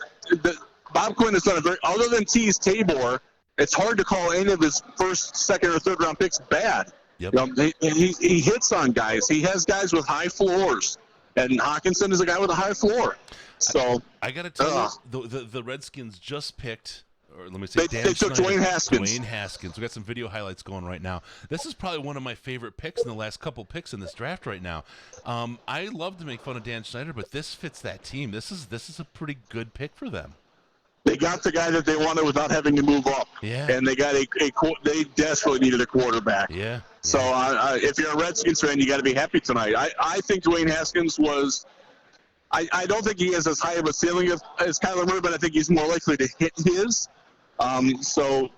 Bob Quinn has done a very, other than tease Tabor, it's hard to call any of his first, second, or third round picks bad. Yep. He hits on guys. He has guys with high floors, and Hawkinson is a guy with a high floor. So I got to tell you, the Redskins just picked. Or let me say, they took Dwayne Haskins. Dwayne Haskins. We got some video highlights going right now. This is probably one of my favorite picks in the last couple picks in this draft right now. I love to make fun of Dan Snyder, but this fits that team. This is a pretty good pick for them. They got the guy that they wanted without having to move up. Yeah. And they got they desperately needed a quarterback. Yeah. So if you're a Redskins fan, you got to be happy tonight. I think Dwayne Haskins was. I don't think he has as high of a ceiling as Kyler Murray, but I think he's more likely to hit his. So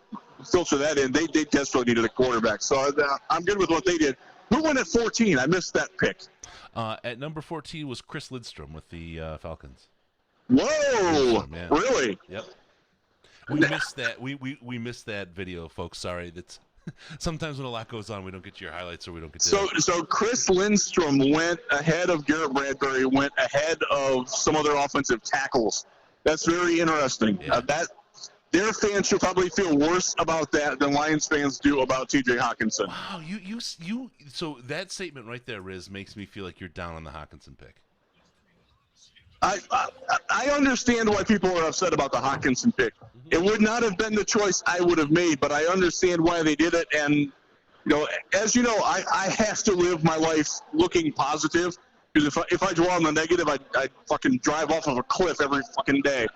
filter that in. They desperately needed a quarterback. So I'm good with what they did. Who went at 14? I missed that pick. At number 14 was Chris Lidstrom with the Falcons. Whoa! Lidstrom, yeah. Really? Yep. We missed that. We missed that video, folks. Sorry. That's sometimes when a lot goes on, we don't get to your highlights, or we don't get to. So Chris Lindstrom went ahead of Garrett Bradbury, went ahead of some other offensive tackles. That's very interesting. Yeah. Their fans should probably feel worse about that than Lions fans do about T.J. Hawkinson. Wow, you. So that statement right there, Riz, makes me feel like you're down on the Hawkinson pick. I understand why people are upset about the Hawkinson pick. It would not have been the choice I would have made, but I understand why they did it. And as you know, I have to live my life looking positive, because if I dwell on the negative, I fucking drive off of a cliff every fucking day.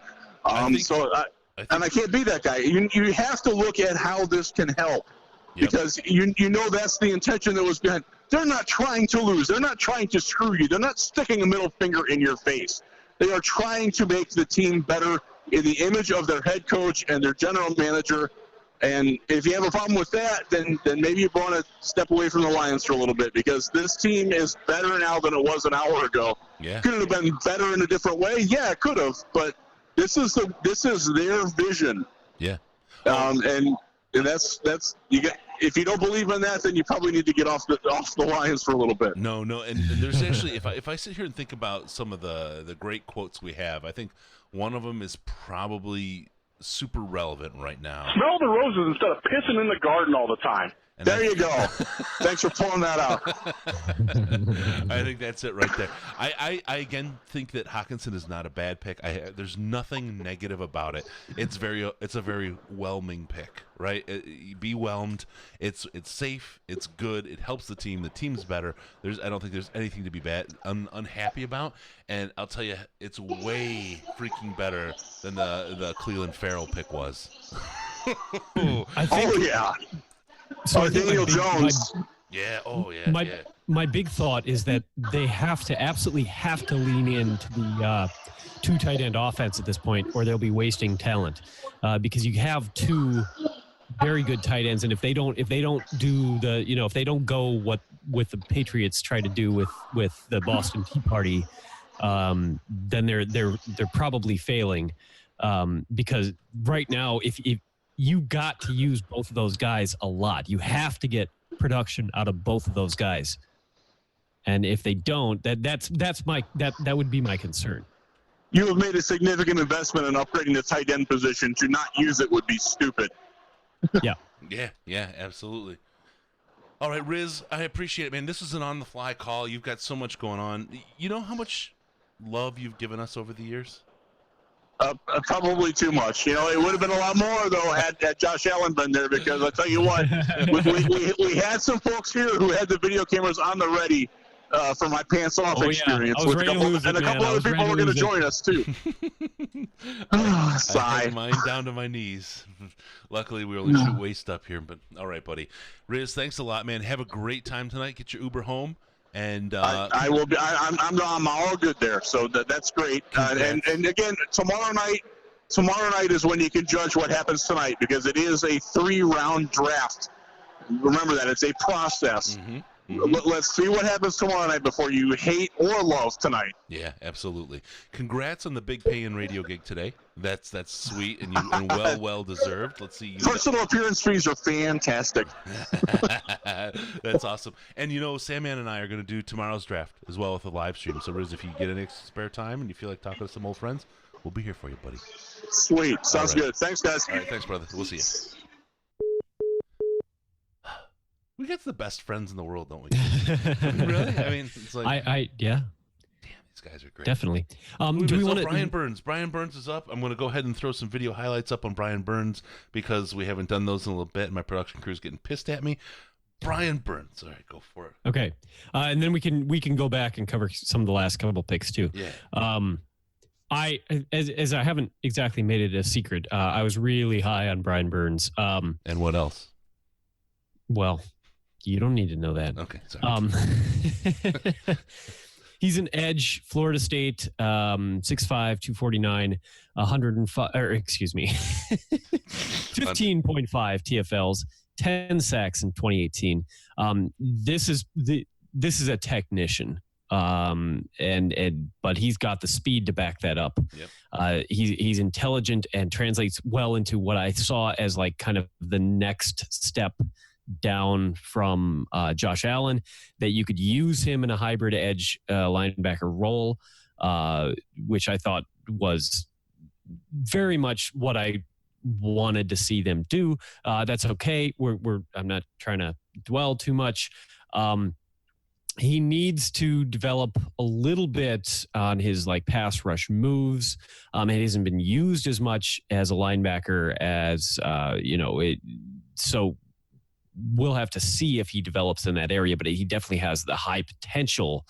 and I can't be that guy. You have to look at how this can help, because you know that's the intention that was behind. They're not trying to lose. They're not trying to screw you. They're not sticking a middle finger in your face. They are trying to make the team better in the image of their head coach and their general manager. And if you have a problem with that, then maybe you want to step away from the Lions for a little bit, because this team is better now than it was an hour ago. Yeah. Could it have been better in a different way? Yeah, it could have. But this is their vision. Yeah. And that's you get. If you don't believe in that, then you probably need to get off the Lions for a little bit. No, and there's actually, if I sit here and think about some of the great quotes we have, I think one of them is probably super relevant right now. Smell the roses instead of pissing in the garden all the time. And there you go. Thanks for pulling that out. I think that's it right there. I again think that Hockenson is not a bad pick. There's nothing negative about it. It's a very whelming pick, right? Be whelmed. It's safe. It's good. It helps the team. The team's better. I don't think there's anything to be unhappy about. And I'll tell you, it's way freaking better than the Cleveland Farrell pick was. Yeah. So I think Daniel Jones. My big thought is that they absolutely have to lean into the two tight end offense at this point, or they'll be wasting talent, because you have two very good tight ends, and if they don't do if they don't go what the Patriots try to do with the Boston Tea Party, then they're probably failing, because right now if you got to use both of those guys a lot. You have to get production out of both of those guys. And if they don't, that would be my concern. You have made a significant investment in upgrading the tight end position. To not use it would be stupid. Yeah. Yeah, absolutely. All right, Riz, I appreciate it, man. This is an on-the-fly call. You've got so much going on. You know how much love you've given us over the years? Probably too much. It would have been a lot more, though, had Josh Allen been there, because I'll tell you what, we had some folks here who had the video cameras on the ready for my pants off experience. Yeah. And a couple other people were going to join us, too. I had mine down to my knees. Luckily, we only shoot waist up here. But all right, buddy. Riz, thanks a lot, man. Have a great time tonight. Get your Uber home. And I will be. I'm all good there, so that's great. And again, tomorrow night is when you can judge what happens tonight, because it is a 3-round draft. Remember that, it's a process. Let's see what happens tomorrow night before you hate or love tonight. Yeah, absolutely. Congrats on the big pay-in radio gig today. That's sweet and well deserved. Let's see. Personal appearance fees are fantastic. That's awesome. And Sandman and I are going to do tomorrow's draft as well with a live stream. So Riz, if you get any spare time and you feel like talking to some old friends, we'll be here for you, buddy. Sweet. Sounds good. Thanks, guys. All right, thanks, brother. We'll see you. We get the best friends in the world, don't we? Really? I mean, it's like yeah. Damn, these guys are great. Definitely. Do we want Brian Burns? Brian Burns is up. I'm going to go ahead and throw some video highlights up on Brian Burns, because we haven't done those in a little bit, and my production crew's getting pissed at me. Brian Burns. All right, go for it. Okay, and then we can go back and cover some of the last couple picks too. Yeah. As I haven't exactly made it a secret, I was really high on Brian Burns. And what else? Well, you don't need to know that. Okay, sorry. He's an edge, Florida State, 6'5", 249, 105, or excuse me, 15.5 TFLs, 10 sacks in 2018. This is a technician. But he's got the speed to back that up. Yep. He's intelligent and translates well into what I saw as like kind of the next step down from Josh Allen, that you could use him in a hybrid edge linebacker role, which I thought was very much what I wanted to see them do. That's okay. I'm not trying to dwell too much. He needs to develop a little bit on his pass rush moves. It hasn't been used as much as a linebacker as so we'll have to see if he develops in that area, but he definitely has the high potential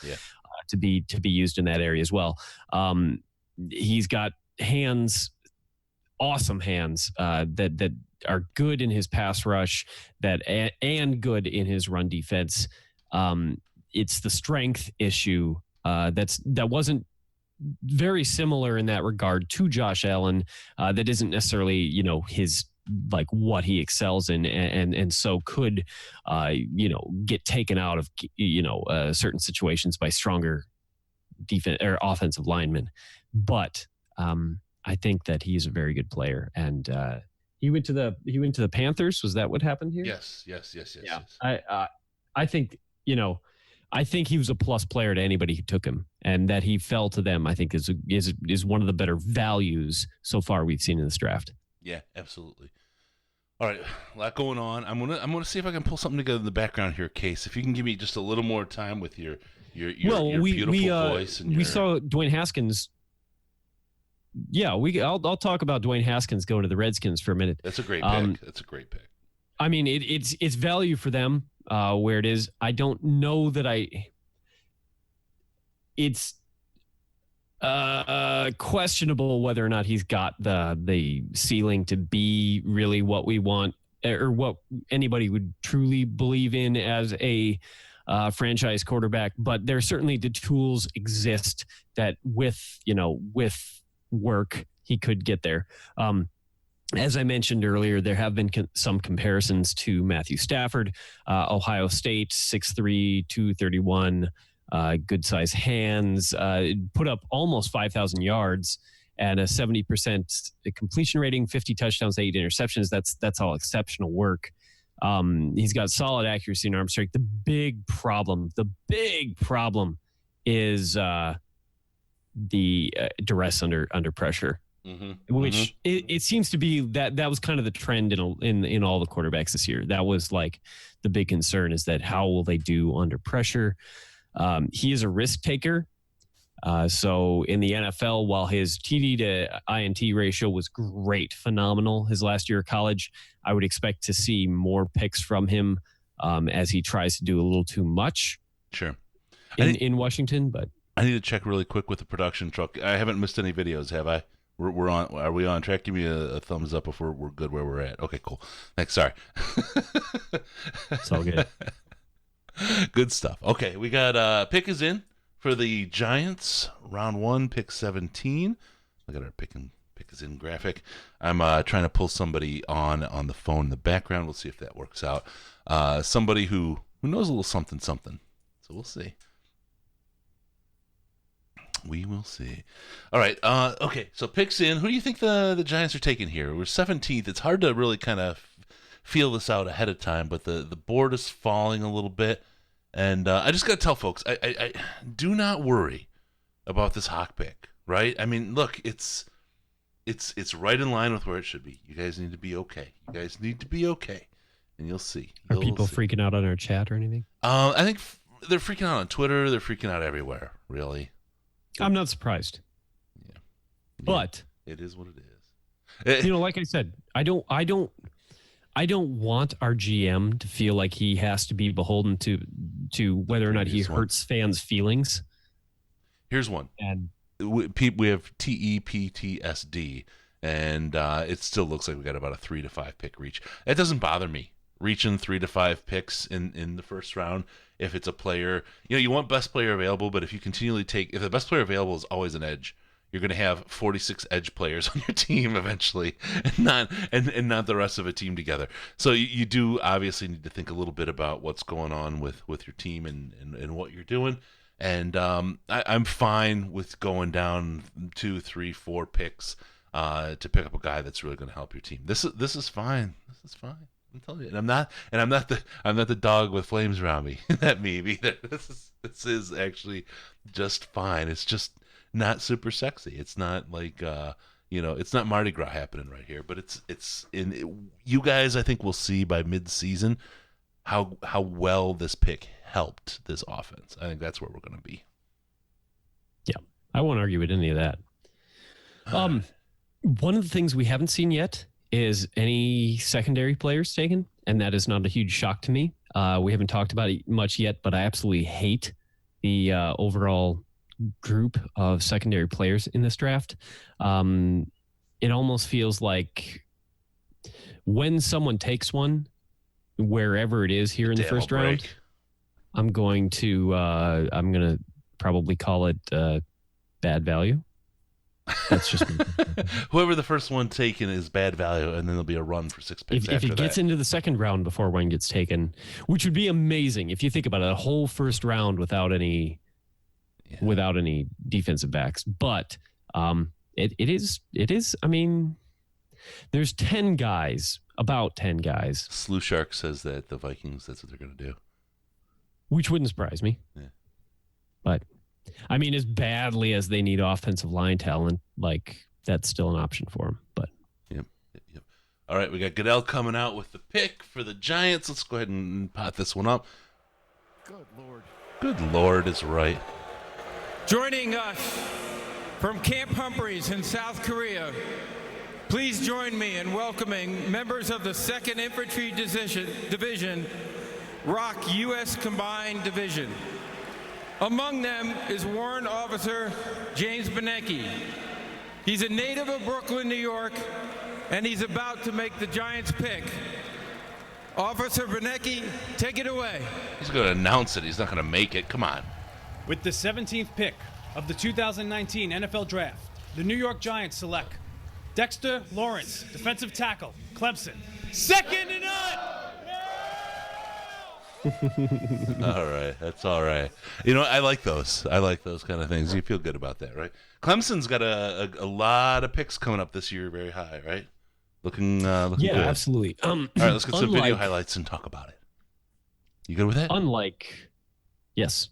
to be used in that area as well. He's got hands awesome hands that are good in his pass rush and good in his run defense. It's the strength issue that wasn't very similar in that regard to Josh Allen. That isn't necessarily his like what he excels in, and so could get taken out of certain situations by stronger defense or offensive linemen. But I think that he's a very good player, and he went to the Panthers. Was that what happened here? Yes. Yeah. Yes. I think I think he was a plus player to anybody who took him, and that he fell to them, I think is one of the better values so far we've seen in this draft. Yeah, absolutely. All right, a lot going on. I'm gonna see if I can pull something together in the background here, Case. If you can give me just a little more time with your beautiful voice and we saw Dwayne Haskins. Yeah, I'll talk about Dwayne Haskins going to the Redskins for a minute. That's a great pick. I mean, it's value for them where it is. I don't know that it's questionable whether or not he's got the ceiling to be really what we want or what anybody would truly believe in as a franchise quarterback. But there certainly the tools exist that with work he could get there. As I mentioned earlier, there have been some comparisons to Matthew Stafford, Ohio State, 6'3", 231, good size hands, put up almost 5,000 yards and a 70% completion rating, 50 touchdowns, 8 interceptions. That's all exceptional work. He's got solid accuracy and arm strength. The big problem is the duress under pressure. Which it seems to be that was kind of the trend in all the quarterbacks this year. That was like the big concern, is that how will they do under pressure? He is a risk taker. So in the NFL, while his TD to INT ratio was great, phenomenal his last year of college, I would expect to see more picks from him as he tries to do a little too much. Sure. In Washington, but I need to check really quick with the production truck. I haven't missed any videos, have I? We're on. Are we on track? Give me a thumbs up if we're good where we're at. Okay, cool. Thanks. Sorry. It's all good. Good stuff. Okay, we got pick is in for the Giants. Round 1, pick 17. Look at our pick is in graphic. I'm trying to pull somebody on the phone in the background. We'll see if that works out. Somebody who knows a little something. So we'll see. We will see. All right. Okay. So picks in. Who do you think the Giants are taking here? We're 17th. It's hard to really kind of feel this out ahead of time, but the board is falling a little bit, and I just got to tell folks, I do not worry about this Hawk pick. Right? I mean, look, it's right in line with where it should be. You guys need to be okay. And you'll see. Are people freaking out on our chat or anything? I think they're freaking out on Twitter. They're freaking out everywhere. Really. I'm not surprised. Yeah. But it is what it is. Like I said, I don't want our GM to feel like he has to be beholden to whether or not he hurts fans' feelings. Here's one. And we have TEPTSD, and it still looks like we got about a 3 to 5 pick reach. It doesn't bother me reaching 3 to 5 picks in the first round. If it's a player, you want best player available, but if you continually if the best player available is always an edge, you're going to have 46 edge players on your team eventually, and not the rest of a team together. So you do obviously need to think a little bit about what's going on with your team and what you're doing. And I'm fine with going down 2, 3, 4 picks to pick up a guy that's really going to help your team. This is fine. This is fine. I'm telling you, and I'm not the dog with flames around me. That meme either. This is actually just fine. It's just not super sexy. It's not like it's not Mardi Gras happening right here. But it's in you guys. I think we'll see by mid-season how well this pick helped this offense. I think that's where we're going to be. Yeah, I won't argue with any of that. One of the things we haven't seen yet is any secondary players taken, and that is not a huge shock to me. We haven't talked about it much yet, but I absolutely hate the overall group of secondary players in this draft. In it almost feels like when someone takes one, wherever it is here in the first round, I'm going to probably call it bad value. That's just whoever the first one taken is bad value, and then there'll be a run for 6 picks. If it gets into the second round before one gets taken, which would be amazing if you think about it, a whole first round without any defensive backs. But it is. I mean, there's 10 guys, about 10 guys. Slew Shark says that the Vikings, that's what they're going to do, which wouldn't surprise me. Yeah. But I mean, as badly as they need offensive line talent, like that's still an option for them. But yep. All right, we got Goodell coming out with the pick for the Giants. Let's go ahead and pot this one up. Good Lord. Good Lord is right. Joining us from Camp Humphreys in South Korea, please join me in welcoming members of the 2nd Infantry Division, ROC U.S. Combined Division. Among them is Warrant Officer James Benecki. He's a native of Brooklyn, New York, and he's about to make the Giants pick. Officer Benecki, take it away. He's going to announce it. He's not going to make it. Come on. With the 17th pick of the 2019 NFL Draft, the New York Giants select Dexter Lawrence, defensive tackle, Clemson. Second and none! All right, that's all right. You know, I like those. I like those kind of things. You feel good about that, right? Clemson's got a lot of picks coming up this year, very high, right? Looking good. Absolutely. All right, let's get some video highlights and talk about it. You good with that? Yes.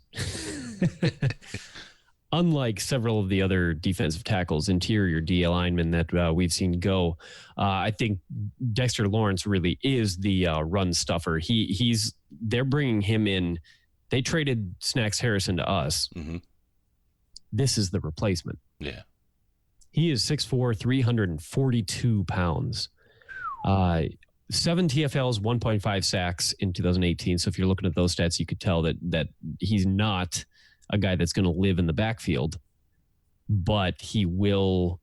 Unlike several of the other defensive tackles, interior D linemen that we've seen go, I think Dexter Lawrence really is the run stuffer. They're bringing him in. They traded Snacks Harrison to us. Mm-hmm. This is the replacement. Yeah. He is 6'4", 342 pounds. 7 TFLs, 1.5 sacks in 2018. So if you're looking at those stats, you could tell that he's not a guy that's going to live in the backfield, but he will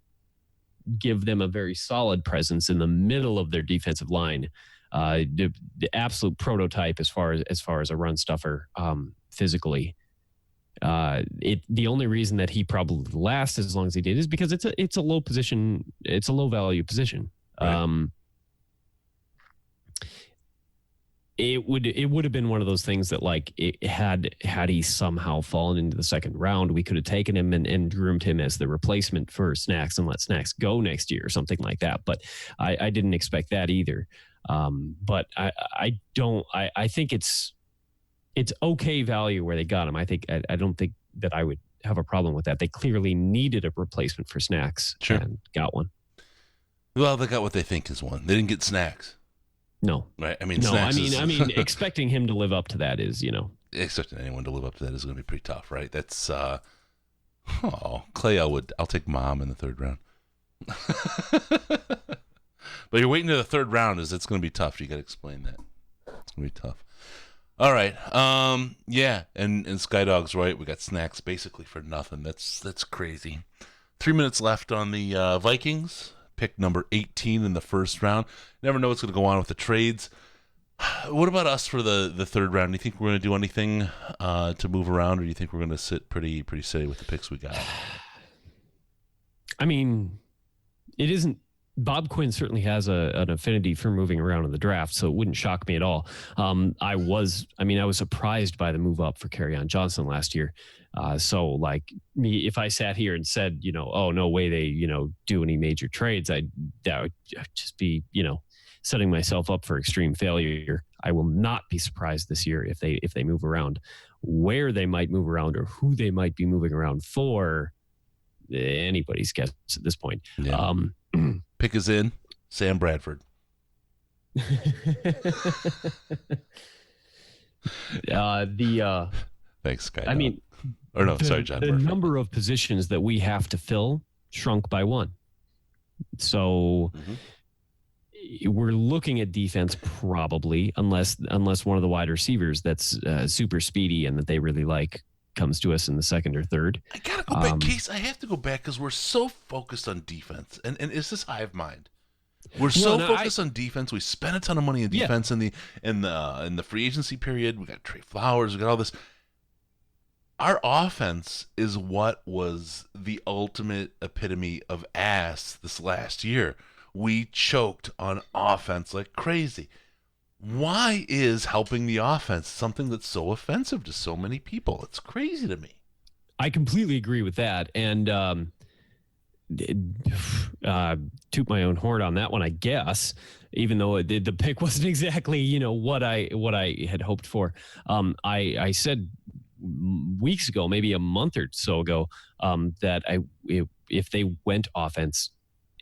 give them a very solid presence in the middle of their defensive line. The absolute prototype as far as a run stuffer physically. The only reason that he probably lasts as long as he did is because it's a low position. It's a low value position. Right. It would have been one of those things that, like, had he somehow fallen into the second round, we could have taken him and groomed him as the replacement for Snacks and let Snacks go next year or something like that. But I didn't expect that either. But I think it's okay value where they got him. I don't think that I would have a problem with that. They clearly needed a replacement for Snacks and got one. Well, they got what they think is one. They didn't get Snacks. No. Right. I mean, no. Snacks I mean, expecting him to live up to that is, expecting anyone to live up to that is going to be pretty tough, right? That's Clay. I'll take Mom in the third round. But you're waiting to the third round. It's going to be tough. You got to explain that. It's going to be tough. All right. Yeah. And Skydog's right. We got Snacks basically for nothing. That's crazy. 3 minutes left on the Vikings. Pick number 18 in the first round. Never know what's going to go on with the trades. What about us for the third round? Do you think we're going to do anything to move around, or do you think we're going to sit pretty steady with the picks we got? I mean, it isn't. Bob Quinn certainly has an affinity for moving around in the draft, so it wouldn't shock me at all. I was surprised by the move up for Kerryon Johnson last year. So like me, if I sat here and said, oh, no way they, do any major trades, that would just be, setting myself up for extreme failure. I will not be surprised this year if they move around. Where they might move around or who they might be moving around for, anybody's guess at this point. Yeah. Pick is in. Sam Bradford. Thanks, Sky. I mean, or no, sorry, John. The number of positions that we have to fill shrunk by one. So we're looking at defense probably, unless one of the wide receivers that's super speedy and that they really like comes to us in the second or third. I gotta go back, Case. I have to go back because we're so focused on defense, and it's this hive mind. We're so focused on defense. We spent a ton of money on defense in the free agency period. We got Trey Flowers. We got all this. Our offense is what was the ultimate epitome of ass this last year. We choked on offense like crazy. Why is helping the offense something that's so offensive to so many people? It's crazy to me. I completely agree with that. And toot my own horn on that one, I guess, even though the pick wasn't exactly, what I had hoped for. I said weeks ago, maybe a month or so ago, that if they went offense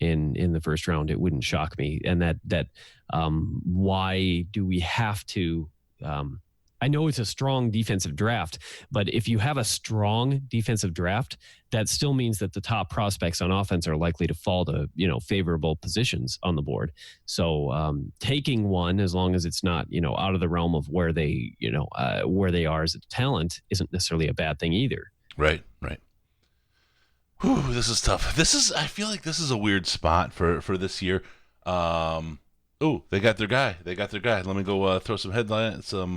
in the first round, it wouldn't shock me. And that why do we have to? I know it's a strong defensive draft, but if you have a strong defensive draft, that still means that the top prospects on offense are likely to fall to, favorable positions on the board. So taking one, as long as it's not, out of the realm of where they, where they are as a talent, isn't necessarily a bad thing either. Right. Whew, this is tough. I feel like this is a weird spot for this year. They got their guy. Let me go throw some highlights up.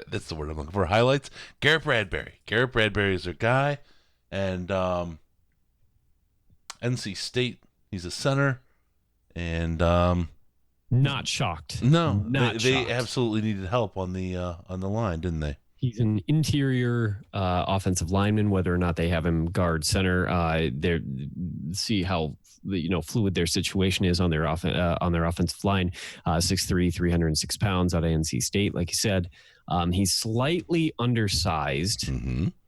That's the word I'm looking for. Highlights. Garrett Bradbury. Garrett Bradbury is their guy. And NC State, he's a center. And not shocked. No, not they shocked. absolutely needed help on the line, didn't they? He's an interior offensive lineman. Whether or not they have him guard center, see how fluid their situation is on their offensive line. 6'3", 306 pounds out of NC State, like you said. He's slightly undersized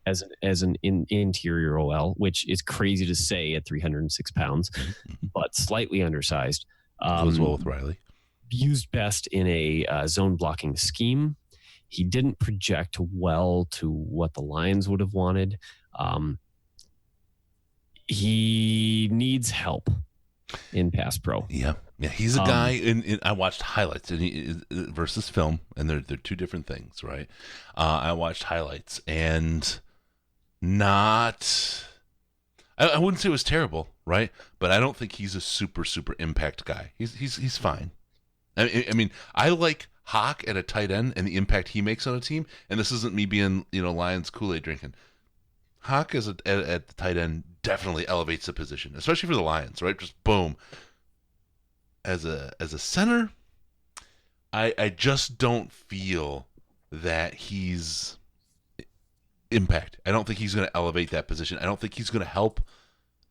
as an interior OL, which is crazy to say at 306 pounds, but slightly undersized. Goes well with Riley. Used best in a zone blocking scheme. He didn't project well to what the Lions would have wanted. He needs help in pass pro. Yeah. He's a guy. I watched highlights versus film, and they're two different things, right? I watched highlights, and not. I wouldn't say it was terrible, right? But I don't think he's a super impact guy. He's fine. I mean, I like Hawk at a tight end and the impact he makes on a team. And this isn't me being, Lions Kool-Aid drinking. Hawk at the tight end definitely elevates the position, especially for the Lions, right? Just boom. As a center, I just don't feel that he's impact. I don't think he's going to elevate that position. I don't think he's going to help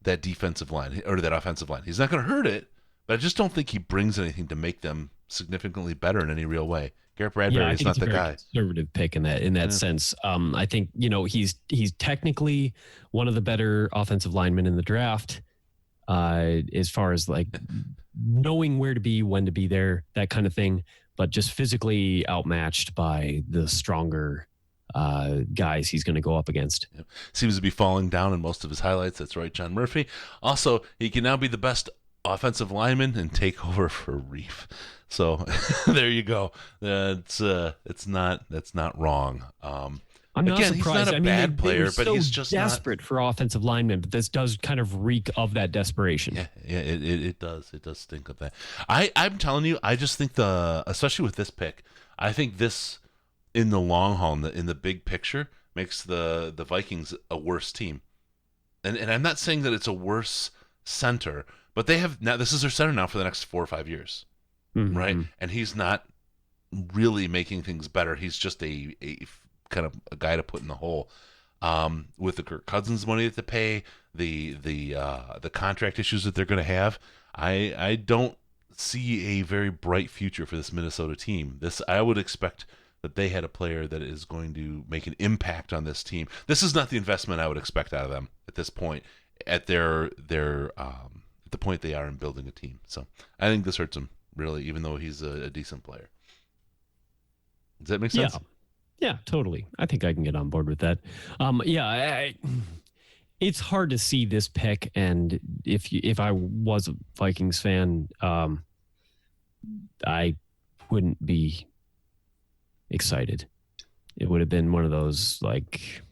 that defensive line or that offensive line. He's not going to hurt it, but I just don't think he brings anything to make them significantly better in any real way. Garrett Bradbury is not the guy. Conservative pick in that sense. I think he's technically one of the better offensive linemen in the draft, as far as like knowing where to be, when to be there, that kind of thing. But just physically outmatched by the stronger guys he's going to go up against. Yep. Seems to be falling down in most of his highlights. That's right, John Murphy. Also, he can now be the best offensive lineman and take over for Reef. So there you go. That's not wrong. I'm not surprised. He's not a bad player, but he's just desperate for offensive linemen. But this does kind of reek of that desperation. Yeah, it does. It does stink of that. I'm telling you, I just think especially with this pick, I think this in the long haul, in the big picture, makes the Vikings a worse team. And I'm not saying that it's a worse center, but they have now. This is their center now for the next 4 or 5 years. Right, and he's not really making things better. He's just a kind of a guy to put in the hole. With the Kirk Cousins money that they pay, the contract issues that they're going to have, I don't see a very bright future for this Minnesota team. I would expect that they had a player that is going to make an impact on this team. This is not the investment I would expect out of them at this point. At the point they are in building a team. So I think this hurts them. Really, even though he's a decent player. Does that make sense? Yeah, totally. I think I can get on board with that. It's hard to see this pick, and if I was a Vikings fan, I wouldn't be excited. it would have been one of those like.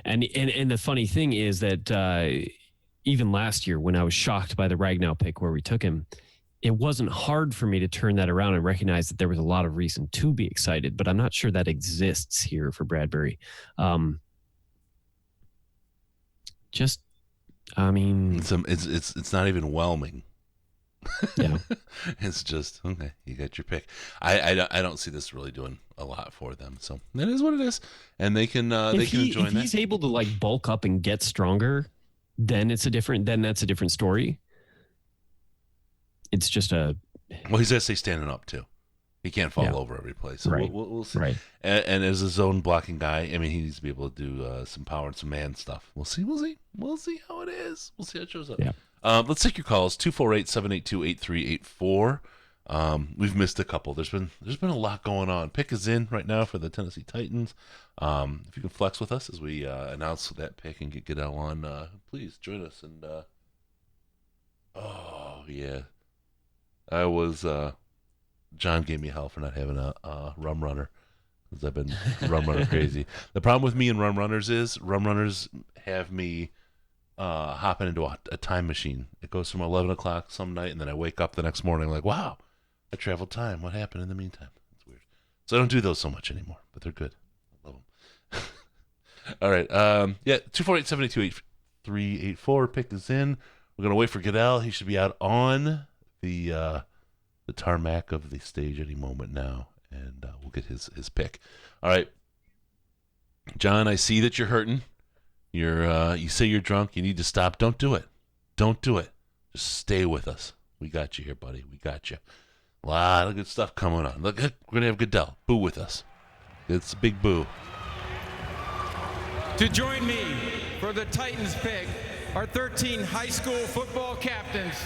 And the funny thing is that even last year when I was shocked by the Ragnow pick where we took him, it wasn't hard for me to turn that around and recognize that there was a lot of reason to be excited, but I'm not sure that exists here for Bradbury. It's not even whelming. Yeah. It's just, okay, you got your pick. I don't see this really doing a lot for them. So that is what it is. And they can enjoy if that. he's able to like bulk up and get stronger, then that's a different story. It's just well, he's got to stay standing up too. He can't fall over every play. So Right. we'll see. Right. And as a zone blocking guy, I mean, he needs to be able to do some power and some man stuff. We'll see how it is. We'll see how it shows up. Yeah. Let's take your calls, 248-782-8384. We've missed a couple. There's been a lot going on. Pick is in right now for the Tennessee Titans. If you can flex with us as we announce that pick and get Goodell on, please join us. And oh yeah, I was John gave me hell for not having a rum runner because I've been rum runner crazy. The problem with me and rum runners is rum runners have me hopping into a time machine. It goes from 11 o'clock some night, and then I wake up the next morning like, wow, I traveled time. What happened in the meantime? It's weird. So I don't do those so much anymore, but they're good. I love them. All right. 248-782-8384. Pick is in. We're going to wait for Goodell. He should be out on the tarmac of the stage any moment now, and we'll get his pick. All right. John, I see that you're hurting. You say you're drunk. You need to stop. Don't do it. Don't do it. Just stay with us. We got you here, buddy. We got you. A lot of good stuff coming on. Look, we're gonna have Goodell. Boo with us. It's a big boo. To join me for the Titans pick are 13 high school football captains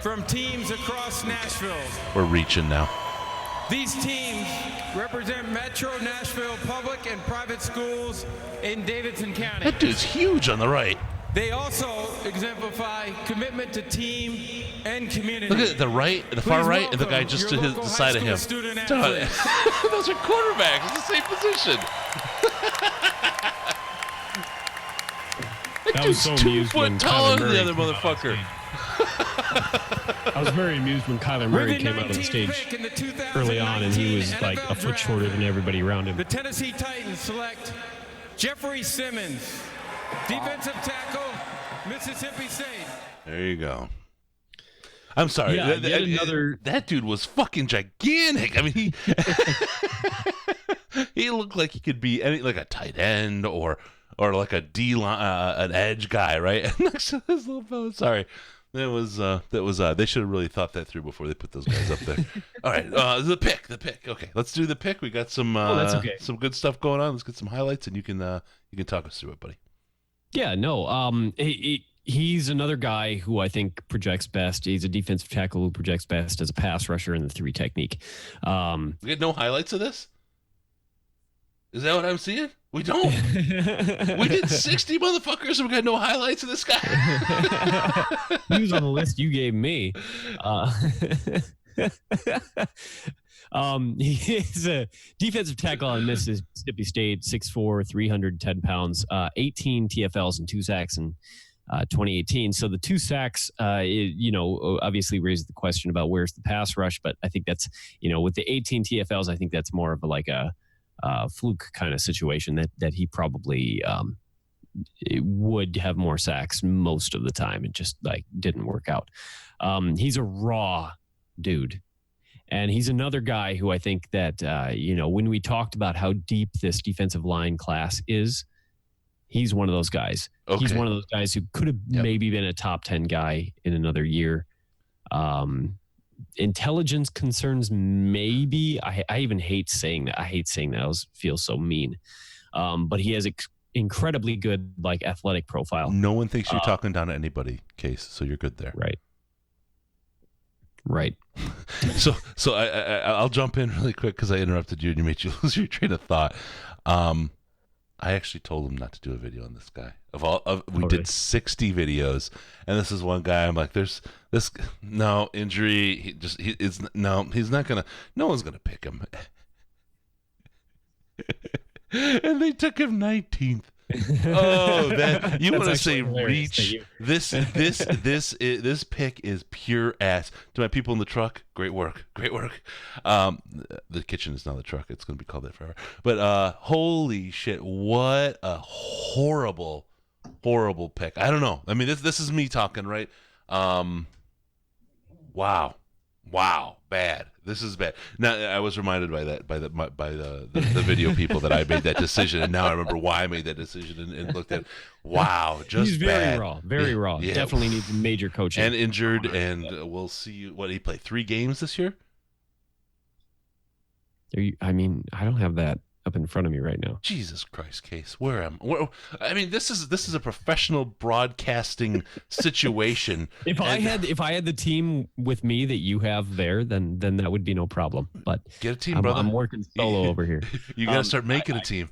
from teams across Nashville. We're reaching now. These teams represent Metro Nashville public and private schools in Davidson County. That dude's huge on the right. They also exemplify commitment to team and community. Look at the right, the far Please right, and the guy welcome just your to local the side of high him. school student Dude, athletes. those are quarterbacks. It's the same position. I was so 2 amused when foot taller Kyler than Murray the other came out on motherfucker. I was very amused when Kyler Murray came out on the stage early on, and he was like a foot shorter than everybody around him. The Tennessee Titans select Jeffrey Simmons, defensive tackle, Mississippi State. There you go. I'm sorry. Yeah, yet another. That dude was fucking gigantic. I mean, he he looked like he could be like a tight end or like a D line, an edge guy, right? And next to this little fellow. Sorry, that was they should have really thought that through before they put those guys up there. All right, the pick. Okay, let's do the pick. We got some that's okay. some good stuff going on. Let's get some highlights, and you can talk us through it, buddy. Yeah, no. He's another guy who I think projects best. He's a defensive tackle who projects best as a pass rusher in the 3 technique. We get no highlights of this? Is that what I'm seeing? We don't. We did 60 motherfuckers and we got no highlights of this guy. He was on the list you gave me. He's a defensive tackle on Mississippi State, 6'4", 310 pounds, 18 TFLs and 2 sacks in 2018. So the 2 sacks, obviously raised the question about where's the pass rush, but I think that's, with the 18 TFLs, I think that's more of a fluke kind of situation that he probably would have more sacks most of the time. It just didn't work out. He's a raw dude. And he's another guy who I think that, when we talked about how deep this defensive line class is, he's one of those guys. Okay. He's one of those guys who could have maybe been a top 10 guy in another year. Intelligence concerns, maybe. I even hate saying that. I hate saying that. It feels so mean. But he has incredibly good athletic profile. No one thinks you're talking down to anybody, Case, so you're good there. Right. So I'll jump in really quick because I interrupted you and you made you lose your train of thought. I actually told him not to do a video on this guy. We did 60 videos, and this is one guy. I'm like, there's this injury. He's not gonna. No one's gonna pick him. And they took him 19th. Oh, that you want to say reach? This pick is pure ass. To my people in the truck, great work. The kitchen is not the truck; it's going to be called that forever. But holy shit, what a horrible pick. I don't know. I mean, this is me talking, right? Wow, bad. This is bad. Now I was reminded by the video people that I made that decision, and now I remember why I made that decision and looked at. Wow, just he's very bad. raw, very raw. Yeah. Definitely needs major coaching and injured, and we'll see what he played 3 games this year. I mean, I don't have that up in front of me right now. Jesus Christ, Case, where I mean, this is a professional broadcasting situation. If I had the team with me that you have there, then that would be no problem. But get a team, brother. I'm working solo over here. You got to start making a team.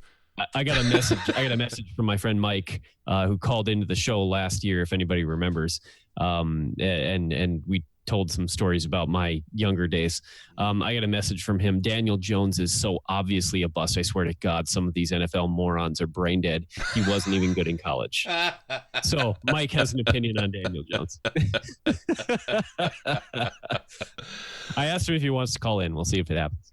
I got a message. I got a message from my friend Mike, who called into the show last year, if anybody remembers. And we told some stories about my younger days. I got a message from him. Daniel Jones is so obviously a bust. I swear to God, some of these NFL morons are brain dead. He wasn't even good in college. So Mike has an opinion on Daniel Jones. I asked him if he wants to call in. We'll see if it happens.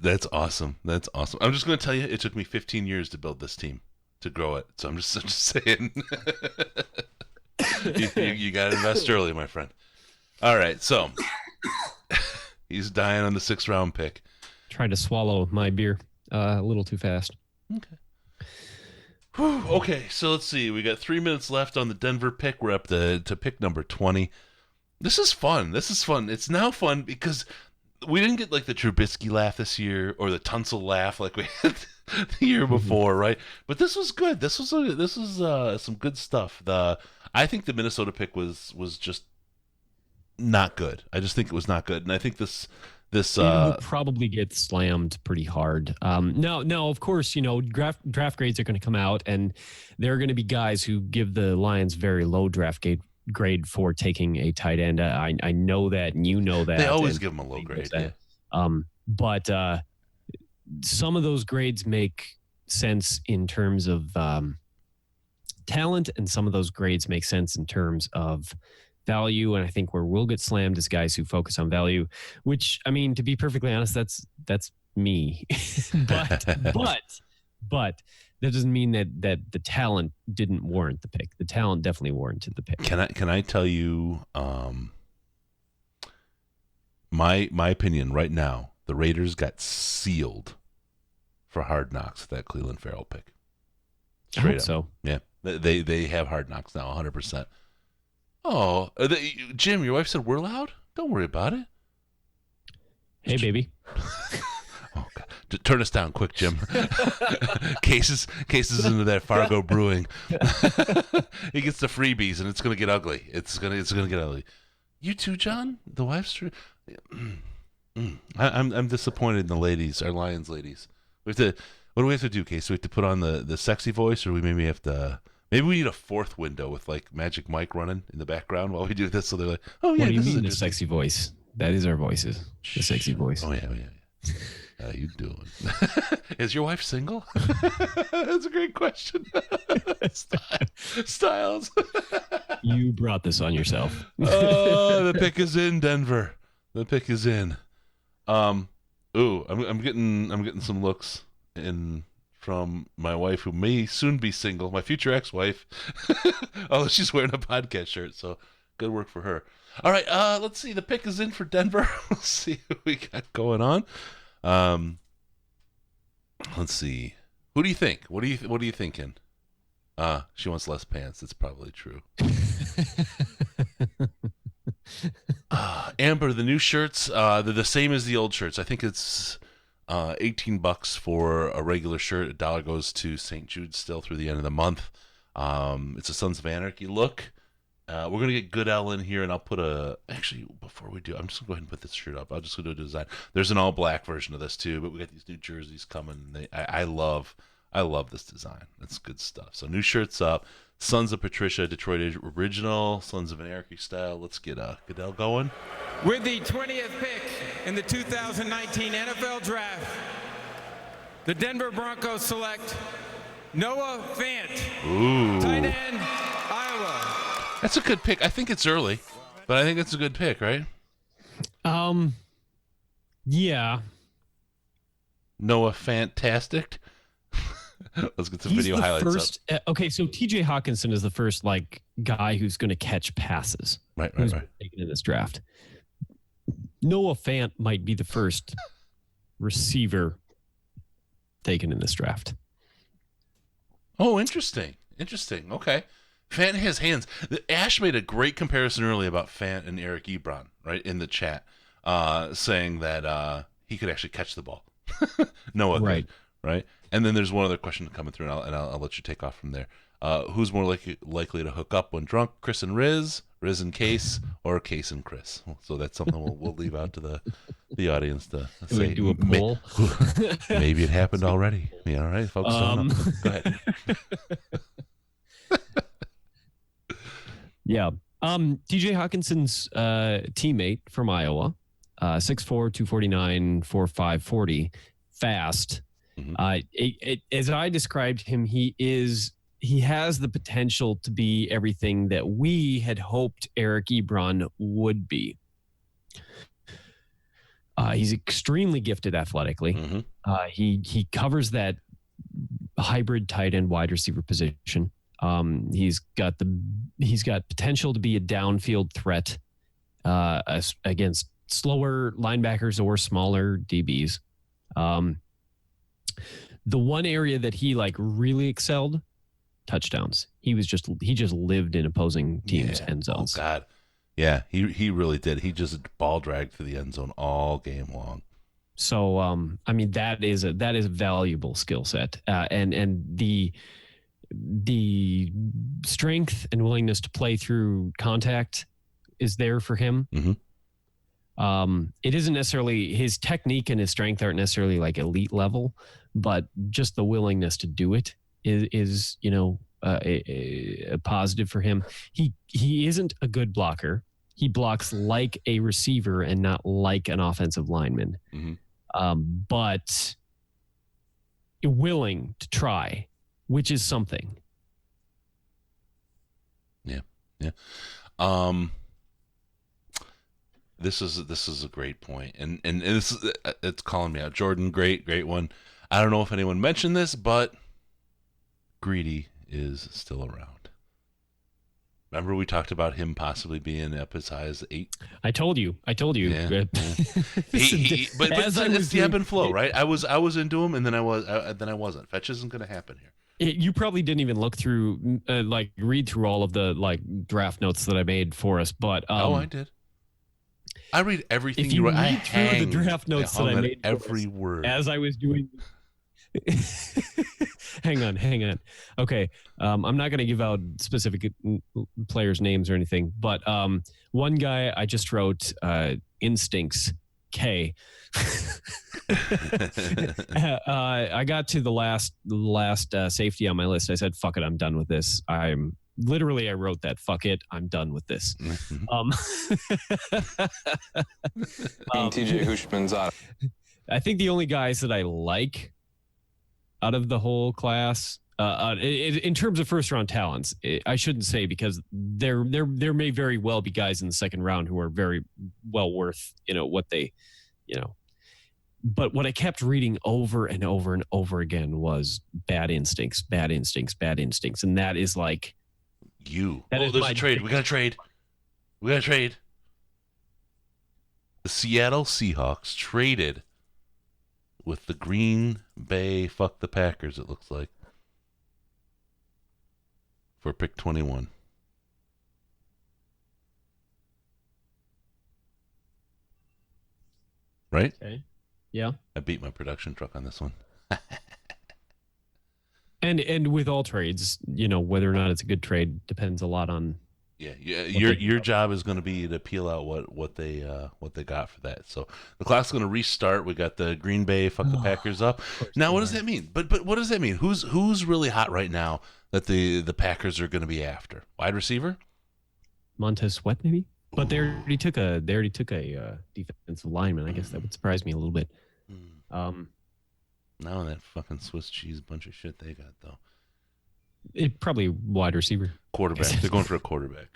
That's awesome. That's awesome. I'm just going to tell you, it took me 15 years to build this team, to grow it. So I'm just saying. you got to invest early, my friend. All right, so he's dying on the 6th round pick. Tried to swallow my beer a little too fast. Okay. Whew, okay, so let's see. We got 3 minutes left on the Denver pick. We're up to pick number 20. This is fun. It's now fun because we didn't get like the Trubisky laugh this year or the Tunsil laugh like we had the year before, right? But this was good. This was some good stuff. I think the Minnesota pick was just not good. I just think it was not good, and I think this will probably get slammed pretty hard. No, of course, draft grades are going to come out, and there are going to be guys who give the Lions very low draft grade for taking a tight end. I know that, and you know that. They always give them a low grade. Yeah. But some of those grades make sense in terms of talent, and some of those grades make sense in terms of value. And I think where we'll get slammed is guys who focus on value, which, I mean, to be perfectly honest, that's me. but that doesn't mean that the talent didn't warrant the pick. The talent definitely warranted the pick. Can I tell you my opinion right now? The Raiders got sealed for Hard Knocks with that Cleveland Farrell pick. Straight I hope up. So. Yeah, they have Hard Knocks now, 100%. Oh, Jim, your wife said we're loud? Don't worry about it. Hey, baby. Oh, God. Turn us down quick, Jim. cases into that Fargo Brewing. He gets the freebies, and it's going to get ugly. It's gonna get ugly. You too, John? The wife's true. I'm disappointed in the ladies, our Lions ladies. What do we have to do, Case? Do we have to put on the sexy voice, or we maybe have to... Maybe we need a 4th window with like Magic Mike running in the background while we do this, so they're like, "Oh yeah, what do you mean the sexy voice? That is our voices, the sexy voice." Oh yeah. How you doing? Is your wife single? That's a great question. Styles. You brought this on yourself. Oh, the pick is in, Denver. The pick is in. I'm getting some looks in from my wife, who may soon be single, my future ex-wife. Oh, she's wearing a podcast shirt, so good work for her. All right, let's see. The pick is in for Denver. Let's see what we got going on. Let's see. Who do you think? What are you thinking? She wants less pants. That's probably true. Amber, the new shirts, they're the same as the old shirts. I think it's $18 for a regular shirt. $1 goes to St. Jude still through the end of the month. It's a Sons of Anarchy look. We're going to get Goodell in here, and I'll put actually, before we do, I'm just going to go ahead and put this shirt up. I'll just go do a design. There's an all-black version of this, too, but we got these new jerseys coming. I love this design. That's good stuff. So new shirts up. Sons of Patricia, Detroit original, Sons of Anarchy style. Let's get Goodell going. With the 20th pick in the 2019 NFL Draft, the Denver Broncos select Noah Fant, Ooh. tight end, Iowa. That's a good pick. I think it's early, but I think it's a good pick, right? Yeah. Noah Fantastic. Let's get some He's video the highlights first, up. okay, so TJ Hawkinson is the first guy who's going to catch passes. Right. Who's taken in this draft. Noah Fant might be the first receiver taken in this draft. Oh, interesting. Okay. Fant has hands. Ash made a great comparison earlier about Fant and Eric Ebron, right, in the chat, saying that he could actually catch the ball. Noah could, right? And then there's one other question coming through, and I'll let you take off from there. Who's more likely to hook up when drunk, Chris and Riz and Case, or Case and Chris? So that's something we'll leave out to the audience to say. Do a poll? Maybe it happened already. Yeah, all right, folks. Go ahead. Yeah. TJ Hawkinson's teammate from Iowa, 6'4", 249, 4'5", 40, fast. As I described him, he has the potential to be everything that we had hoped Eric Ebron would be. He's extremely gifted athletically. He covers that hybrid tight end wide receiver position. He's got potential to be a downfield threat against slower linebackers or smaller DBs. The one area that he really excelled, touchdowns. He just lived in opposing teams' end zones. Oh God, yeah, he really did. He just ball dragged through the end zone all game long. So I mean that is a valuable skill set, and the strength and willingness to play through contact is there for him. It isn't necessarily his technique and his strength aren't necessarily elite level, but just the willingness to do it is a positive for him. He isn't a good blocker. He blocks like a receiver and not like an offensive lineman. But willing to try, which is something. Yeah. This is a great point, and it's calling me out. Jordan, great one. I don't know if anyone mentioned this, but Greedy is still around. Remember we talked about him possibly being up as high as 8? I told you. Yeah. But it's the ebb and flow, right? I was into him, and then I wasn't. Fetch isn't going to happen here. You probably didn't even look through, read through all of the draft notes that I made for us, but I did. I read everything if you write. read through the draft notes that I made every word as I was doing. hang on. Okay, I'm not going to give out specific players' names or anything, but one guy I just wrote Instincts K. I got to the last safety on my list. I said, "Fuck it, I'm done with this." I wrote that. Fuck it, I'm done with this. TJ Hushmanzada. I think the only guys that I like out of the whole class, in terms of first round talents, I shouldn't say, because there may very well be guys in the second round who are very well worth what they, But what I kept reading over and over and over again was bad instincts, and that is like there's a trade. We got to trade. The Seattle Seahawks traded with the Green Bay, fuck the Packers, it looks like, for pick 21. Right? Okay. Yeah. I beat my production truck on this one. And with all trades, whether or not it's a good trade depends a lot on. Yeah. Your job is going to be to peel out what they got for that. So the clock's going to restart. We got the Green Bay fuck the Packers up. Now, what does that mean? But what does that mean? Who's really hot right now that the Packers are going to be after? Wide receiver? Montez Sweat, maybe. But they already took a defensive lineman. I guess that would surprise me a little bit. Now that fucking Swiss cheese bunch of shit they got though. It probably wide receiver. Quarterback. They're going for a quarterback.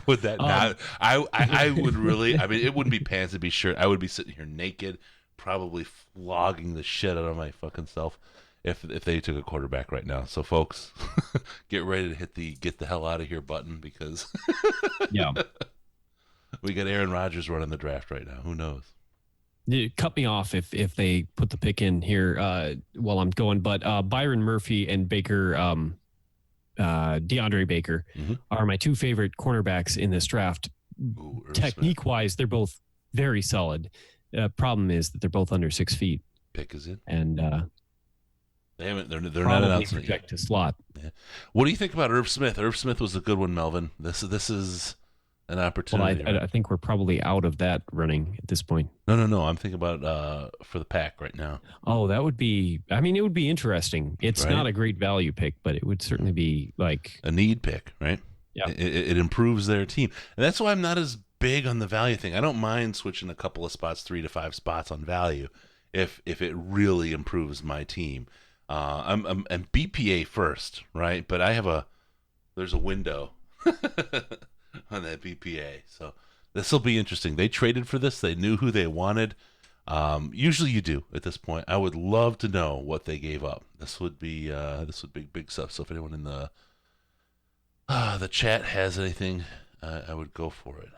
Would that not? I would really. I mean, it wouldn't be pants. It'd be shirt. I would be sitting here naked, probably flogging the shit out of my fucking self if they took a quarterback right now. So, folks, get ready to hit the "get the hell out of here" button because yeah, we got Aaron Rodgers running the draft right now. Who knows? Cut me off if they put the pick in here while I'm going. But Byron Murphy and Baker, DeAndre Baker, are my two favorite cornerbacks in this draft. Technique-wise, they're both very solid. Problem is that they're both under 6 feet. Pick is in, and they haven't. They're not announcing it yet. To slot. Yeah. What do you think about Irv Smith? Irv Smith was a good one, Melvin. This is an opportunity. Well, I think we're probably out of that running at this point. No. I'm thinking about for the pack right now. Oh, that would be. I mean, it would be interesting. It's not a great value pick, but it would certainly be like a need pick, right? Yeah, it improves their team, and that's why I'm not as big on the value thing. I don't mind switching a couple of spots, 3 to 5 spots on value, if it really improves my team. I'm BPA first, right? But there's a window on that BPA, so this will be interesting. They traded for this. They knew who they wanted. Usually you do at this point. I would love to know what they gave up. This would be big stuff. So if anyone in the chat has anything, I would go for it.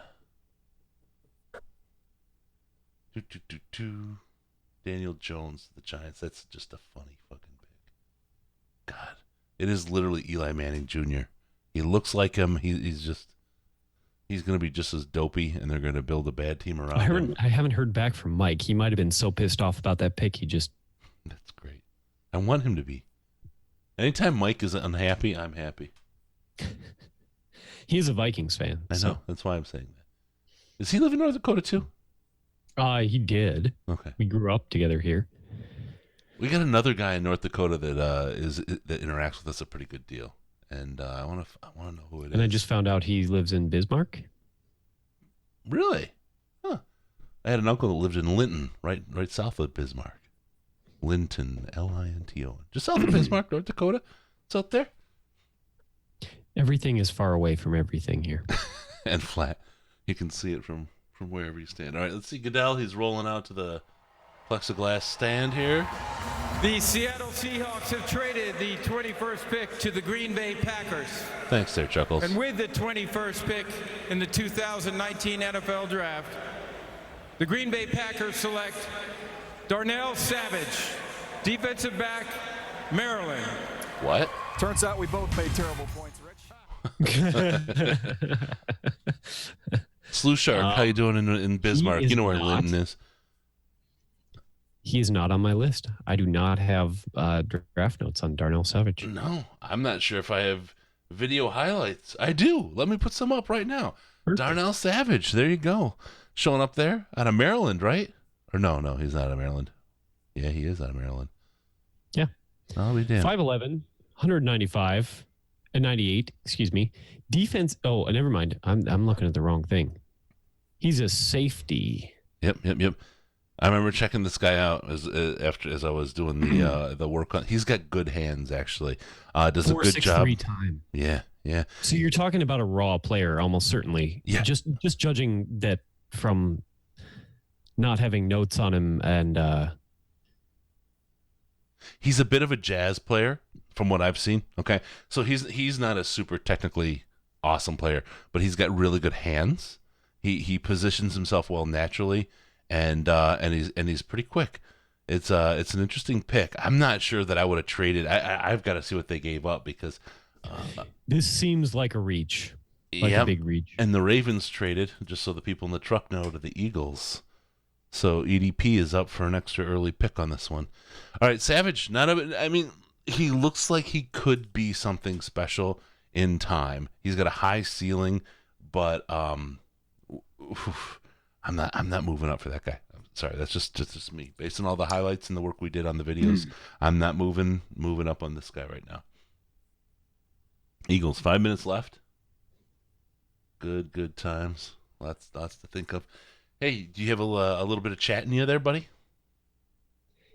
Daniel Jones, the Giants. That's just a funny fucking pick. God, it is literally Eli Manning Jr. He looks like him. He's going to be just as dopey, and they're going to build a bad team around him. I haven't heard back from Mike. He might have been so pissed off about that pick. That's great. I want him to be. Anytime Mike is unhappy, I'm happy. He is a Vikings fan. I know. That's why I'm saying that. Does he live in North Dakota too? He did. Okay. We grew up together here. We got another guy in North Dakota that interacts with us a pretty good deal, and I want to know who it is. And I just found out he lives in Bismarck. Really? Huh. I had an uncle that lived in Linton, right south of Bismarck. Linton, Linton, just south of Bismarck, North Dakota. It's out there. Everything is far away from everything here, and flat. You can see it from wherever you stand. All right, let's see Goodell. He's rolling out to the plexiglass stand here. The Seattle Seahawks have traded the 21st pick to the Green Bay Packers. Thanks there, Chuckles. And with the 21st pick in the 2019 NFL Draft, the Green Bay Packers select Darnell Savage, defensive back, Maryland. What? Turns out we both made terrible points, Rich. Slew Shark, how you doing in Bismarck? You know where Linton is. He is not on my list. I do not have draft notes on Darnell Savage. No, I'm not sure if I have video highlights. I do. Let me put some up right now. Perfect. Darnell Savage, there you go. Showing up there out of Maryland, right? Or no, he's not out of Maryland. Yeah, he is out of Maryland. Yeah. I'll be damned. 5'11", 195, and 98, excuse me. Defense, never mind. I'm looking at the wrong thing. He's a safety. Yep. I remember checking this guy out as I was doing the work on. He's got good hands, actually. Does a good job. 4.63 time. Yeah. So you're talking about a raw player, almost certainly. Yeah. Just judging that from not having notes on him, and he's a bit of a jazz player from what I've seen. Okay, so he's not a super technically awesome player, but he's got really good hands. He positions himself well naturally. And he's pretty quick. It's an interesting pick. I'm not sure that I would have traded. I've got to see what they gave up because this seems like a reach, a big reach. And the Ravens traded, just so the people in the truck know, to the Eagles. So EDP is up for an extra early pick on this one. All right, Savage. He looks like he could be something special in time. He's got a high ceiling, but I'm not moving up for that guy. I'm sorry, that's just me. Based on all the highlights and the work we did on the videos, I'm not moving up on this guy right now. Eagles, 5 minutes left. Good times. Lots to think of. Hey, do you have a little bit of chat in you there, buddy?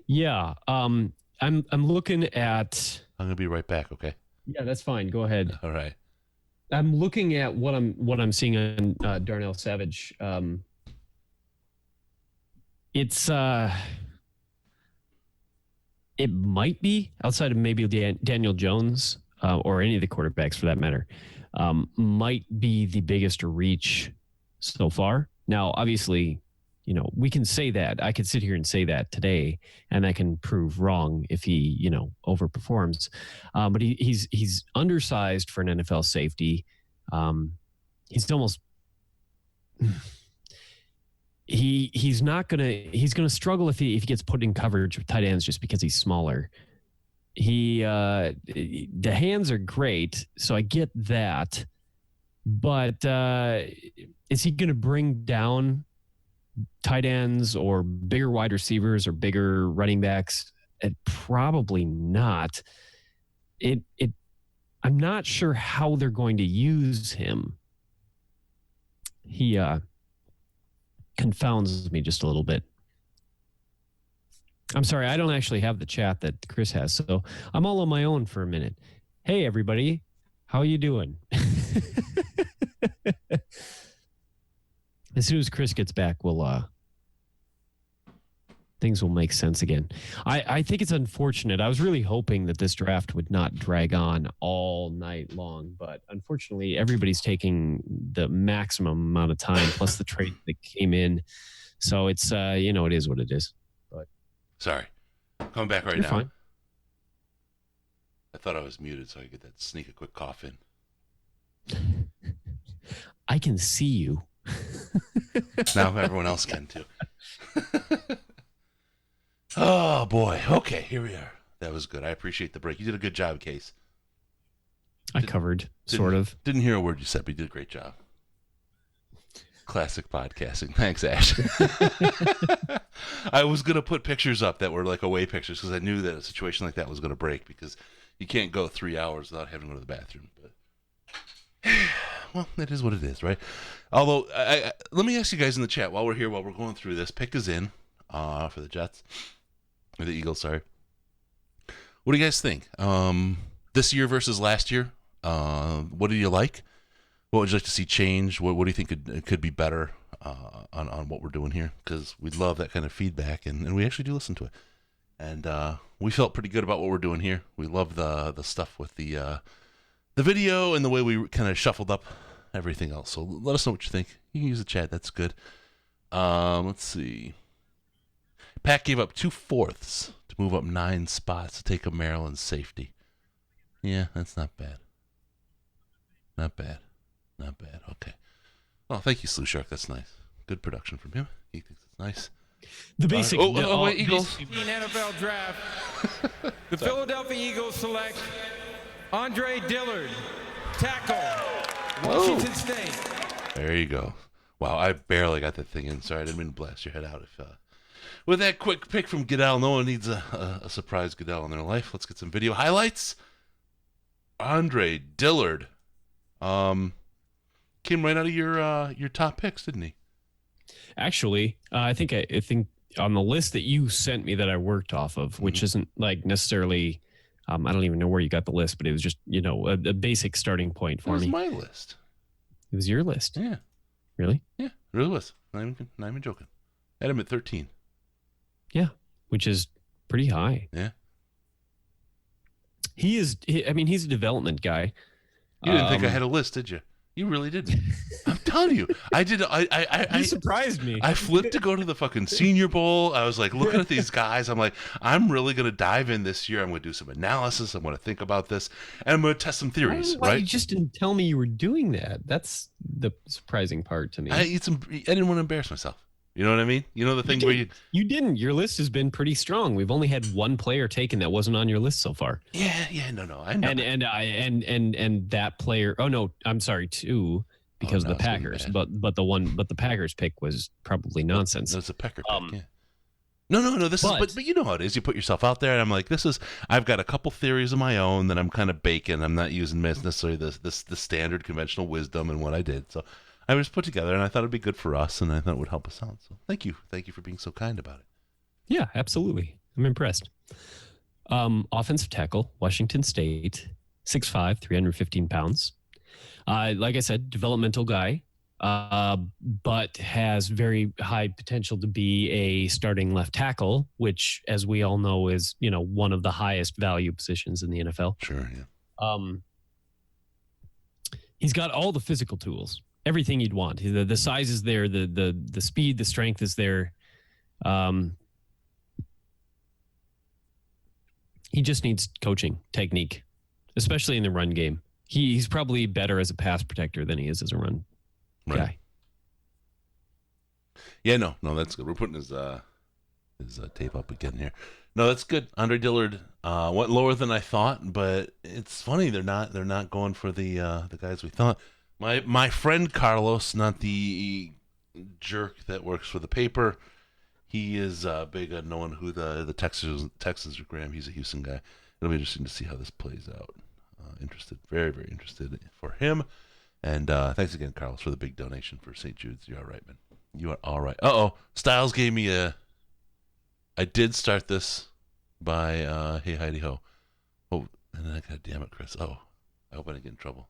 Yeah. I'm looking at. I'm gonna be right back. Okay. Yeah, that's fine. Go ahead. All right. I'm looking at what I'm seeing on Darnell Savage. It's it might be outside of maybe Daniel Jones or any of the quarterbacks for that matter, might be the biggest reach so far. Now, obviously, we can say that. I could sit here and say that today, and I can prove wrong if he, overperforms. But he's undersized for an NFL safety. He's almost he's gonna struggle if he gets put in coverage with tight ends just because he's smaller. The hands are great, so I get that. But is he going to bring down tight ends or bigger wide receivers or bigger running backs? Probably not. I'm not sure how they're going to use him. He confounds me just a little bit. I'm sorry, I don't actually have the chat that Chris has, so I'm all on my own for a minute. Hey, everybody. How you doing? As soon as Chris gets back, things will make sense again. I think it's unfortunate. I was really hoping that this draft would not drag on all night long, but unfortunately, everybody's taking the maximum amount of time plus the trade that came in. So it's it is what it is. But sorry, coming back right You're now. Fine. I thought I was muted, so I could sneak a quick cough in. I can see you. Now everyone else can too. Oh boy. Okay, here we are. That was good. I appreciate the break. You did a good job, Case. I covered, sort of. Didn't hear a word you said, but you did a great job. Classic podcasting. Thanks, Ash. I was going to put pictures up that were like away pictures because I knew that a situation like that was going to break because you can't go 3 hours without having to go to the bathroom. But well, it is what it is, right? Although, let me ask you guys in the chat while we're going through this. Pick is in for the Jets. Or the Eagles, sorry. What do you guys think? This year versus last year, what do you like? What would you like to see change? What do you think could be better on what we're doing here? Because we'd love that kind of feedback, and we actually do listen to it. And we felt pretty good about what we're doing here. We love the stuff with the video and the way we kind of shuffled up everything else. So let us know what you think. You can use the chat. That's good. Let's see. Pat gave up 2/4 to move up 9 spots to take a Maryland safety. Yeah, that's not bad. Not bad. Not bad. Okay. Oh, thank you, Slew Shark. That's nice. Good production from him. He thinks it's nice. The basic. Wait, Eagles. NFL draft. The Philadelphia Eagles select Andre Dillard, tackle, Washington State. There you go. Wow, I barely got that thing in. Sorry, I didn't mean to blast your head out. With that quick pick from Goodell, no one needs a surprise Goodell in their life. Let's get some video highlights. Andre Dillard came right out of your top picks, didn't he? Actually, I think on the list that you sent me that I worked off of, which isn't like necessarily, I don't even know where you got the list, but it was just a basic starting point for me. It was my list. It was your list. Yeah. Really? Yeah, it really was. Not even joking. I had him at 13. Yeah, which is pretty high. Yeah. He's a development guy. You didn't think I had a list, did you? You really didn't. I'm telling you, I did. You surprised me. I flipped to go to the fucking Senior Bowl. I was like looking at these guys. I'm like, I'm really gonna dive in this year. I'm gonna do some analysis. I'm gonna think about this, and I'm gonna test some theories. Why right? You just didn't tell me you were doing that. That's the surprising part to me. I didn't want to embarrass myself. You know what I mean? You know the thing where you didn't. Your list has been pretty strong. We've only had one player taken that wasn't on your list so far. Yeah, no. I know. And that player. Oh no, I'm sorry, 2 because of the Packers. But the Packers pick was probably nonsense. That's a Packer pick. Yeah. No. But you know how it is. You put yourself out there, and I'm like, I've got a couple theories of my own that I'm kind of baking. I'm not using necessarily the standard conventional wisdom and what I did. So I was put together, and I thought it'd be good for us, and I thought it would help us out. So thank you for being so kind about it. Yeah, absolutely. I'm impressed. Offensive tackle, Washington State, 6'5", 315 pounds. Like I said, developmental guy, but has very high potential to be a starting left tackle, which, as we all know, is one of the highest value positions in the NFL. Sure, yeah. He's got all the physical tools, everything you'd want. The size is there, the speed, the strength is there. He just needs coaching, technique, especially in the run game. He's probably better as a pass protector than he is as a run guy. Yeah, no, that's good. We're putting his tape up again here. No, that's good. Andre Dillard went lower than I thought, but it's funny they're not going for the guys we thought. My friend Carlos, not the jerk that works for the paper, he is big on knowing who the Texans are. Graham, he's a Houston guy. It'll be interesting to see how this plays out. Interested, very, very interested for him. And thanks again, Carlos, for the big donation for St. Jude's. You're all right, man. You are all right. Styles gave me I did start this by Hey Heidi Ho. Oh, and then God damn it, Chris. Oh, I hope I didn't get in trouble.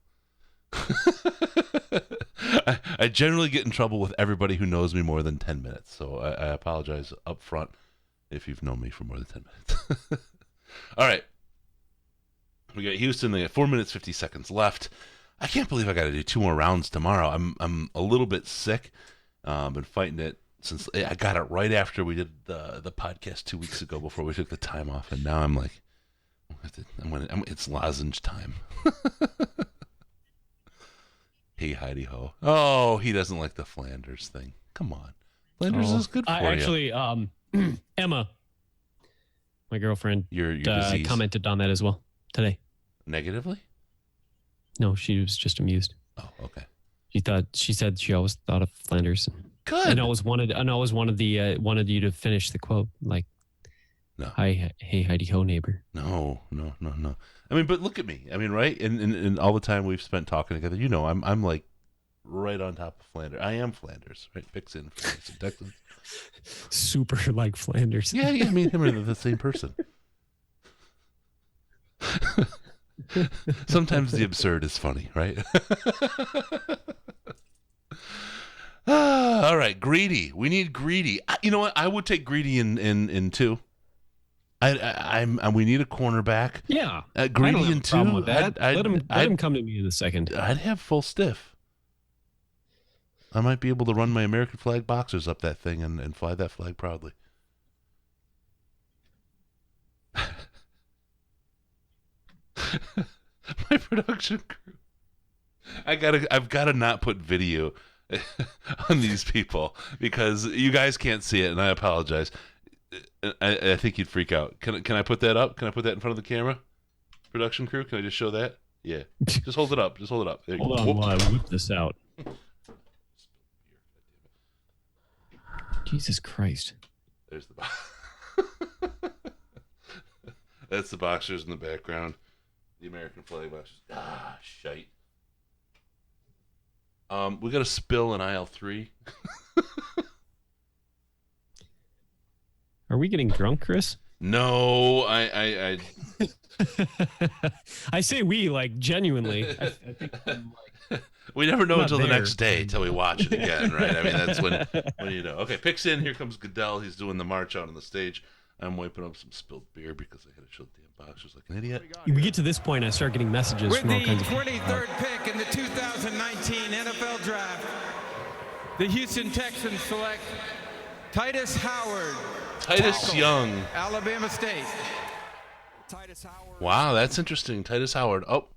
I generally get in trouble with everybody who knows me more than 10 minutes, so I apologize up front if you've known me for more than 10 minutes. All right. We got Houston. They got 4 minutes, 50 seconds left. I can't believe I got to do 2 more rounds tomorrow. I'm a little bit sick. Been fighting it since I got it right after we did the podcast 2 weeks ago before we took the time off, and now I'm like, it's lozenge time. Hey, Heidi Ho. Oh, he doesn't like the Flanders thing. Come on. Flanders is good for you. Actually, Emma, my girlfriend, your commented on that as well today. Negatively? No, she was just amused. Oh, okay. She said she always thought of Flanders. Good. And always wanted wanted you to finish the quote, like, no. Hey, Heidi Ho, neighbor. No. I mean, but look at me. I mean, right? And all the time we've spent talking together, I'm like right on top of Flanders. I am Flanders, right? Vixen, Texans. Super like Flanders. Yeah. I mean, him are the same person. Sometimes the absurd is funny, right? All right, Greedy. We need Greedy. You know what? I would take Greedy in 2. We need a cornerback. Yeah, Greedy in 2. With that. Let him come to me in a second. I'd have full stiff. I might be able to run my American flag boxers up that thing and fly that flag proudly. My production crew. I've gotta not put video on these people because you guys can't see it, and I apologize. I think you'd freak out. Can I put that up? Can I put that in front of the camera? Production crew, can I just show that? Yeah. Just hold it up. There you Hold go. on while I whip this out. Jesus Christ. There's the That's the boxers in the background. The American flag boxers. Shite. We got a spill in aisle 3. Are we getting drunk, Chris? No, I I say we, like, genuinely. I think we never know until the there. next day till we watch it again, right? I mean, that's when you know. Okay, picks in. Here comes Goodell. He's doing the march out on the stage. I'm wiping up some spilled beer because I had to show the damn boxers like an idiot. We get to this point, I start getting messages With from all the kinds of 23rd pick in the 2019 NFL Draft, the Houston Texans select Titus Howard. Titus tackle, Young. Alabama State. Wow, that's interesting. Titus Howard. Oh,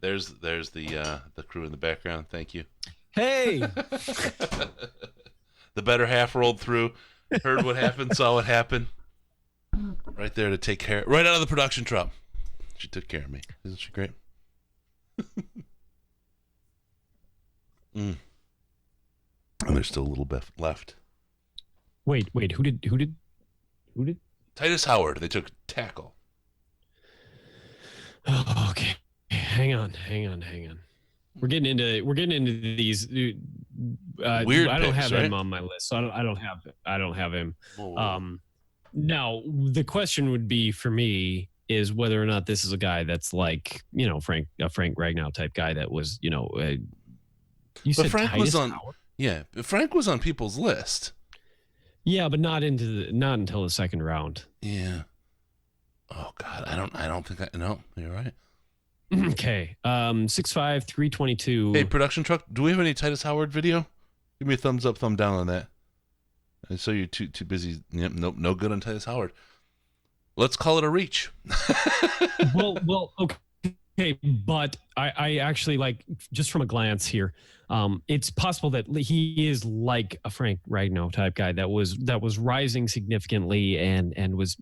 there's the crew in the background. Thank you. Hey. The better half rolled through, heard what happened, saw what happened. Right there to take care, right out of the production truck. She took care of me. Isn't she great? And there's still a little bit left. Wait, who did? Titus Howard. They took tackle. Oh, okay. Hang on. We're getting into these weird. I don't picks, have right? him on my list, so I don't have him. Whoa. Now the question would be for me is whether or not this is a guy that's like Frank Ragnow type guy that was you said Frank Titus was on. Howard? Yeah, Frank was on people's list. Yeah, but not until the second round. Yeah. Oh God, I don't think I. No, you're right. Okay. 6'5", 322. Hey, production truck, do we have any Titus Howard video? Give me a thumbs up, thumb down on that. I saw you're too busy. Yep, nope, no good on Titus Howard. Let's call it a reach. well, okay, but I actually like just from a glance here, it's possible that he is like a Frank Ragnow type guy that was rising significantly and was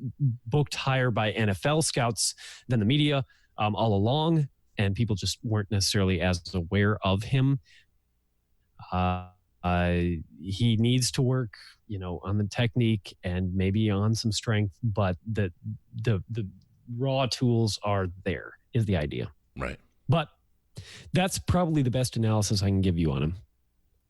booked higher by NFL scouts than the media all along, and people just weren't necessarily as aware of him. He needs to work, on the technique and maybe on some strength, but the raw tools are there is the idea. Right. But that's probably the best analysis I can give you on him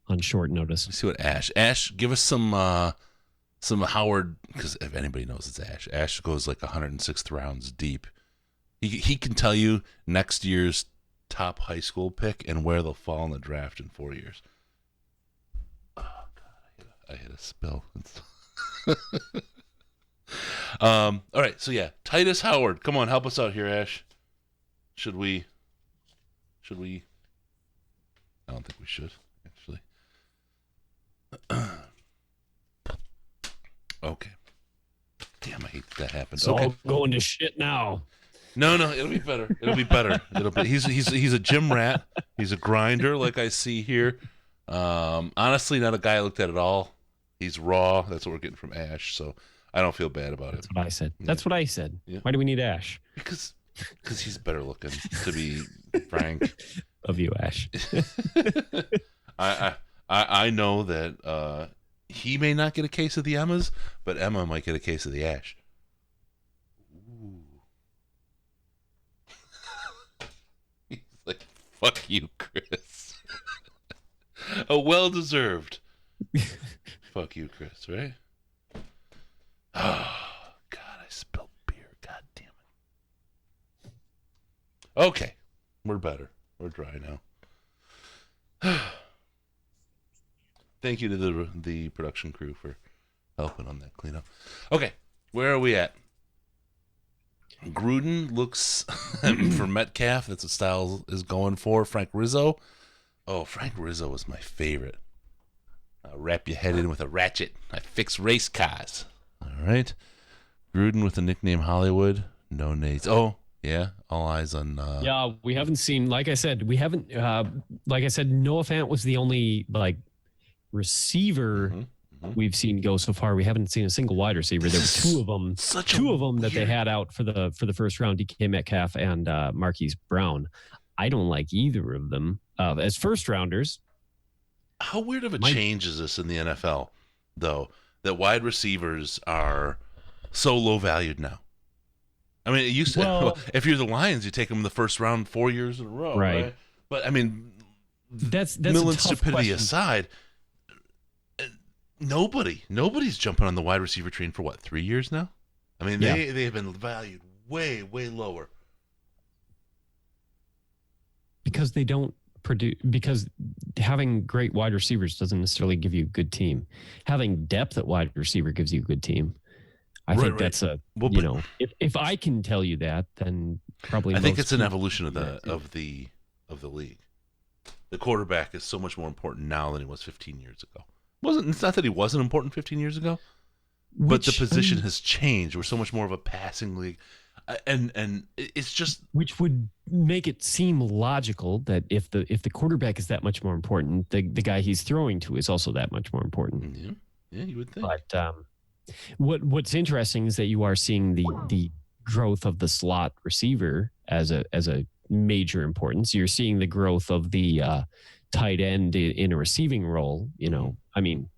on short notice. Let's see what Ash, give us some Howard, because if anybody knows it's Ash goes like 106th rounds deep. He can tell you next year's top high school pick and where they'll fall in the draft in 4 years. Oh God, I hit a spill. All right, so yeah, Titus Howard. Come on, help us out here, Ash. Should we? I don't think we should, actually. Okay. Damn, I hate that happened. It's all going to shit now. No, it'll be better. He's a gym rat. He's a grinder, like I see here. Honestly, not a guy I looked at all. He's raw. That's what we're getting from Ash. So I don't feel bad about it. That's what I said. That's what I said. Yeah. Why do we need Ash? Because he's better looking, to be frank. Of you, Ash. I know that he may not get a case of the Emmas, but Emma might get a case of the Ash. Ooh. He's like, fuck you, Chris. A well-deserved. Fuck you, Chris, right? Oh, God, I spilled beer. God damn it. Okay. We're better. We're dry now. Thank you to the production crew for helping on that cleanup. Okay, where are we at? Gruden looks for Metcalf. That's what Styles is going for. Frank Rizzo. Oh, Frank Rizzo was my favorite. I'll wrap your head in with a ratchet. I fix race cars. All right. Gruden with the nickname Hollywood. No nades. Oh, yeah. All eyes on. Yeah, we haven't seen. Like I said, Noah Fant was the only receiver we've seen go so far. We haven't seen a single wide receiver. There were two of them that they had out for the first round: DK Metcalf and Marquise Brown. I don't like either of them as first rounders. How weird of a change is this in the NFL, though, that wide receivers are so low valued now? I mean, it used to. If you're the Lions, you take them in the first round 4 years in a row, right? But I mean, that's Millen's a tough stupidity question. aside, nobody's jumping on the wide receiver train for 3 years now. I mean, they have been valued way lower because they don't produce. Because having great wide receivers doesn't necessarily give you a good team. Having depth at wide receiver gives you a good team. I think that's if I can tell you that, then probably I think it's an evolution of the league. The quarterback is so much more important now than he was 15 years ago. It's not that he wasn't important 15 years ago, but the position has changed. We're so much more of a passing league, and it's just which would make it seem logical that if the quarterback is that much more important, the guy he's throwing to is also that much more important. Yeah, you would think. But what's interesting is that you are seeing the growth of the slot receiver as a major importance. You're seeing the growth of the tight end in a receiving role. I mean,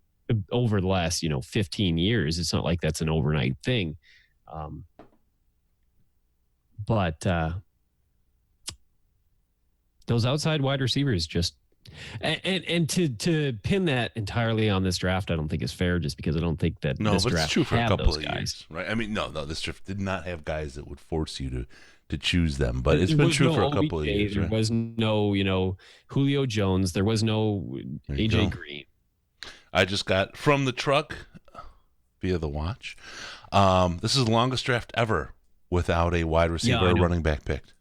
over the last 15 years, it's not like that's an overnight thing. But those outside wide receivers just and to pin that entirely on this draft, I don't think is fair, just because I don't think that this but draft it's true for a had couple those of guys. years, right? I mean, no, this draft did not have guys that would force you to choose them, but it's There been was true no for a couple of OBJ, years. There Right? was no, Julio Jones. There was no There you AJ go. Green. I just got from the truck via the watch. This is the longest draft ever without a wide receiver or I know. running back picked.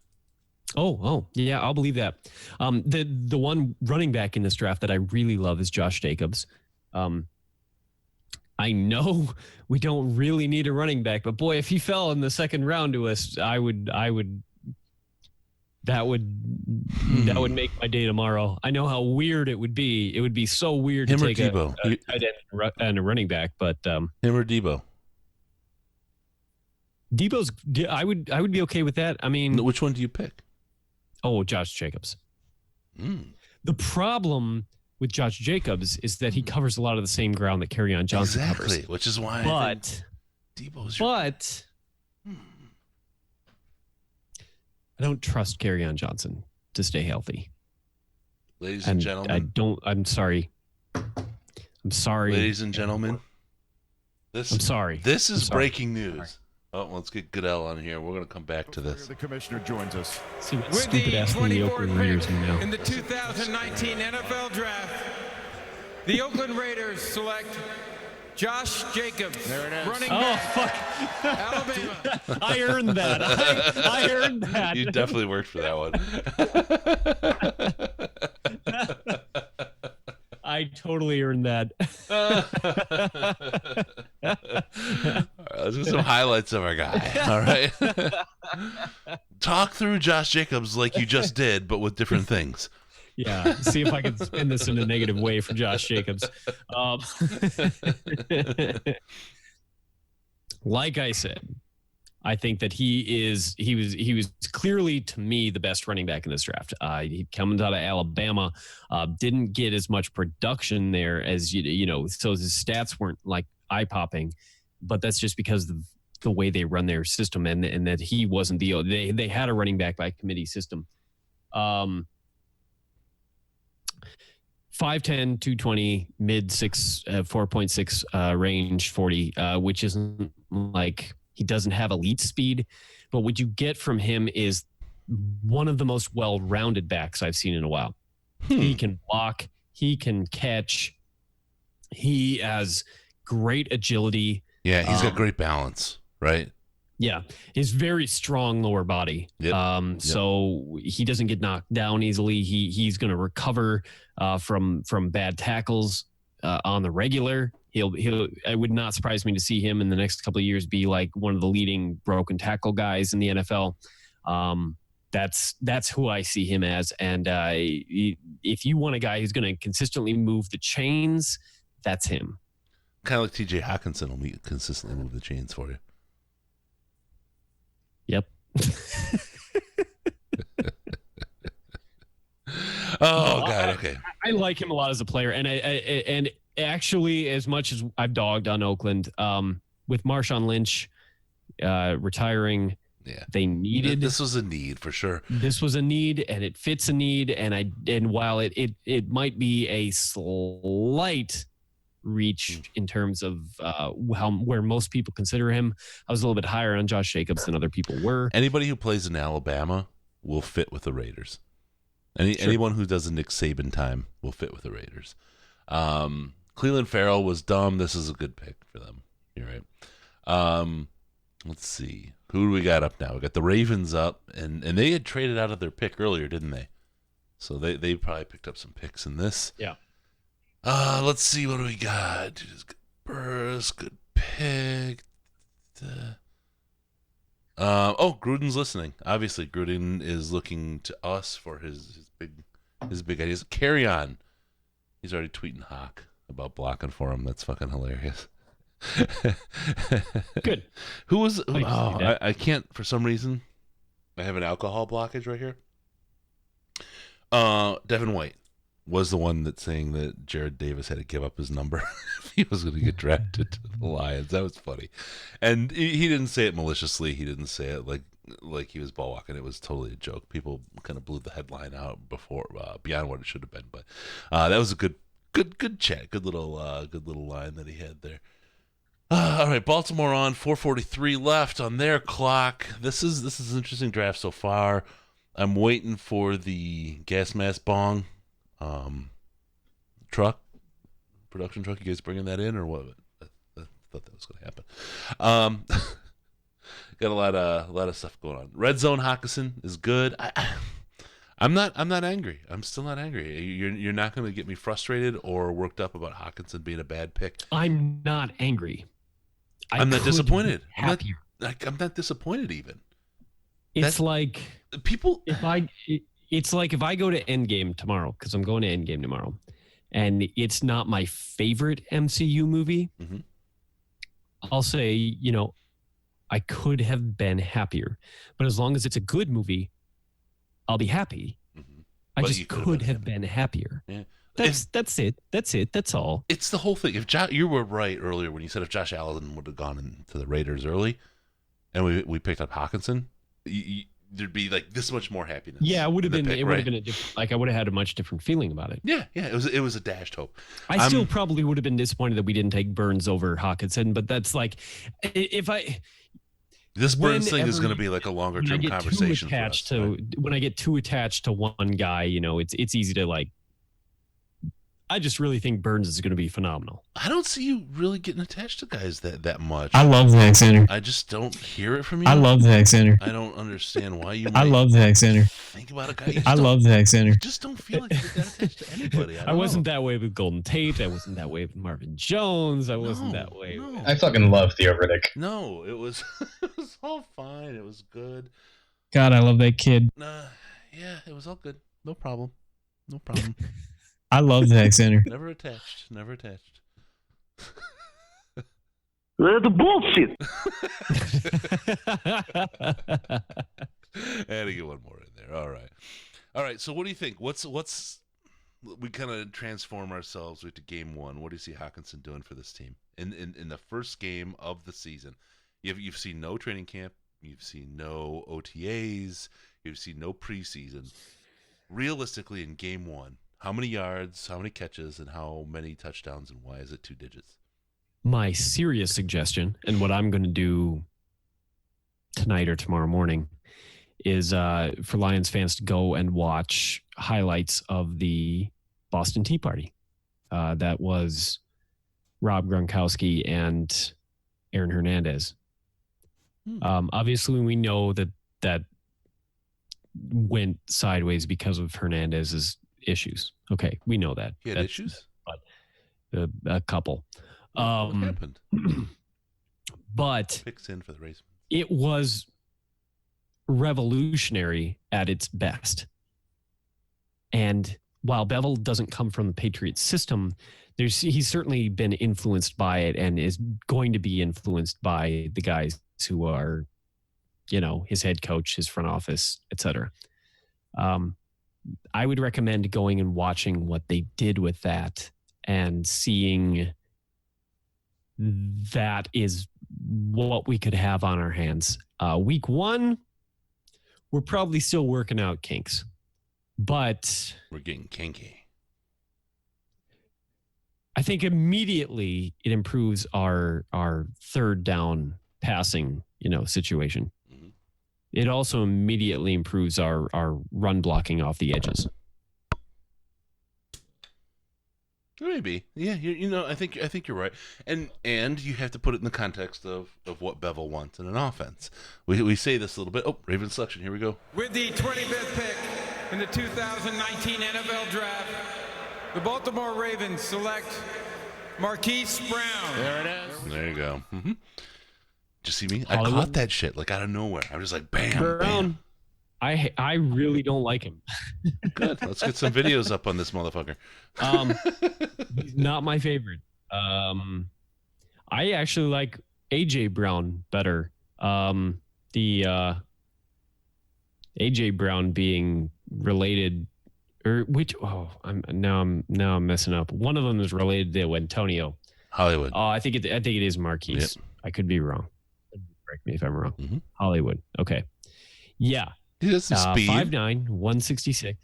Oh, yeah, I'll believe that. The one running back in this draft that I really love is Josh Jacobs. I know we don't really need a running back, but boy, if he fell in the second round to us, that would make my day tomorrow. I know how weird it would be. It would be so weird Him to or take a Debo? tight end and a running back, but Him or Debo? Debo's. I would be okay with that. I mean, Which one do you pick? Oh, Josh Jacobs. Mm. The problem with Josh Jacobs is that he covers a lot of the same ground that Kerryon Johnson Exactly, covers. which is why. But Debo's. I don't trust Kerryon Johnson to stay healthy. Ladies and gentlemen. I'm sorry. I'm sorry. Ladies and gentlemen. I'm sorry. This is I'm sorry. breaking news. Oh, let's get Goodell on here. We're going to come back to this. The commissioner joins us. See what With stupid the ass thing the 24th Oakland pick Raiders do now. in the 2019 NFL Draft, the Oakland Raiders select Josh Jacobs, running back, fuck. Alabama. I earned that. I earned that. You definitely worked for that one. I totally earned that. All right, let's get some highlights of our guy. All right. Talk through Josh Jacobs like you just did, but with different things. Yeah, see if I can spin this in a negative way for Josh Jacobs. Like I said, I think that he was clearly, to me, the best running back in this draft. He comes out of Alabama, didn't get as much production there as so his stats weren't like eye popping, but that's just because of the way they run their system and that he wasn't they had a running back by committee system. 5'10", 220, mid 6, 4.6 range, 40, which isn't like he doesn't have elite speed, but what you get from him is one of the most well-rounded backs I've seen in a while. He can block, he can catch, he has great agility. Yeah, he's got great balance, right? Yeah, he's very strong lower body. Yep. So he doesn't get knocked down easily. He's going to recover from bad tackles on the regular. He'll. It would not surprise me to see him in the next couple of years be like one of the leading broken tackle guys in the NFL. That's who I see him as. And if you want a guy who's going to consistently move the chains, that's him. Kind of like T.J. Hawkinson will consistently move the chains for you. Yep. Oh God. Okay. I like him a lot as a player, and actually, as much as I've dogged on Oakland, with Marshawn Lynch retiring, they needed. This was a need for sure. This was a need, and it fits a need, and while it might be a slight reach in terms of where most people consider him, I was a little bit higher on Josh Jacobs than other people were. Anybody who plays in Alabama will fit with the Raiders. Anyone who does a Nick Saban time will fit with the Raiders. Cleveland Farrell was dumb. This is a good pick for them. You're right. Let's see. Who do we got up now? We got the Ravens up, and they had traded out of their pick earlier, didn't they? So they probably picked up some picks in this. Yeah. Let's see. What do we got? Burris, good pick. Gruden's listening. Obviously, Gruden is looking to us for his big ideas. Carry on. He's already tweeting Hawk about blocking for him. That's fucking hilarious. Good. Who was? I can't for some reason. I have an alcohol blockage right here. Devin White was the one that's saying that Jared Davis had to give up his number if he was going to get drafted to the Lions. That was funny. And he didn't say it maliciously. He didn't say it like like he was ball walking. It was totally a joke. People kind of blew the headline out before beyond what it should have been. But that was a good chat. Good little line that he had there. All right, Baltimore on 4:43 left on their clock. This is an interesting draft so far. I'm waiting for the gas mask bong truck, production truck. You guys bringing that in or what? I thought that was going to happen. Got a lot of stuff going on. Red Zone Hawkinson is good. I'm not angry. I'm still not angry. You're not going to get me frustrated or worked up about Hawkinson being a bad pick. I'm not angry. I'm not disappointed. I'm not disappointed even. It's like people. It's like if I go to Endgame tomorrow, because I'm going to Endgame tomorrow, and it's not my favorite MCU movie. Mm-hmm. I'll say, I could have been happier, but as long as it's a good movie, I'll be happy. Mm-hmm. I just could have been happier. Yeah. That's it. That's all. It's the whole thing. If you were right earlier when you said if Josh Allen would have gone into the Raiders early, and we picked up Hawkinson, there'd be like this much more happiness. Yeah, it would have been. Pick, it would have been a different. Like I would have had a much different feeling about it. Yeah. It was a dashed hope. I still probably would have been disappointed that we didn't take Burns over Hawkinson, but that's like if I. This Burns thing is going to be like a longer term conversation for us. When I get too attached to one guy, it's easy to like. I just really think Burns is going to be phenomenal. I don't see you really getting attached to guys that much. I love Zach Center. I just don't hear it from you. I love Zach Center. I don't understand why you. I love Zach Center. Think about a guy. I love Zach Center. You just don't feel like you're that attached to anybody. I wasn't that way with Golden Tate. I wasn't that way with Marvin Jones. I wasn't that way. No. I fucking love Theo Riddick. No, it was all fine. It was good. God, I love that kid. Yeah, it was all good. No problem. I love Zach Center. Never attached. The bullshit. I had to get one more in there. All right. So what do you think? What's we kind of transform ourselves into game one. What do you see Hawkinson doing for this team in the first game of the season? You've seen no training camp. You've seen no OTAs. You've seen no preseason. Realistically, in game one, how many yards, how many catches, and how many touchdowns, and why is it 2 digits? My serious suggestion, and what I'm going to do tonight or tomorrow morning, is for Lions fans to go and watch highlights of the Boston Tea Party. That was Rob Gronkowski and Aaron Hernandez. Obviously, we know that went sideways because of Hernandez's issues. Okay, we know that. He had issues? But a couple. What happened? But picks in for the race. It was revolutionary at its best. And while Bevel doesn't come from the Patriots system, he's certainly been influenced by it and is going to be influenced by the guys who are, his head coach, his front office, etc. I would recommend going and watching what they did with that and seeing that is what we could have on our hands. Week one, we're probably still working out kinks, but we're getting kinky. I think immediately it improves our third down passing, situation. Mm-hmm. It also immediately improves our run blocking off the edges. Maybe, yeah. I think you're right, and you have to put it in the context of what Bevel wants in an offense. We say this a little bit. Oh, Ravens selection. Here we go. With the 25th pick in the 2019 NFL Draft, the Baltimore Ravens select Marquise Brown. There it is. There you go. Mm-hmm. Did you see me? Hollywood. I caught that shit like out of nowhere. I was just like, bam, Brown. bam. I really don't like him. Good. Let's get some videos up on this motherfucker. He's not my favorite. I actually like AJ Brown better. The AJ Brown being related, or which? Oh, I'm messing up. One of them is related to Antonio Hollywood. Oh, I think it is Marquise. Yep. I could be wrong. Correct me if I'm wrong. Mm-hmm. Hollywood. Okay. Yeah. He has some speed. 5'9", 166.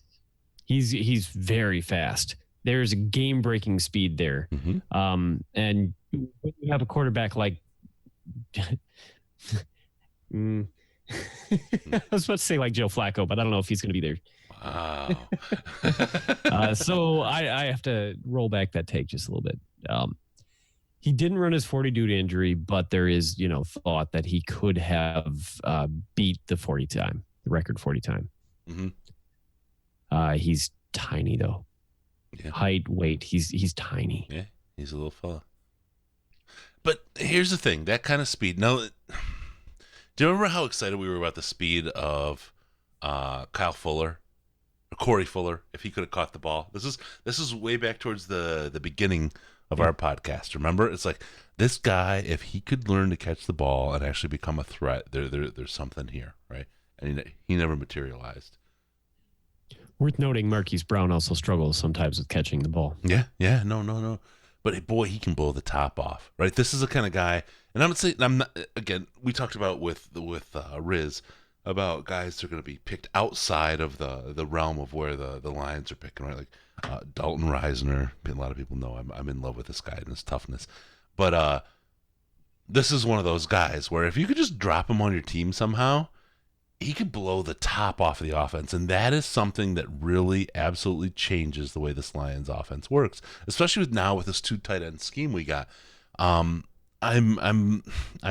He's very fast. There's a game-breaking speed there. And when you have a quarterback like I was about to say like Joe Flacco, but I don't know if he's going to be there. Wow. So I have to roll back that take just a little bit. He didn't run his 40 due to injury, but there is, thought that he could have beat the 40 time, the record 40 time. He's tiny though. Yeah. Height, weight, he's tiny. Yeah, he's a little fella. But here's the thing, that kind of speed. Now, do you remember how excited we were about the speed of Kyle Fuller, or Corey Fuller, if he could have caught the ball? This is way back towards the beginning of our podcast. Remember, it's like this guy, if he could learn to catch the ball and actually become a threat, there's something here, right? And he never materialized. Worth noting, Marquise Brown also struggles sometimes with catching the ball. Yeah, no. But boy, he can blow the top off, right? This is the kind of guy, and I'm not. Again, we talked about with Riz about guys that are going to be picked outside of the realm of where the Lions are picking, right? Like Dalton Reisner. A lot of people know I'm in love with this guy and his toughness, but this is one of those guys where if you could just drop him on your team somehow, he could blow the top off of the offense, and that is something that really absolutely changes the way this Lions offense works, especially with this 2 tight end scheme we got. I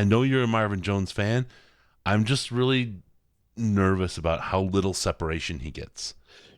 know you're a Marvin Jones fan. I'm just really nervous about how little separation he gets.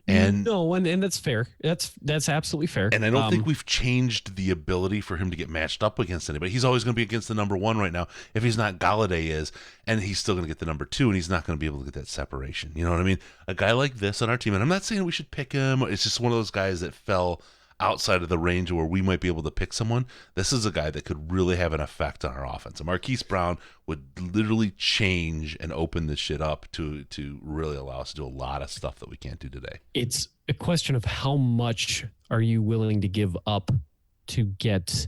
And that's fair. That's absolutely fair. And I don't think we've changed the ability for him to get matched up against anybody. He's always going to be against the number 1 right now. If he's not, Galladay is, and he's still going to get the number 2, and he's not going to be able to get that separation. You know what I mean? A guy like this on our team, and I'm not saying we should pick him. It's just one of those guys that fell outside of the range where we might be able to pick someone. This is a guy that could really have an effect on our offense. And Marquise Brown would literally change and open this shit up to really allow us to do a lot of stuff that we can't do today. It's a question of how much are you willing to give up to get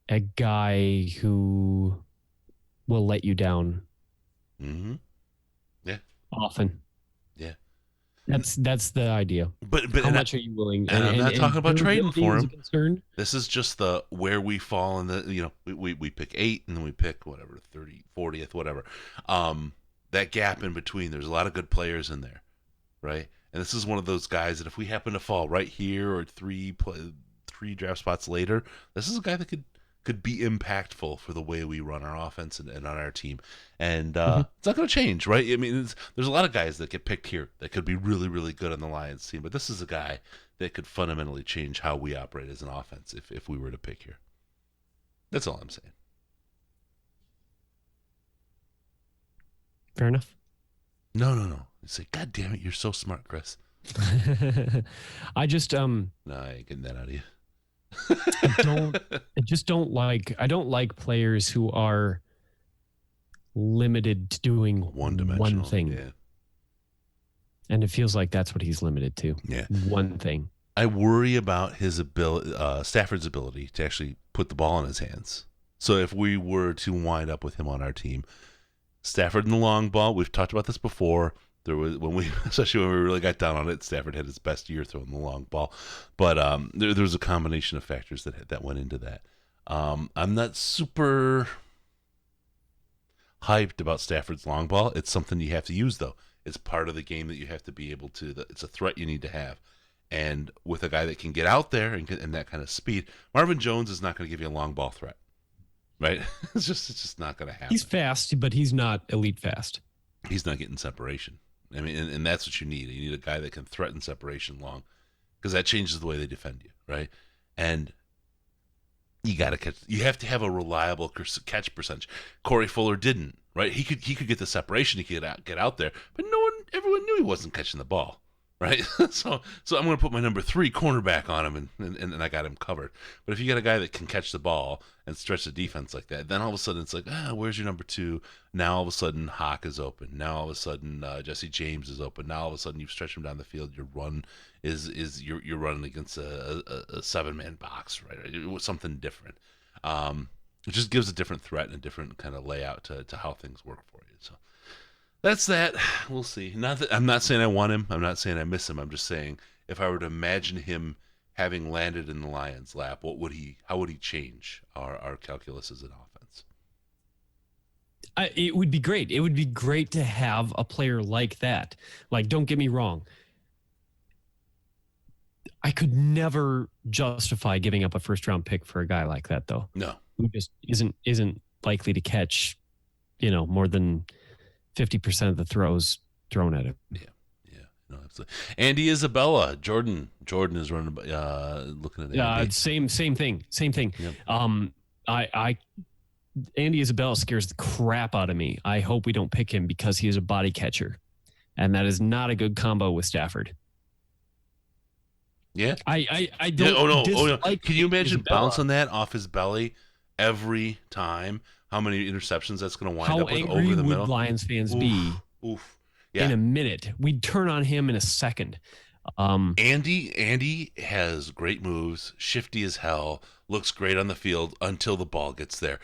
a guy who will let you down. Yeah. Often. Yeah. That's the idea. But how much are you willing? And I'm not talking about trading for him. Concern. This is just the where we fall in the, we pick 8 and then we pick whatever, 30, 40th, whatever. That gap in between, there's a lot of good players in there, right? And this is one of those guys that if we happen to fall right here or three draft spots later, this is a guy that could be impactful for the way we run our offense and on our team. And it's not going to change, right? I mean, there's a lot of guys that get picked here that could be really, really good on the Lions team, but this is a guy that could fundamentally change how we operate as an offense if we were to pick here. That's all I'm saying. Fair enough. No. You say, God damn it, you're so smart, Chris. I just No, I ain't getting that out of you. I don't like players who are limited to doing one thing. Yeah. And it feels like that's what he's limited to. Yeah. One thing. I worry about his ability, Stafford's ability to actually put the ball in his hands. So if we were to wind up with him on our team, Stafford in the long ball, we've talked about this before. There was especially when we really got down on it, Stafford had his best year throwing the long ball, but there was a combination of factors that went into that. I'm not super hyped about Stafford's long ball. It's something you have to use though. It's part of the game that you have to be able to. It's a threat you need to have, and with a guy that can get out there and that kind of speed, Marvin Jones is not going to give you a long ball threat, right? It's just not going to happen. He's fast, but he's not elite fast. He's not getting separation. I mean, and that's what you need. You need a guy that can threaten separation long, because that changes the way they defend you, right? And you got to catch. You have to have a reliable catch percentage. Corey Fuller didn't, right? He could get the separation. He could get out there, but everyone knew he wasn't catching the ball, right? so I'm going to put my number 3 cornerback on him, and I got him covered. But if you got a guy that can catch the ball and stretch the defense like that, then all of a sudden it's like, where's your number 2? Now all of a sudden Hawk is open. Now all of a sudden Jesse James is open. Now all of a sudden you've stretched him down the field. Your run is you're running against a 7-man box, right? It was something different. It just gives a different threat and a different kind of layout to how things work for you. So That's that. We'll see. Not that I'm not saying I want him. I'm not saying I miss him. I'm just saying if I were to imagine him having landed in the Lions' lap, how would he change our calculus as an offense? It would be great. It would be great to have a player like that. Like, don't get me wrong. I could never justify giving up a first-round pick for a guy like that, though. No, who just isn't likely to catch, more than 50% of the throws thrown at him. Yeah, no, absolutely. Andy Isabella, Jordan is running, looking at Andy. Same thing. Yep. Andy Isabella scares the crap out of me. I hope we don't pick him because he is a body catcher, and that is not a good combo with Stafford. Yeah, I don't. Oh no! Can you imagine Isabella. bouncing that off his belly every time? How many interceptions that's going to wind up with over the How angry middle? would Lions fans be? Oof. Yeah. In a minute, we'd turn on him in a second. Andy has great moves, shifty as hell, looks great on the field until the ball gets there.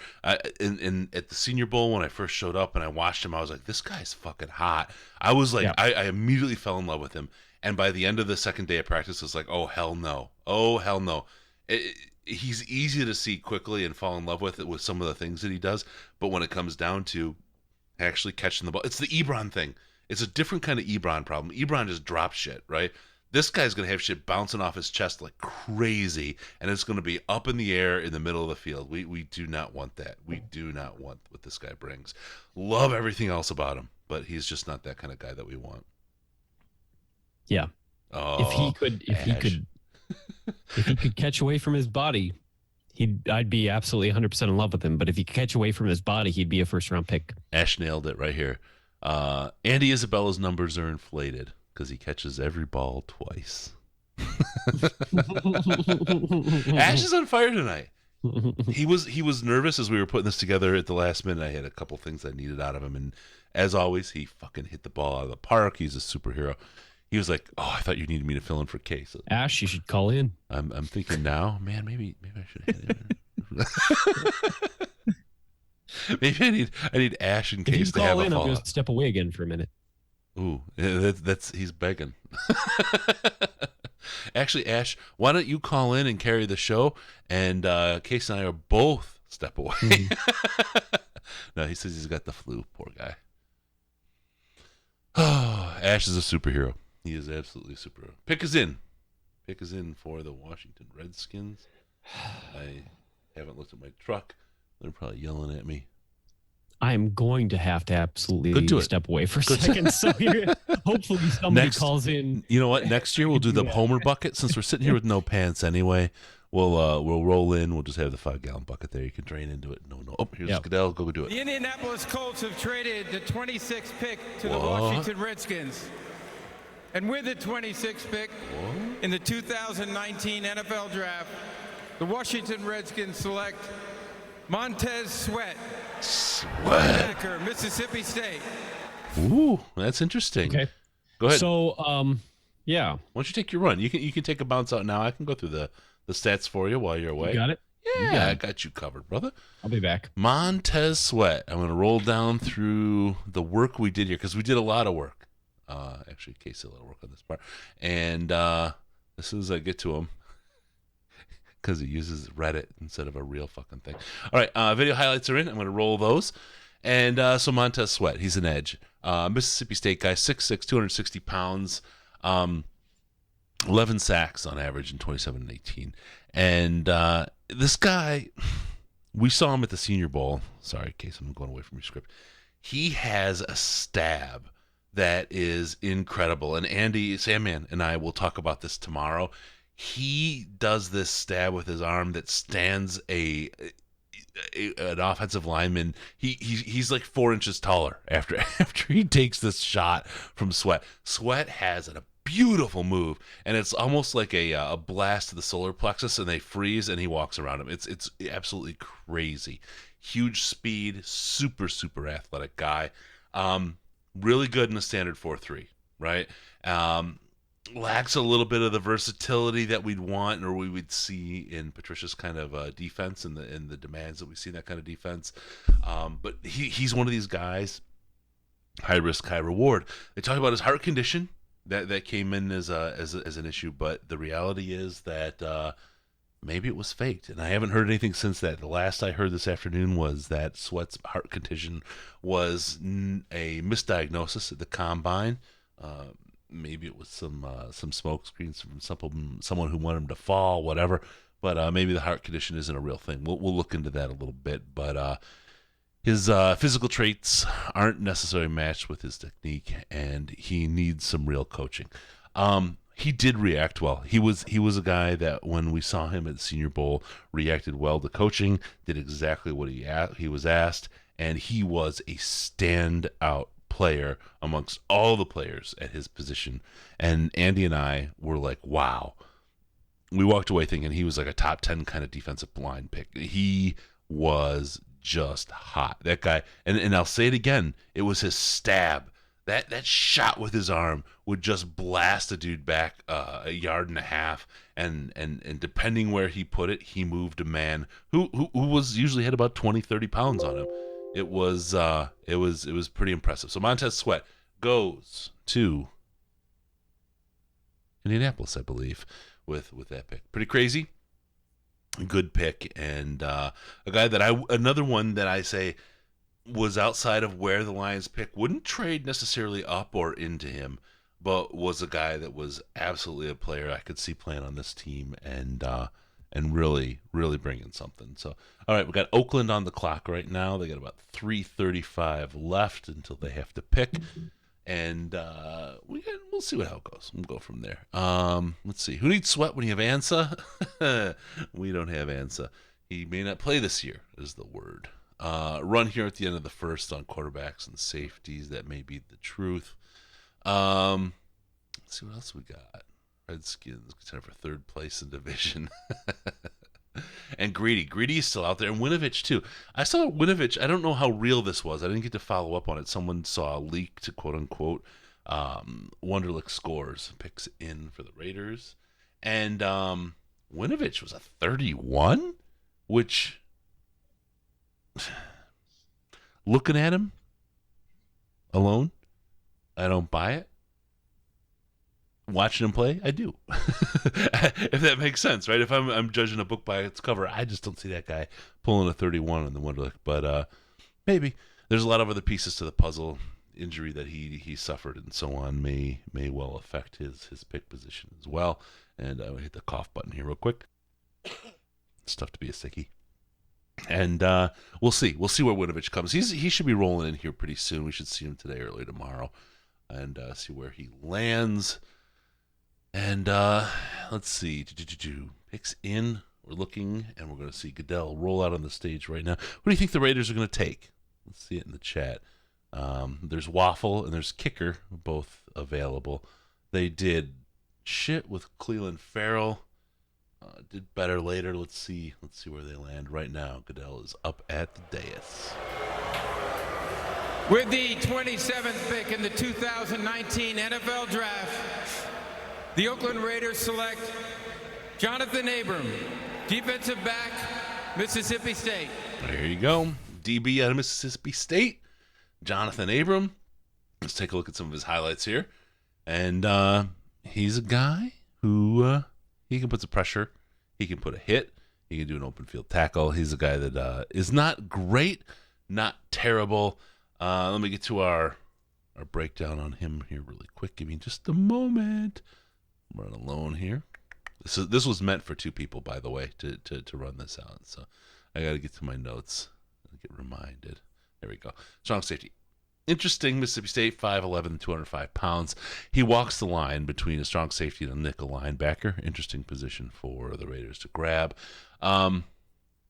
In at the Senior Bowl when I first showed up and I watched him, I was like, this guy's fucking hot. I was like, I immediately fell in love with him. And by the end of the second day of practice, it was like, oh hell no, he's easy to see quickly and fall in love with some of the things that he does. But when it comes down to actually catching the ball, it's the Ebron thing. It's a different kind of Ebron problem. Ebron just drops shit, right? This guy's going to have shit bouncing off his chest like crazy, and it's going to be up in the air in the middle of the field. We do not want that. We do not want what this guy brings. Love everything else about him, but he's just not that kind of guy that we want. Yeah. Oh, if he could catch away from his body, I'd be absolutely 100% in love with him. But if he could catch away from his body, he'd be a first-round pick. Ash nailed it right here. Andy Isabella's numbers are inflated because he catches every ball twice. Ash is on fire tonight. He was nervous as we were putting this together at the last minute. I had a couple things I needed out of him, and as always, he fucking hit the ball out of the park. He's a superhero. He was like, "Oh, I thought you needed me to fill in for Case." So Ash, you should call in. I'm thinking now, man. Maybe I should hit him. Maybe I need Ash in case if you they have call a in, I'm fallout. going to step away again for a minute. Ooh, that's he's begging. Actually, Ash, why don't you call in and carry the show, and Case and I are both step away. No, he says he's got the flu. Poor guy. Oh, Ash is a superhero. He is absolutely a superhero. Pick is in for the Washington Redskins. I haven't looked at my truck. They're probably yelling at me. I'm going to have to absolutely step away for a second. So hopefully somebody calls in. You know what? Next year we'll do the Homer bucket. Since we're sitting here with no pants anyway, we'll roll in. We'll just have the 5-gallon bucket there. You can drain into it. No. Oh, here's Goodell. Go do it. The Indianapolis Colts have traded the 26th pick to the Washington Redskins. And with the 26th pick in the 2019 NFL Draft, the Washington Redskins select Montez Sweat, linebacker, Mississippi State. Ooh, that's interesting. Okay. Go ahead. So, yeah. Why don't you take your run? You can take a bounce out now. I can go through the stats for you while you're away. You got it? Yeah, I got you covered, brother. I'll be back. Montez Sweat. I'm going to roll down through the work we did here because we did a lot of work. Actually, Case did a lot of work on this part. And as soon as I get to him, because he uses Reddit instead of a real fucking thing. All right, video highlights are in. I'm going to roll those. And so Montez Sweat, he's an edge. Mississippi State guy, 6'6", 260 pounds, 11 sacks on average in 27-18. And this guy, we saw him at the Senior Bowl. Sorry, in case I'm going away from your script. He has a stab that is incredible. And Andy Sandman and I will talk about this tomorrow. He does this stab with his arm that stands an offensive lineman. He's like 4 inches taller after he takes this shot from Sweat. Sweat has a beautiful move, and it's almost like a blast to the solar plexus, and they freeze, and he walks around him. It's absolutely crazy. Huge speed, super athletic guy. Really good in the standard 4-3, right? Lacks a little bit of the versatility that we'd want or we would see in Patricia's kind of defense and the demands that we see in that kind of defense. But he's one of these guys high risk, high reward. They talk about his heart condition that came in as an issue, but the reality is that maybe it was faked, and I haven't heard anything since that. The last I heard this afternoon was that Sweat's heart condition was a misdiagnosis at the combine. Maybe it was some smoke screens from someone who wanted him to fall, whatever. But maybe the heart condition isn't a real thing. We'll look into that a little bit. But his physical traits aren't necessarily matched with his technique, and he needs some real coaching. He did react well. He was a guy that when we saw him at the Senior Bowl reacted well to coaching, did exactly what he was asked, and he was a standout player amongst all the players at his position. And Andy and I were like, wow. We walked away thinking he was like a top 10 kind of defensive line pick. He was just hot. That guy, and I'll say it again, it was his stab. That shot with his arm would just blast a dude back a yard and a half, and depending where he put it, he moved a man who was usually had about 20, 30 pounds on him. It was pretty impressive. So Montez Sweat goes to Indianapolis, I believe, with that pick. Pretty crazy. Good pick, and a guy that another one that I say was outside of where the Lions pick, wouldn't trade necessarily up or into him, but was a guy that was absolutely a player I could see playing on this team and really, really bringing something. So, all right, we got Oakland on the clock right now. They got about 3:35 left until they have to pick, and we'll see how it goes. We'll go from there. Let's see. Who needs Sweat when you have Ansa? We don't have Ansa. He may not play this year, is the word. Run here at the end of the first on quarterbacks and safeties. That may be the truth. Let's see what else we got. Redskins contender for third place in division. And Greedy. Greedy is still out there. And Winovich, too. I saw Winovich. I don't know how real this was. I didn't get to follow up on it. Someone saw a leak to quote-unquote Wonderlic scores. Picks in for the Raiders. And Winovich was a 31, which... looking at him alone, I don't buy it. Watching him play, I do. If that makes sense, right? If I'm judging a book by its cover, I just don't see that guy pulling a 31 in the Wonderlic. But maybe there's a lot of other pieces to the puzzle. Injury that he suffered and so on may well affect his pick position as well. And I hit the cough button here real quick. It's tough to be a sickie. And we'll see. We'll see where Winovich comes. He should be rolling in here pretty soon. We should see him today, early tomorrow, and see where he lands. And let's see. Picks in. We're looking, and we're going to see Goodell roll out on the stage right now. What do you think the Raiders are going to take? Let's see it in the chat. There's Waffle and there's Kicker, both available. They did shit with Cleveland Farrell. Did better later. Let's see where they land right now. Goodell is up at the dais. With the 27th pick in the 2019 NFL Draft, the Oakland Raiders select Jonathan Abram, defensive back, Mississippi State. There you go. DB out of Mississippi State, Jonathan Abram. Let's take a look at some of his highlights here. And he's a guy who... he can put some pressure. He can put a hit. He can do an open field tackle. He's a guy that is not great, not terrible. Let me get to our breakdown on him here really quick. Give me just a moment. I'm running alone here. This was meant for two people, by the way, to run this out. So I got to get to my notes and get reminded. There we go. Strong safety. Interesting, Mississippi State, 5'11", 205 pounds. He walks the line between a strong safety and a nickel linebacker. Interesting position for the Raiders to grab.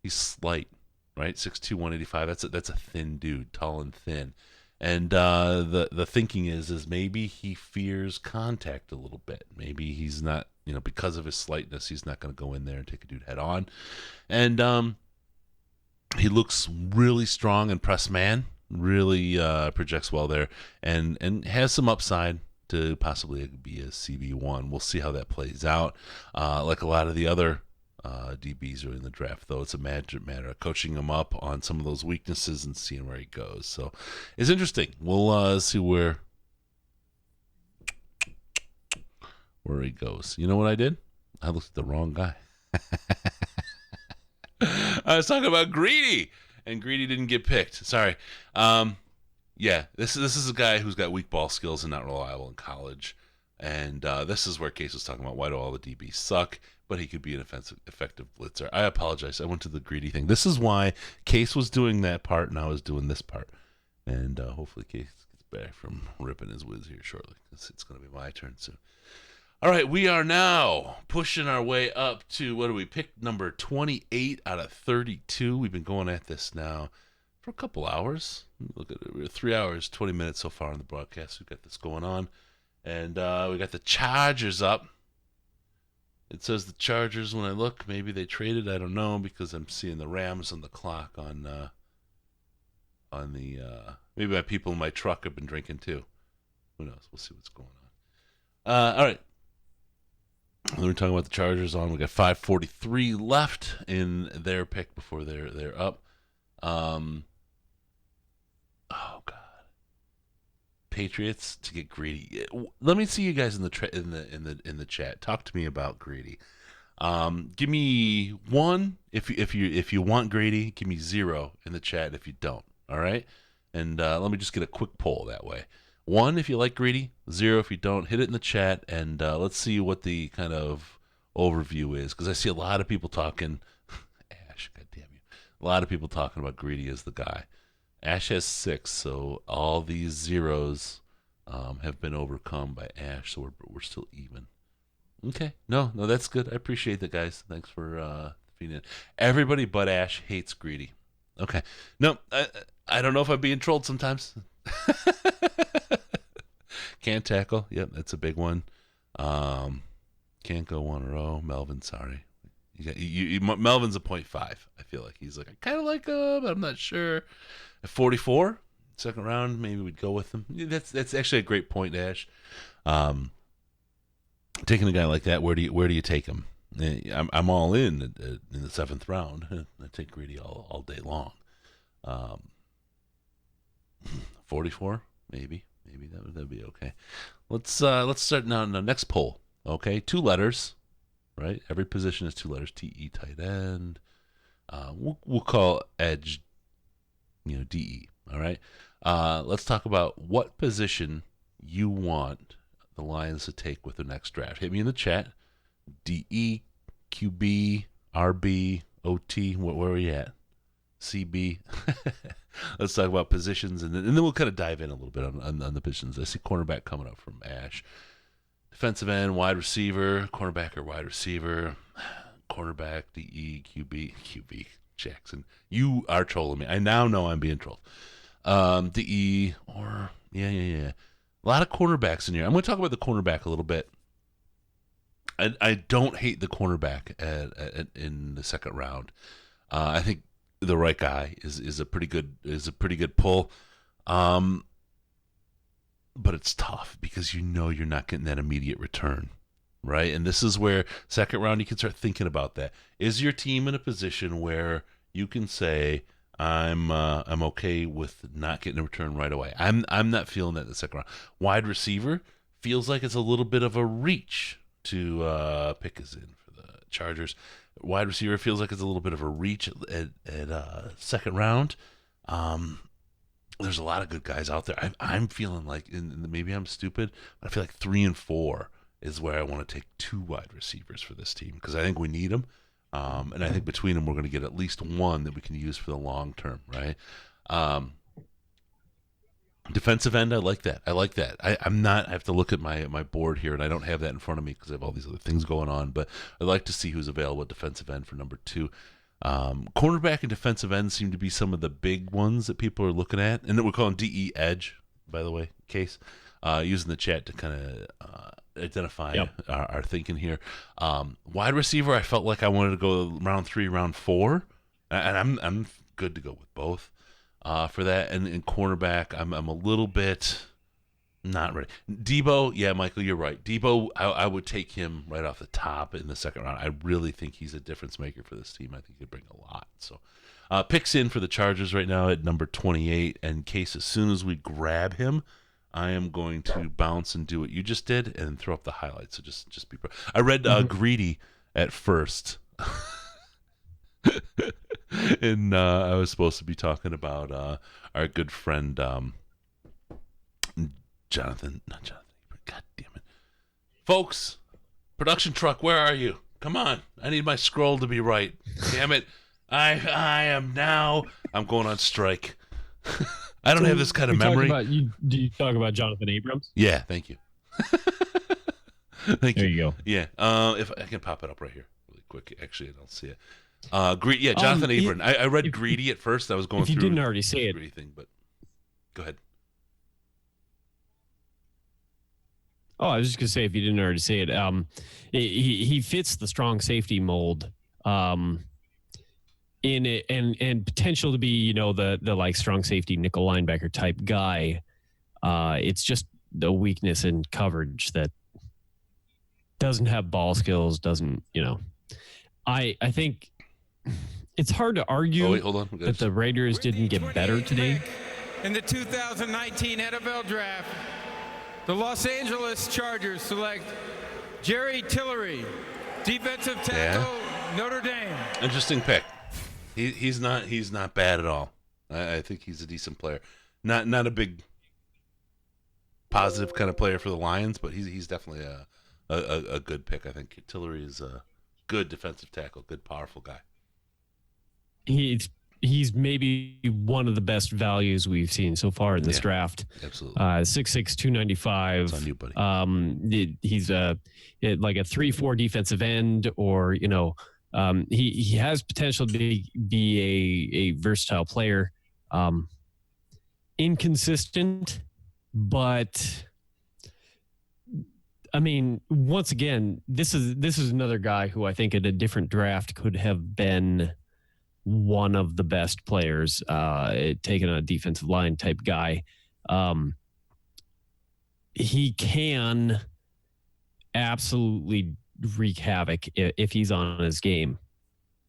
He's slight, right? 6'2", 185. That's a thin dude, tall and thin. And the thinking is maybe he fears contact a little bit. Maybe he's not, because of his slightness, he's not going to go in there and take a dude head on. And he looks really strong and press man. Really projects well there and has some upside to possibly be a CB1. We'll see how that plays out. Like a lot of the other DBs early in the draft, though. It's a matter of coaching him up on some of those weaknesses and seeing where he goes. So it's interesting. We'll see where he goes. You know what I did? I looked at the wrong guy. I was talking about Greedy, and Greedy didn't get picked. Sorry. Yeah, this is a guy who's got weak ball skills and not reliable in college. And this is where Case was talking about why do all the DBs suck, but he could be an effective blitzer. I apologize. I went to the Greedy thing. This is why Case was doing that part and I was doing this part. And hopefully Case gets back from ripping his whiz here shortly, because it's going to be my turn soon. All right, we are now pushing our way up to, what do we pick? Number 28 out of 32. We've been going at this now for a couple hours. Look at it. We're 3 hours, 20 minutes so far on the broadcast. We've got this going on. And we got the Chargers up. It says the Chargers when I look. Maybe they traded. I don't know, because I'm seeing the Rams on the clock on the maybe my people in my truck have been drinking too. Who knows? We'll see what's going on. All right. We're talking about the Chargers on. We got 5:43 left in their pick before they're up. Oh God. Patriots to get Greedy. Let me see you guys in the chat. Talk to me about Greedy. Give me 1 if you want Greedy. Give me 0 in the chat if you don't. All right, and let me just get a quick poll that way. 1 if you like Greedy. 0 if you don't. Hit it in the chat, and let's see what the kind of overview is, because I see a lot of people talking. Ash, goddamn you! A lot of people talking about Greedy as the guy. Ash has 6, so all these zeros have been overcome by Ash, so we're still even. Okay, no, that's good. I appreciate that, guys. Thanks for feeding it. Everybody but Ash hates Greedy. Okay, no, I don't know if I'm being trolled sometimes. Can't tackle. Yep, that's a big one. Can't go 1 in a row. Melvin, sorry. Melvin's a 0.5. I feel like he's like, I kind of like him, but I'm not sure. At 44, second round, maybe we'd go with him. That's actually a great point, Ash. Taking a guy like that, where do you take him? I'm all in the 7th round. I take Greedy all day long. 44, maybe that'd be okay. Let's start now. Next poll. Okay, 2 letters, right? Every position is 2 letters. TE, tight end. We'll call edge, DE. All right. Let's talk about what position you want the Lions to take with the next draft. Hit me in the chat. DE, QB, RB, OT. Where are we at? CB. Let's talk about positions, and then we'll kind of dive in a little bit on the positions. I see cornerback coming up from Ash. Defensive end, wide receiver, cornerback or wide receiver, cornerback, DE, QB, Jackson. You are trolling me. I now know I'm being trolled. DE or yeah. A lot of cornerbacks in here. I'm going to talk about the cornerback a little bit. I don't hate the cornerback in the second round. I think the right guy is a pretty good pull. But it's tough because you're not getting that immediate return, right? And this is where second round you can start thinking about that. Is your team in a position where you can say, I'm okay with not getting a return right away? I'm not feeling that in the second round. Wide receiver feels like it's a little bit of a reach to pick us in for the Chargers. Wide receiver feels like it's a little bit of a reach at second round. There's a lot of good guys out there. I'm feeling like, and maybe I'm stupid, but I feel like 3 and 4 is where I want to take 2 wide receivers for this team, because I think we need them. And I think between them, we're going to get at least one that we can use for the long term, right? Defensive end, I like that. I have to look at my board here, and I don't have that in front of me because I have all these other things going on, but I'd like to see who's available at defensive end for number 2. Cornerback and defensive end seem to be some of the big ones that people are looking at, and that we're calling DE edge, by the way, Case, using the chat to kind of identify our thinking here. Wide receiver, I felt like I wanted to go round 3, round 4, and I'm good to go with both for that. And cornerback, I'm a little bit Not ready. Debo, yeah, Michael, you're right. Debo, I would take him right off the top in the second round. I really think he's a difference maker for this team. I think he'd bring a lot. So, picks in for the Chargers right now at number 28. And in case as soon as we grab him, I am going to bounce and do what you just did and throw up the highlights. So just be. I read Greedy at first. And I was supposed to be talking about our good friend Jonathan. God damn it. Folks, production truck, where are you? Come on. I need my scroll to be right. Damn it. I am now. I'm going on strike. I don't have this kind of memory. Do you talk about Jonathan Abrams? Yeah, thank you. Thank there you. you go. Yeah. If I can pop it up right here really quick. Actually, I don't see it. Jonathan Abrams. I read Greedy at first. I was going through. If you didn't already say it. Thing, but go ahead. Oh, I was just gonna say, if you didn't already say it, he fits the strong safety mold, in it, and potential to be, the like strong safety nickel linebacker type guy. It's just the weakness in coverage that doesn't have ball skills. Doesn't I think it's hard to argue that the Raiders didn't get better today. In the 2019 NFL Draft, the Los Angeles Chargers select Jerry Tillery, defensive tackle, Notre Dame. Interesting pick. He's not bad at all. I think he's a decent player. Not a big positive kind of player for the Lions, but he's definitely a good pick. I think Tillery is a good defensive tackle, good powerful guy. He's maybe one of the best values we've seen so far in this draft. Absolutely. 6'6", 295. It's on you, buddy. He's like a 3-4 defensive end, or he has potential to be a versatile player. Inconsistent, but I mean, once again, this is another guy who I think at a different draft could have been one of the best players, taking a defensive line type guy. He can absolutely wreak havoc if he's on his game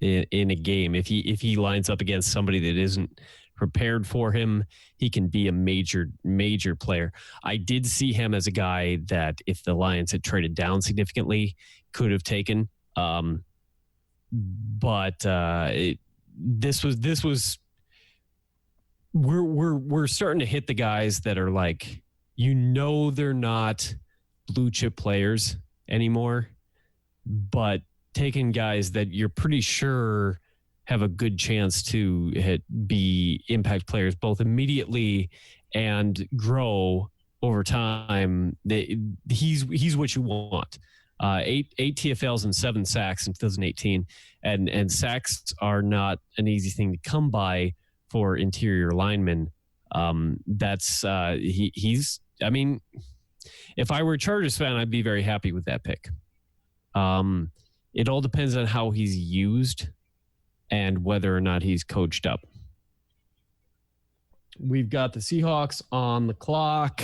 in a game. If he lines up against somebody that isn't prepared for him, he can be a major player. I did see him as a guy that if the Lions had traded down significantly, could have taken. But this was we're starting to hit the guys that are like, they're not blue chip players anymore, but taking guys that you're pretty sure have a good chance to be impact players both immediately and grow over time. He's what you want. 8 TFLs and 7 sacks in 2018, and sacks are not an easy thing to come by for interior linemen. He's. I mean, if I were a Chargers fan, I'd be very happy with that pick. It all depends on how he's used and whether or not he's coached up. We've got the Seahawks on the clock.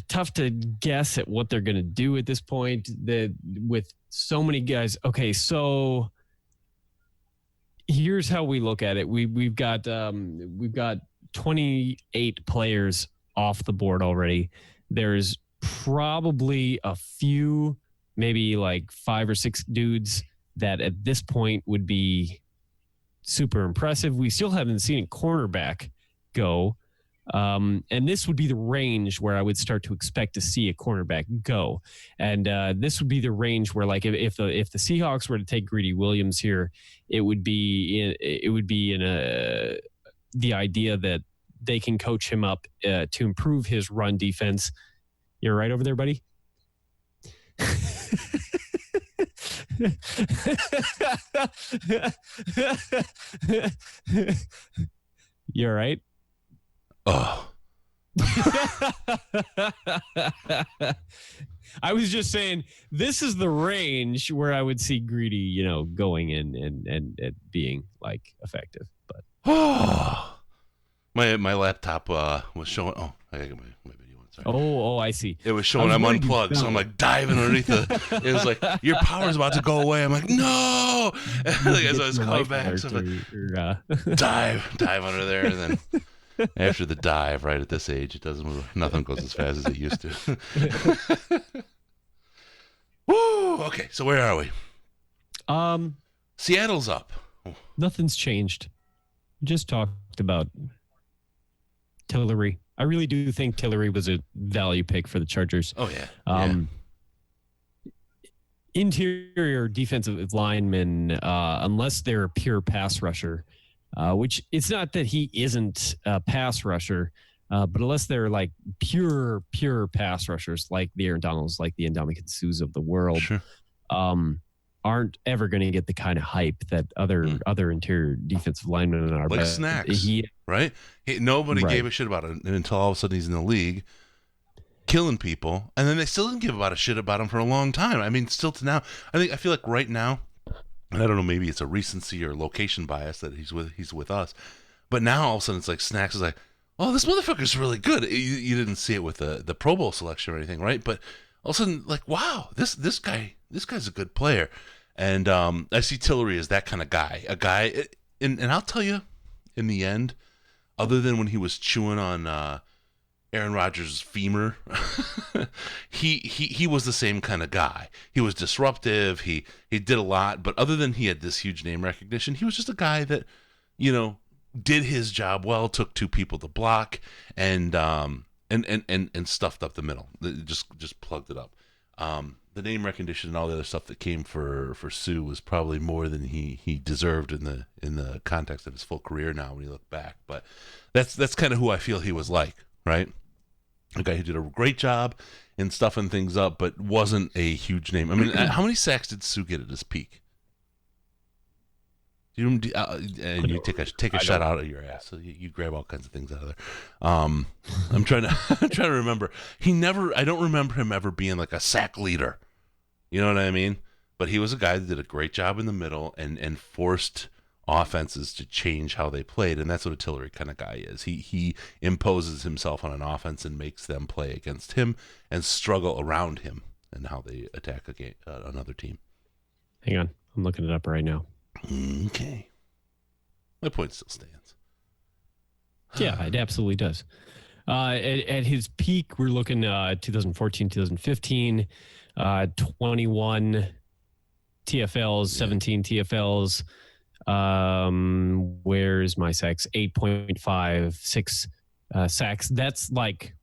Tough to guess at what they're going to do at this point. With so many guys. Okay, so here's how we look at it. We've got 28 players off the board already. There's probably a few, maybe like 5 or 6 dudes that at this point would be super impressive. We still haven't seen a cornerback go. And this would be the range where I would start to expect to see a cornerback go. And this would be the range where, like, if the Seahawks were to take Greedy Williams here, it would be in the idea that they can coach him up to improve his run defense. You're right over there, buddy. You're right. Oh. I was just saying this is the range where I would see Greedy, going in and being like effective. But My laptop was showing. Oh, I gotta get my video on. Sorry. Oh, I see. It was showing I'm unplugged, so I'm like diving underneath the. It was like your power's about to go away. I'm like, no. Like, as I was coming back, so dive under there, and then after the dive, right at this age, it doesn't move. Nothing goes as fast as it used to. Woo! Okay, so where are we? Seattle's up. Nothing's changed. Just talked about Tillery. I really do think Tillery was a value pick for the Chargers. Oh, yeah. Interior defensive linemen, unless they're a pure pass rusher, which it's not that he isn't a pass rusher, but unless they're like pure pass rushers, like the Aaron Donalds, like the Ndamukong Suhs of the world, sure. Aren't ever going to get the kind of hype that other interior defensive linemen are. Like Snacks, right? Nobody gave a shit about it until all of a sudden he's in the league, killing people, and then they still didn't give a shit about him for a long time. I mean, still to now. I feel like right now, and I don't know, maybe it's a recency or location bias that he's with us, but now all of a sudden it's like Snacks is like, oh, this motherfucker's really good. You didn't see it with the Pro Bowl selection or anything, right? But all of a sudden, like, wow, this guy's a good player. And I see Tillery as that kind of guy. A guy, and I'll tell you, in the end, other than when he was chewing on Aaron Rodgers' femur, he was the same kind of guy. He was disruptive. He did a lot, but other than he had this huge name recognition, he was just a guy that, did his job well, took two people to block, and stuffed up the middle. Just plugged it up. The name recognition and all the other stuff that came for Suh was probably more than he deserved in the context of his full career now when you look back. But that's kind of who I feel he was like, right? A guy who did a great job in stuffing things up, but wasn't a huge name. I mean, how many sacks did Suh get at his peak? You take a shot out of your ass. So you grab all kinds of things out of there. I'm trying to remember. I don't remember him ever being like a sack leader. You know what I mean? But he was a guy that did a great job in the middle and forced offenses to change how they played, and that's what a Tillery kind of guy is. He imposes himself on an offense and makes them play against him and struggle around him and how they attack another team. Hang on, I'm looking it up right now. Okay. My point still stands. Yeah, it absolutely does. At his peak, we're looking 2014, 2015, 21 TFLs, 17 TFLs. Where's my sacks? 8.56 sacks. That's like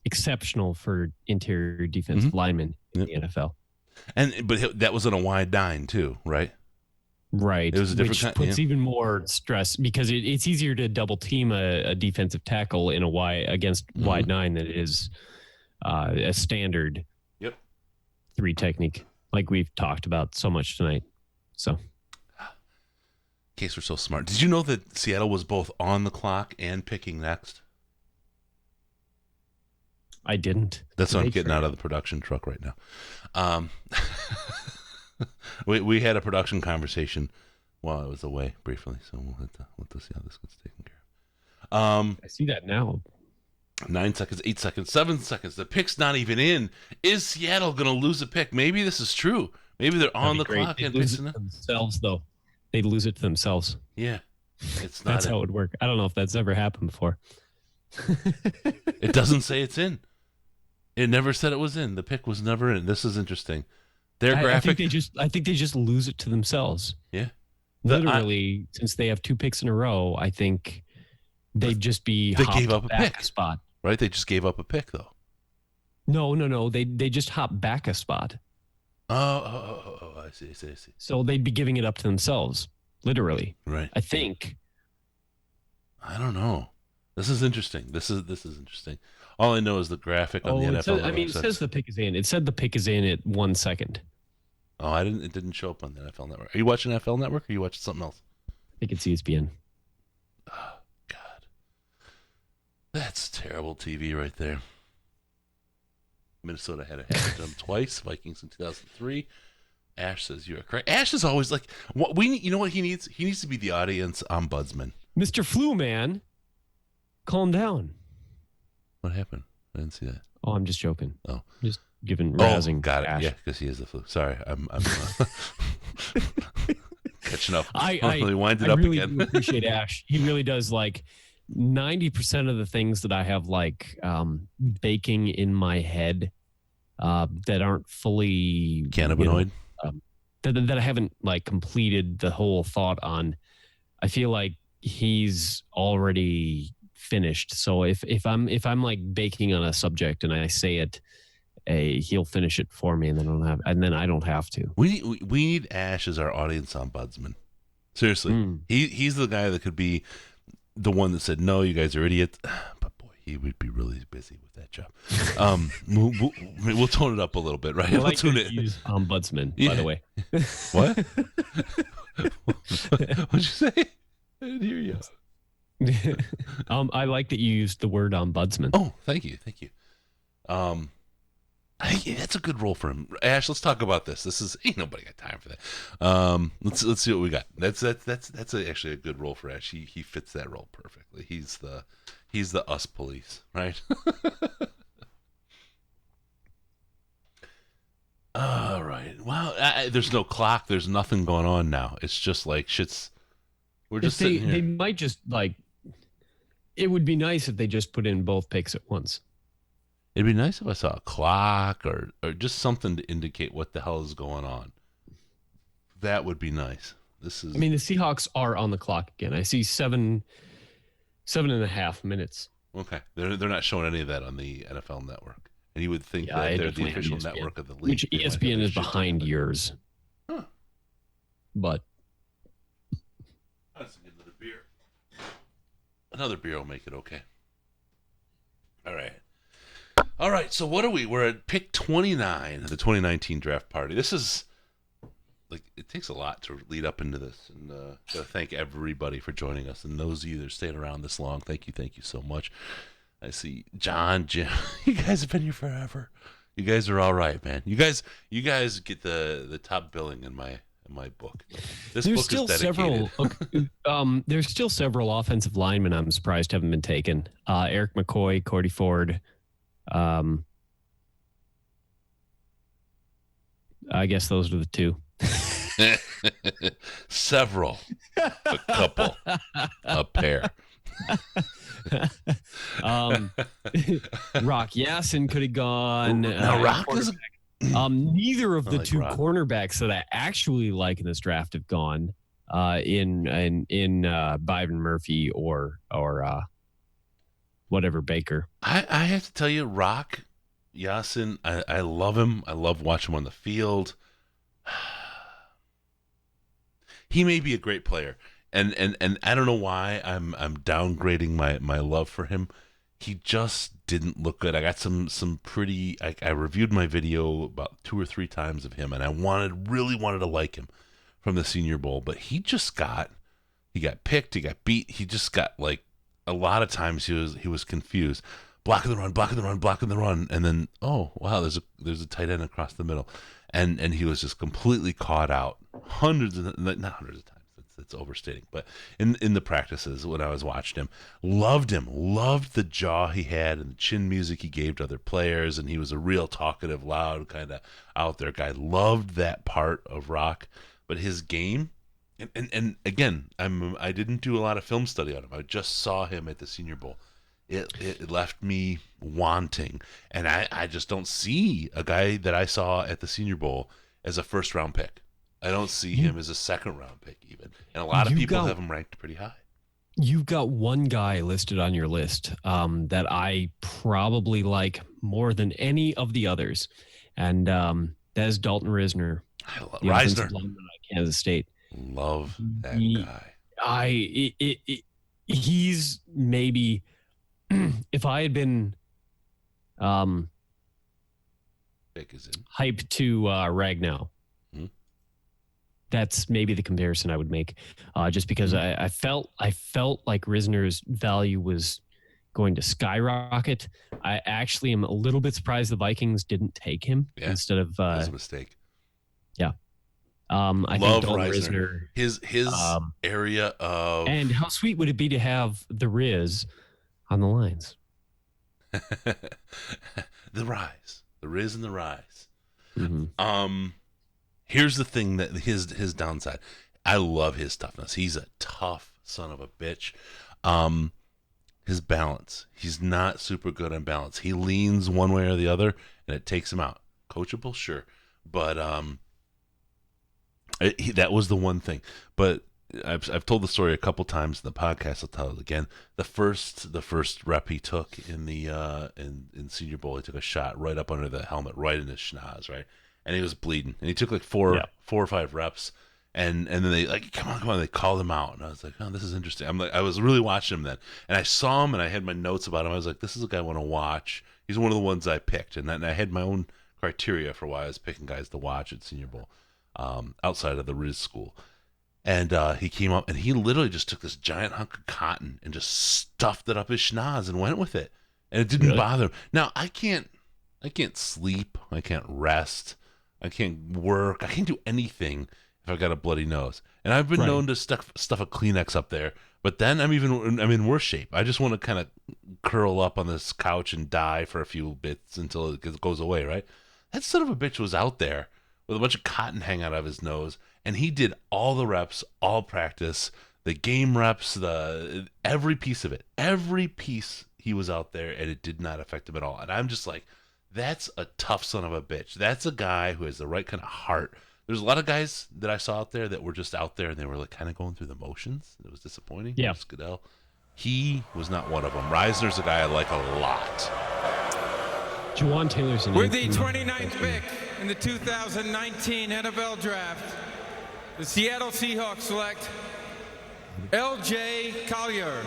exceptional for interior defensive linemen in the NFL. But that was on a wide nine too, right? Right. It was a different which puts even more stress because it's easier to double team a defensive tackle in a against wide nine than it is a standard 3 technique, like we've talked about so much tonight. So, in case we're so smart, did you know that Seattle was both on the clock and picking next? I didn't. That's what I'm getting out of the production truck right now. We had a production conversation while I was away briefly, so we'll have to see how this gets taken care of. I see that now. 9 seconds, 8 seconds, 7 seconds. The pick's not even in. Is Seattle going to lose a pick? Maybe this is true. Maybe they're on the clock. They lose it themselves, though. They lose it to themselves. Yeah, it's not. That's how it would work. I don't know if that's ever happened before. It doesn't say it's in. It never said it was in. The pick was never in. This is interesting. Their graphic. I think they just lose it to themselves. Yeah. Literally, since they have 2 picks in a row, I think they'd just be. They gave up a pick spot, right? They just gave up a pick, though. No. They just hop back a spot. Oh, I see. So they'd be giving it up to themselves, literally. Right. I think. I don't know. This is interesting. This is interesting. All I know is the graphic on the NFL. It says the pick is in. It said the pick is in at 1 second. Oh, It didn't show up on the NFL Network. Are you watching NFL Network or are you watching something else? I think it's ESPN. Oh, God. That's terrible TV right there. Minnesota had them twice. Vikings in 2003. Ash says you are correct. Ash is always like, you know what he needs? He needs to be the audience ombudsman. Mr. Flu Man. Calm down. What happened? I didn't see that. Oh, I'm just joking. Oh, just giving razzing. Got it. Ash. Yeah, because he has the flu. Sorry, I'm catching up. I Really wind it up really again. do appreciate Ash. He really does. Like 90% of the things that I have like baking in my head that aren't fully Cannabinoid. That I haven't like completed the whole thought on. I feel like he's already finished. So if I'm like baking on a subject and I say it, he'll finish it for me, and then I don't have to. We need Ash as our audience ombudsman. Seriously, he's the guy that could be the one that said, "No, you guys are idiots." But boy, he would be really busy with that job. We'll tone it up a little bit, right? I like We'll tune to it. use ombudsman, by the way. What? What'd you say? I didn't hear you. I like that you used the word ombudsman. Oh, thank you. I think that's a good role for him. Ash, let's talk about this. Ain't nobody got time for that. Let's see what we got. That's actually a good role for Ash. He fits that role perfectly. He's the us police, right? All right. Wow. There's no clock. There's nothing going on now. It's just like shit's. We're just sitting here. They might just like. It would be nice if they just put in both picks at once. It'd be nice if I saw a clock or just something to indicate what the hell is going on. That would be nice. I mean, the Seahawks are on the clock again. I see 7.5 minutes. Okay. They're not showing any of that on the NFL Network. And you would think that they're the official network of the league. Which ESPN is behind yours. Huh. But. Let's get another beer. Another beer will make it okay. All right, so what are we? We're at pick 29 of the 2019 draft party. This is, like, it takes a lot to lead up into this. And gotta thank everybody for joining us. And those of you that are staying around this long, thank you so much. I see John, Jim. You guys have been here forever. You guys are all right, man. You guys get the top billing in my book. This there's book still is dedicated. There's still several offensive linemen I'm surprised haven't been taken. Eric McCoy, Cordy Ford. I guess those are the two. Several, a couple, a pair. Rock Yasin could have gone. Now Rock is. Neither of the like two Rock. cornerbacks that I actually like in this draft have gone. In Byron Murphy or whatever Baker. I have to tell you, Rock Yasin, I love him. I love watching him on the field. He may be a great player, and I don't know why I'm downgrading my love for him. He just didn't look good. I got some pretty. I reviewed my video about 2 or 3 times of him, and I really wanted to like him from the Senior Bowl, but he got picked, he got beat. He just got like a lot of times he was confused. Blocking the run, and then there's a tight end across the middle, and he was just completely caught out. Not hundreds of times. That's overstating, but in the practices when I was watching him, loved the jaw he had and the chin music he gave to other players, and he was a real talkative, loud kind of out there guy. Loved that part of Rock, but his game. And again, I didn't do a lot of film study on him. I just saw him at the Senior Bowl. It left me wanting, and I just don't see a guy that I saw at the Senior Bowl as a first-round pick. I don't see him as a second-round pick even, and a lot of people have him ranked pretty high. You've got one guy listed on your list that I probably like more than any of the others, and that is Dalton Risner. I love Risner. Kansas State. Love that guy. He's maybe if I had been hyped to Ragnow, that's maybe the comparison I would make, just because I felt like Risner's value was going to skyrocket. I actually am a little bit surprised the Vikings didn't take him instead of. That was a mistake. Yeah. I love think Risner. His area of, and how sweet would it be to have the Riz on the Lions. The rise, the Riz and the rise. Mm-hmm. Here's the thing that his downside. I love his toughness. He's a tough son of a bitch. His balance. He's not super good on balance. He leans one way or the other, and it takes him out. Coachable, sure, but that was the one thing. But I've told the story a couple times in the podcast. I'll tell it again. The first rep he took in the in Senior Bowl, he took a shot right up under the helmet, right in his schnoz, right, and he was bleeding. And he took like four or five reps, and then they like, come on, they called him out, and I was like, oh, this is interesting. I was really watching him then, and I saw him, and I had my notes about him. I was like, this is a guy I want to watch. He's one of the ones I picked, and I had my own criteria for why I was picking guys to watch at Senior Bowl, outside of the Riz school. And he came up, and he literally just took this giant hunk of cotton and just stuffed it up his schnoz and went with it, and it didn't bother him. Now I can't sleep, I can't rest, I can't work, I can't do anything if I've got a bloody nose. And I've been known to stuff a Kleenex up there, but then I'm in worse shape. I just want to kind of curl up on this couch and die for a few bits until it goes away. Right? That son of a bitch was out there with a bunch of cotton hanging out of his nose. And he did all the reps, all practice, the game reps, every piece of it. Every piece he was out there, and it did not affect him at all. And I'm just like, that's a tough son of a bitch. That's a guy who has the right kind of heart. There's a lot of guys that I saw out there that were just out there, and they were like kind of going through the motions. It was disappointing. Yeah. Goodell. He was not one of them. Reisner's a guy I like a lot. Juwan Taylor's an With the 29th pick in the 2019 NFL Draft, the Seattle Seahawks select L.J. Collier,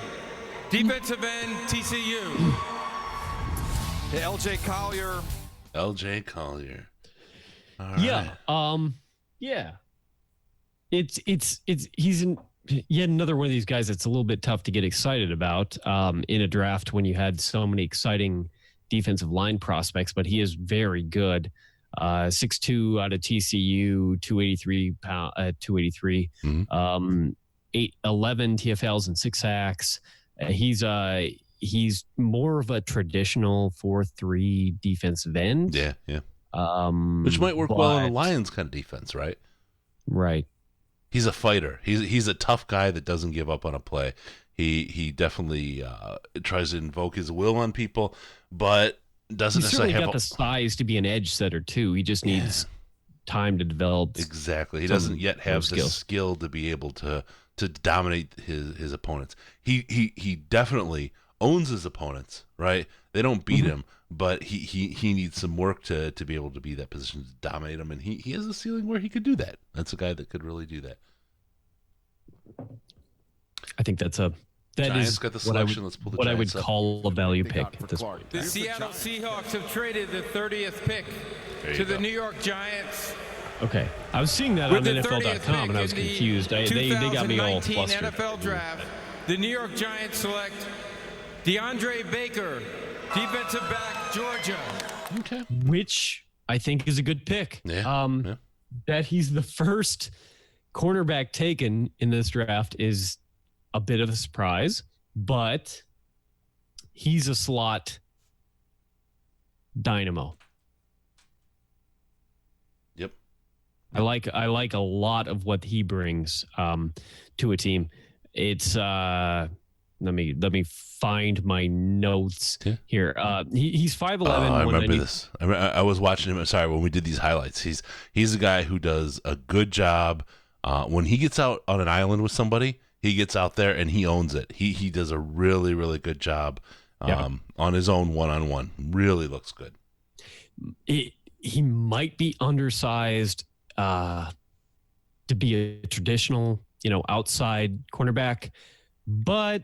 defensive end, TCU. Hey, L.J. Collier. L.J. Collier. All yeah. right. Yeah. It's he's yet another one of these guys that's a little bit tough to get excited about in a draft when you had so many exciting defensive line prospects, but he is very good. 6'2" out of TCU, 283 283, 11 TFLs and 6 sacks. He's more of a traditional 4-3 defensive end. Yeah. Which might work well in a Lions kind of defense, right? Right. He's a fighter. He's a tough guy that doesn't give up on a play. He definitely tries to invoke his will on people, but doesn't He's necessarily certainly have got the size to be an edge setter too. He just needs time to develop. Exactly. He doesn't yet have the skill to be able to dominate his opponents. He definitely owns his opponents, right? They don't beat him, but he needs some work to be able to be that position to dominate them, and he has a ceiling where he could do that. That's a guy that could really do that. I think that Giants is got the what selection. Let's pull the what I would Giants up. call a value pick at this point. The Seattle Seahawks have traded the 30th pick to the New York Giants. Okay, I was seeing that on NFL.com and I was confused. They got me all flustered. NFL Draft, the New York Giants select DeAndre Baker, defensive back, Georgia. Okay. Which I think is a good pick. Yeah. That he's the first cornerback taken in this draft is a bit of a surprise, but he's a slot dynamo. Yep. I like a lot of what he brings to a team. It's let me find my notes here. He's 5'11". I remember this. I was watching him. Sorry, when we did these highlights, he's a guy who does a good job. When he gets out on an island with somebody, he gets out there and he owns it. He does a really, really good job on his own one-on-one. Really looks good. He might be undersized to be a traditional, outside cornerback, but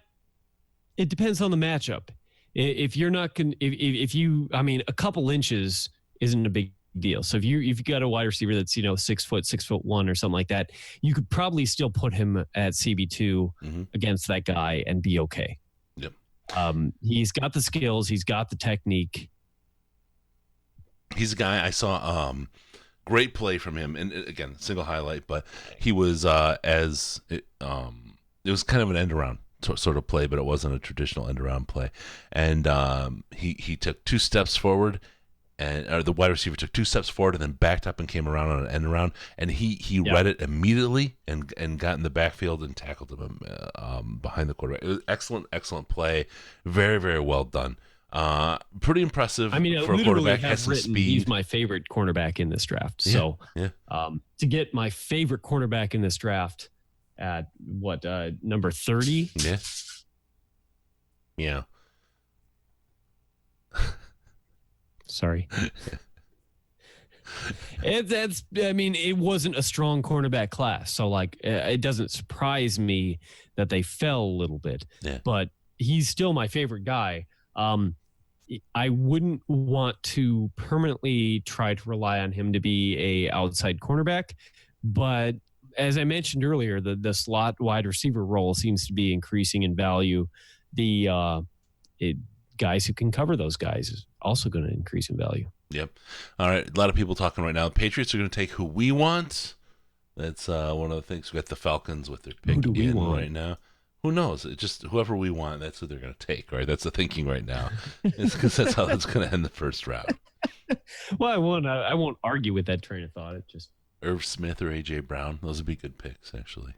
it depends on the matchup. If you're not going, a couple inches isn't a big deal. So if you've got a wide receiver that's 6'1" or something like that, you could probably still put him at CB2 against that guy and be okay. Yep. He's got the skills. He's got the technique. He's a guy I saw. Great play from him, and again, single highlight. But he was it was kind of an end around sort of play, but it wasn't a traditional end around play. And he took 2 steps forward, or the wide receiver took 2 steps forward and then backed up and came around on an end around, and he read it immediately and got in the backfield and tackled him behind the quarterback. It was excellent play, very, very well done. Pretty impressive. I mean, for a quarterback. Has some written, speed. he's my favorite cornerback in this draft. So to get my favorite cornerback in this draft at number 30? Yeah. Sorry. It wasn't a strong cornerback class. So it doesn't surprise me that they fell a little bit, but he's still my favorite guy. I wouldn't want to permanently try to rely on him to be a outside cornerback, but as I mentioned earlier, the slot wide receiver role seems to be increasing in value. The guys who can cover those guys is also going to increase in value. Yep. All right. A lot of people talking right now. The Patriots are going to take who we want. That's one of the things. We got the Falcons with their pick in right now. Who knows? It's just whoever we want, that's who they're going to take, right? That's the thinking right now. It's because that's how it's going to end the first round. Well, I won't argue with that train of thought. It just Irv Smith or A.J. Brown. Those would be good picks, actually.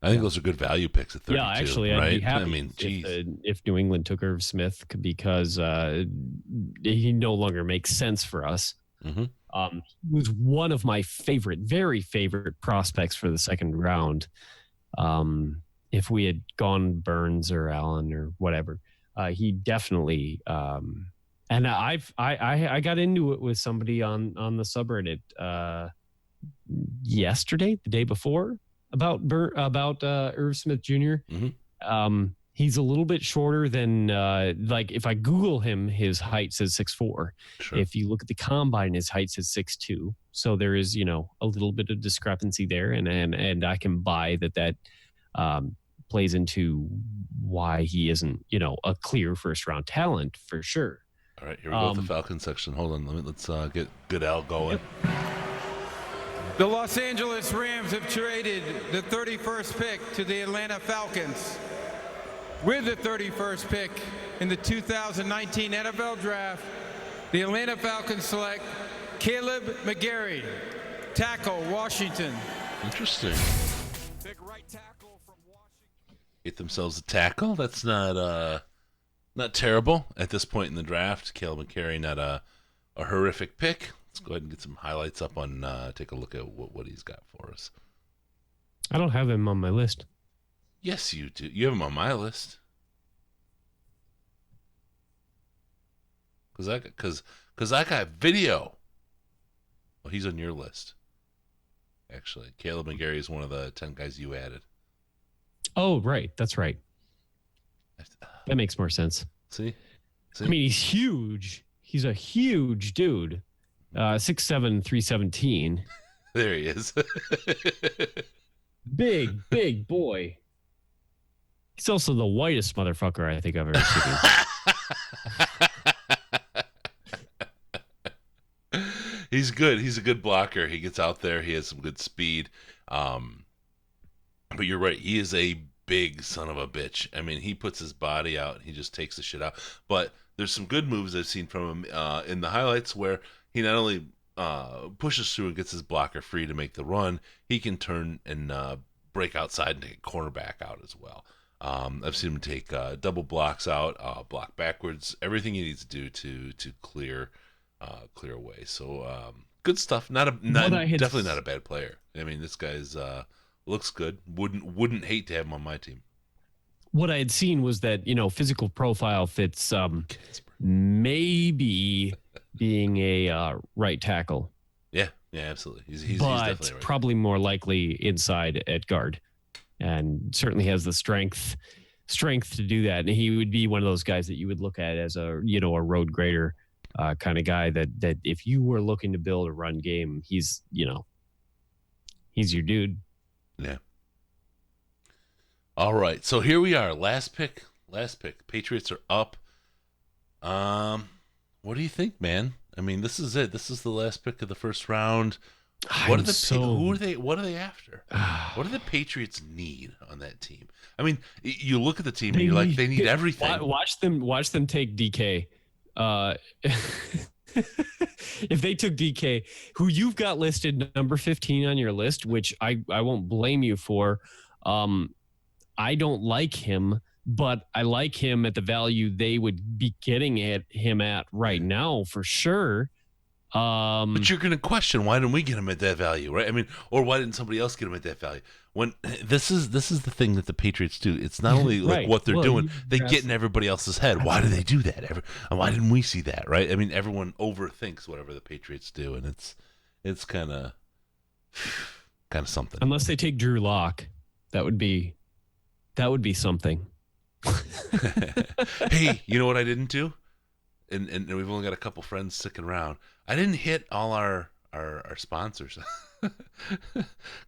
I think those are good value picks at 32. Yeah, actually, right? I'd be happy I mean, if New England took Irv Smith because he no longer makes sense for us. Mm-hmm. He was one of my very favorite prospects for the second round. If we had gone Burns or Allen or whatever, he definitely. And I got into it with somebody on the subreddit yesterday, the day before, about Irv Smith Jr. Mm-hmm. He's a little bit shorter than if I Google him, his height says 6'4". Sure. If you look at the combine, his height says 6'2". So there is a little bit of discrepancy there, and I can buy that plays into why he isn't a clear first round talent for sure. All right, here we go with the Falcon section. Hold on, let's get Goodell going. The Los Angeles Rams have traded the 31st pick to the Atlanta Falcons. With the 31st pick in the 2019 NFL Draft, the Atlanta Falcons select Caleb McGarry, tackle, Washington. Interesting. Get themselves a tackle. That's not terrible at this point in the draft. Caleb McGarry, not a horrific pick. Let's go ahead and get some highlights up on. Take a look at what he's got for us. I don't have him on my list. Yes, you do. You have him on my list. Cause I got video. Well, he's on your list. Actually, Caleb McGarry is one of the 10 guys you added. Oh, right. That's right. That makes more sense. See? I mean, he's huge. He's a huge dude. 6'7", 317. There he is. Big boy. He's also the whitest motherfucker I think I've ever seen. He's good. He's a good blocker. He gets out there. He has some good speed. But you're right. He is a big son of a bitch. I mean, he puts his body out. He just takes the shit out. But there's some good moves I've seen from him in the highlights where he not only pushes through and gets his blocker free to make the run, he can turn and break outside and take a cornerback out as well. I've seen him take double blocks out, block backwards, everything he needs to do to clear away. So good stuff. Definitely not a bad player. I mean, this guy's looks good. Wouldn't hate to have him on my team. What I had seen was that physical profile fits maybe being a right tackle. Yeah, absolutely. He's but definitely right. Probably more likely inside at guard, and certainly has the strength to do that. And he would be one of those guys that you would look at as a road grader kind of guy that if you were looking to build a run game, he's your dude. Yeah. All right. So here we are. Last pick. Patriots are up. What do you think, man? I mean, this is it. This is the last pick of the first round. What are they after? What do the Patriots need on that team? I mean, you look at the team and you're like, they need everything. Watch them take DK. If they took DK, who you've got listed number 15 on your list, which I won't blame you for. I don't like him, but I like him at the value they would be getting him at right now for sure. But you're going to question, why didn't we get him at that value, right? I mean, or why didn't somebody else get him at that value? When this is the thing that the Patriots do. It's not only like Right. what they're Well, doing; they get in everybody else's head. Why do they do that? And why didn't we see that, right? I mean, everyone overthinks whatever the Patriots do, and it's kind of something. Unless they take Drew Lock, that would be something. Hey, you know what I didn't do? And we've only got a couple friends sticking around. I didn't hit all our sponsors.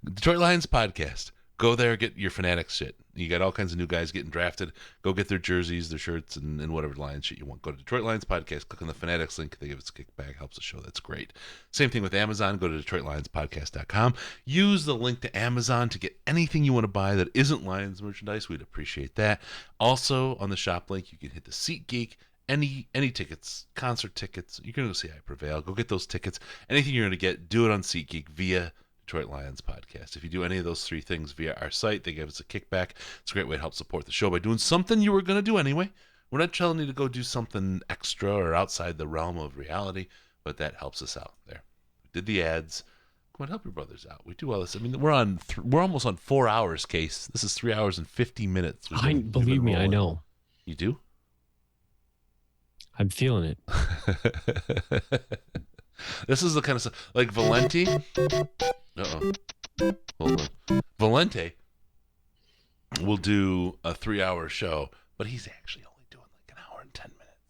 Detroit Lions podcast. Go there, get your Fanatics shit. You got all kinds of new guys getting drafted. Go get their jerseys, their shirts, and whatever Lions shit you want. Go to Detroit Lions podcast. Click on the Fanatics link. They give us a kickback. Helps the show. That's great. Same thing with Amazon. Go to DetroitLionsPodcast.com. Use the link to Amazon to get anything you want to buy that isn't Lions merchandise. We'd appreciate that. Also, on the shop link, you can hit the SeatGeek. Any tickets, concert tickets, you're going to go see I Prevail. Go get those tickets. Anything you're going to get, do it on SeatGeek via Detroit Lions podcast. If you do any of those three things via our site, they give us a kickback. It's a great way to help support the show by doing something you were going to do anyway. We're not telling you to go do something extra or outside the realm of reality, but that helps us out there. We did the ads. Come on, help your brothers out. We do all this. I mean, we're almost on 4 hours, Case. This is 3 hours and 50 minutes. Believe me, I know. You do? I'm feeling it. This is the kind of stuff like Valenti. Hold on. Valente will do a 3-hour show, but he's actually only doing like an hour and 10 minutes,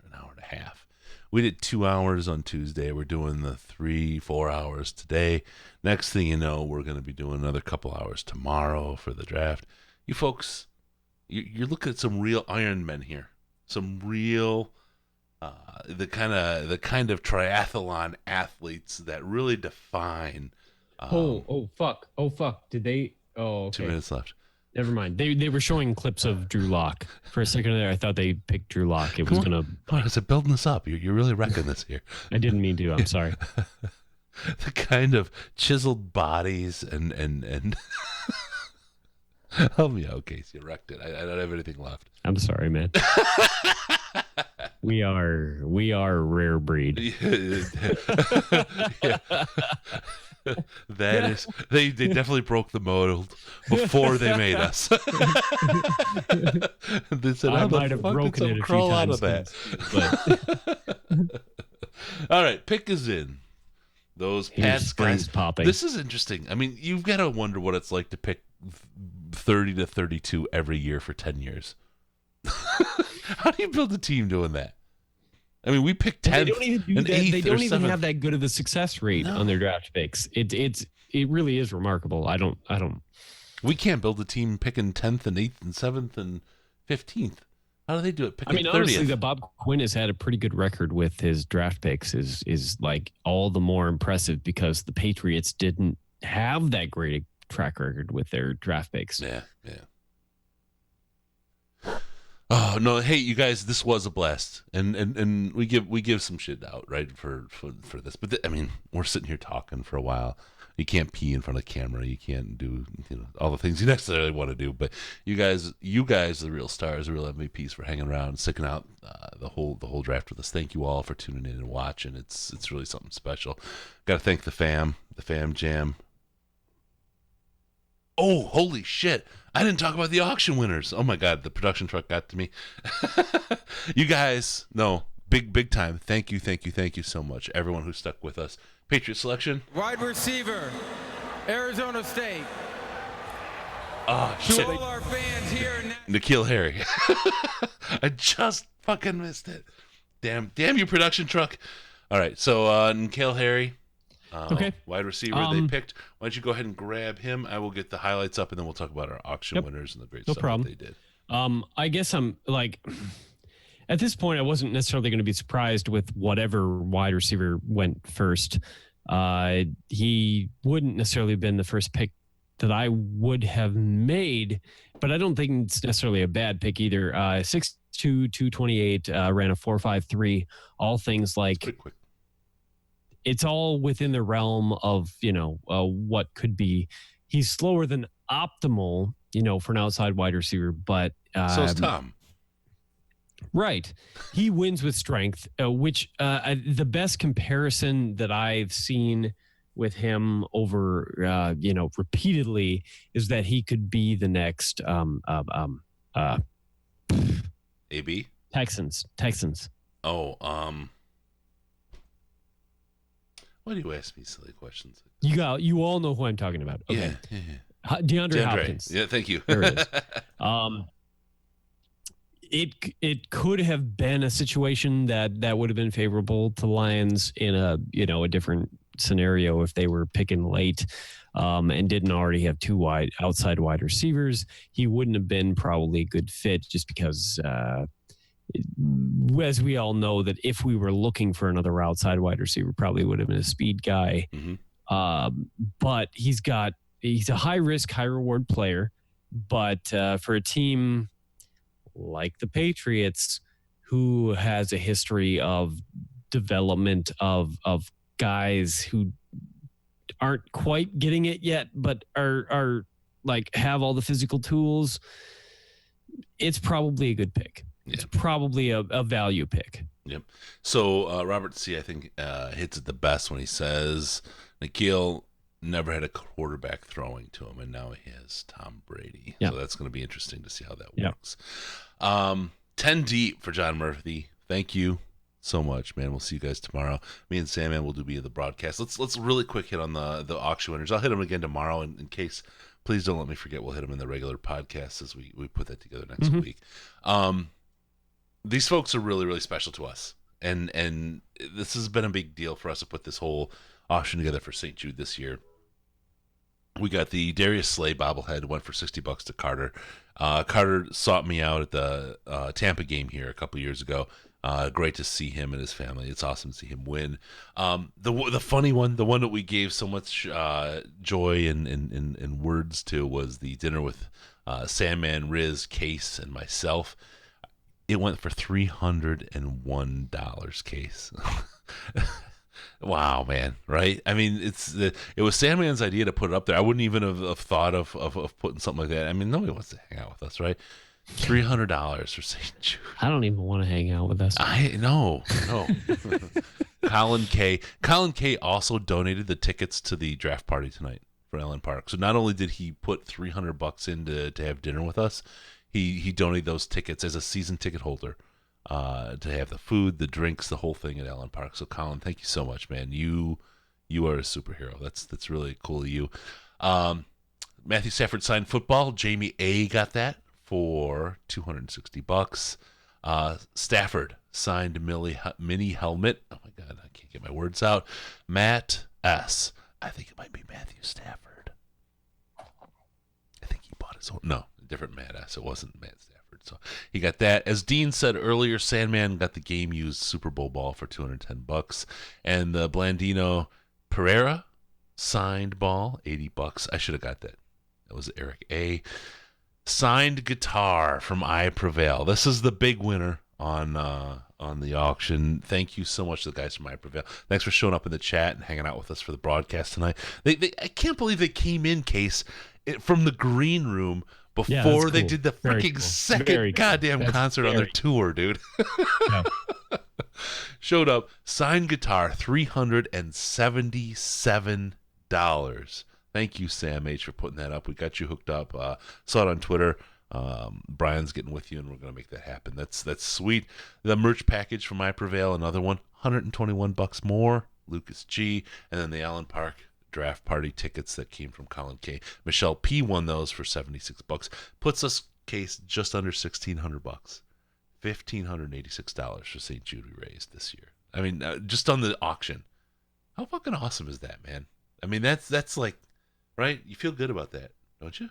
an hour and a half. We did 2 hours on Tuesday. We're doing the 3-4 hours today. Next thing you know, we're going to be doing another couple hours tomorrow for the draft. You folks, you're looking at some real Iron Men here. Some real the kind of triathlon athletes that really define. Oh fuck! Did they? Oh, okay. 2 minutes left. Never mind. They were showing clips of Drew Lock. For a second there, I thought they picked Drew Lock. It was gonna. Come on, is it building this up? You're really wrecking this here. I didn't mean to. I'm sorry. The kind of chiseled bodies and help me out, Casey. You wrecked it. I don't have anything left. I'm sorry, man. We are a rare breed. Yeah. That is, they definitely broke the mold before they made us. They said, I might have broken it a few out times. of that. All right, pick is in. Those Pats guys. Popping. This is interesting. I mean, you've got to wonder what it's like to pick 30 to 32 every year for 10 years. How do you build a team doing that? I mean, we picked 10th. They don't even do that. They don't even 7th. have that good of a success rate on their draft picks. It really is remarkable. I don't. We can't build a team picking 10th and 8th and 7th and 15th. How do they do it? Picking 30th. Honestly, that Bob Quinn has had a pretty good record with his draft picks is like all the more impressive because the Patriots didn't have that great a track record with their draft picks. Yeah. Oh no! Hey, you guys, this was a blast, and we give some shit out, right, for this. But I mean, we're sitting here talking for a while. You can't pee in front of the camera. You can't do all the things you necessarily want to do. But you guys, are the real stars, the real MVPs for hanging around, and sticking out the whole draft with us. Thank you all for tuning in and watching. It's really something special. Got to thank the fam jam. Oh, holy shit. I didn't talk about the auction winners. Oh my God, the production truck got to me. You guys, no, big time. Thank you so much. Everyone who stuck with us. Patriot selection. Wide receiver, Arizona State. Oh, To shit. all our fans here in N'Keal Harry. I just fucking missed it. Damn you, production truck. All right, so N'Keal Harry. Okay. Wide receiver they picked. Why don't you go ahead and grab him? I will get the highlights up, and then we'll talk about our auction winners and the great stuff that they did. I guess I'm like, at this point, I wasn't necessarily going to be surprised with whatever wide receiver went first. He wouldn't necessarily have been the first pick that I would have made, but I don't think it's necessarily a bad pick either. 6'2", 228, ran a 4.53. All things like it's all within the realm of what could be. He's slower than optimal, for an outside wide receiver, but so's Tom. Right. He wins with strength, which the best comparison that I've seen with him over, repeatedly is that he could be the next AB? Texans. Oh, why do you ask me silly questions? You all know who I'm talking about. Okay. Yeah. DeAndre Hopkins. Yeah, thank you. There it is. It could have been a situation that would have been favorable to Lions in a different scenario if they were picking late and didn't already have two outside wide receivers. He wouldn't have been probably a good fit just because as we all know that if we were looking for another outside wide receiver, probably would have been a speed guy. But he's a high risk, high reward player. But for a team like the Patriots, who has a history of development of guys who aren't quite getting it yet, but are like have all the physical tools, it's probably a good pick. Yeah. It's probably a value pick. Yep. So Robert C., I think, hits it the best when he says Nikhil never had a quarterback throwing to him, and now he has Tom Brady. Yep. So that's going to be interesting to see how that works. 10 deep for John Murphy. Thank you so much, man. We'll see you guys tomorrow. Me and Sandman will be the broadcast. Let's really quick hit on the auction winners. I'll hit them again tomorrow in case. Please don't let me forget. We'll hit them in the regular podcast as we put that together next week. These folks are really, really special to us. And this has been a big deal for us to put this whole auction together for St. Jude this year. We got the Darius Slay bobblehead, went for $60 to Carter. Carter sought me out at the Tampa game here a couple years ago. Great to see him and his family. It's awesome to see him win. The funny one, the one that we gave so much joy and words to, was the dinner with Sandman, Riz, Case, and myself. It went for $301, Case. Wow, man, right? I mean, it was Sandman's idea to put it up there. I wouldn't even have thought of putting something like that. I mean, nobody wants to hang out with us, right? $300 for St. Jude. I don't even want to hang out with us. No. Colin K. Also donated the tickets to the draft party tonight for Allen Park. So not only did he put $300 in to have dinner with us, he donated those tickets as a season ticket holder to have the food, the drinks, the whole thing at Allen Park. So Colin, thank you so much, man. You are a superhero. That's really cool of you. Matthew Stafford signed football. Jamie A got that for $260. Stafford signed mini helmet. Oh my God, I can't get my words out. Matt S. I think it might be Matthew Stafford. I think he bought his own. No, different Matt S. It wasn't Matt Stafford. So he got that. As Dean said earlier, Sandman got the game used Super Bowl ball for $210, and the Blandino Pereira signed ball, $80. I should have got that. That was Eric A. Signed guitar from I Prevail. This is the big winner on the auction. Thank you so much to the guys from I Prevail. Thanks for showing up in the chat and hanging out with us for the broadcast tonight. I can't believe they came in, Case, from the green room before they did the freaking second goddamn concert on their tour, dude. Showed up, signed guitar, $377. Thank you, Sam H, for putting that up. We got you hooked up. Saw it on Twitter. Brian's getting with you, and we're going to make that happen. That's sweet. The merch package from I Prevail, another one, $121 more. Lucas G, and then the Allen Park draft party tickets that came from Colin K. Michelle P won those for $76. Puts us, Case, just under $1,600. $1,586 for St. Jude we raised this year. I mean, just on the auction. How fucking awesome is that, man? I mean, that's like, right? You feel good about that, don't you?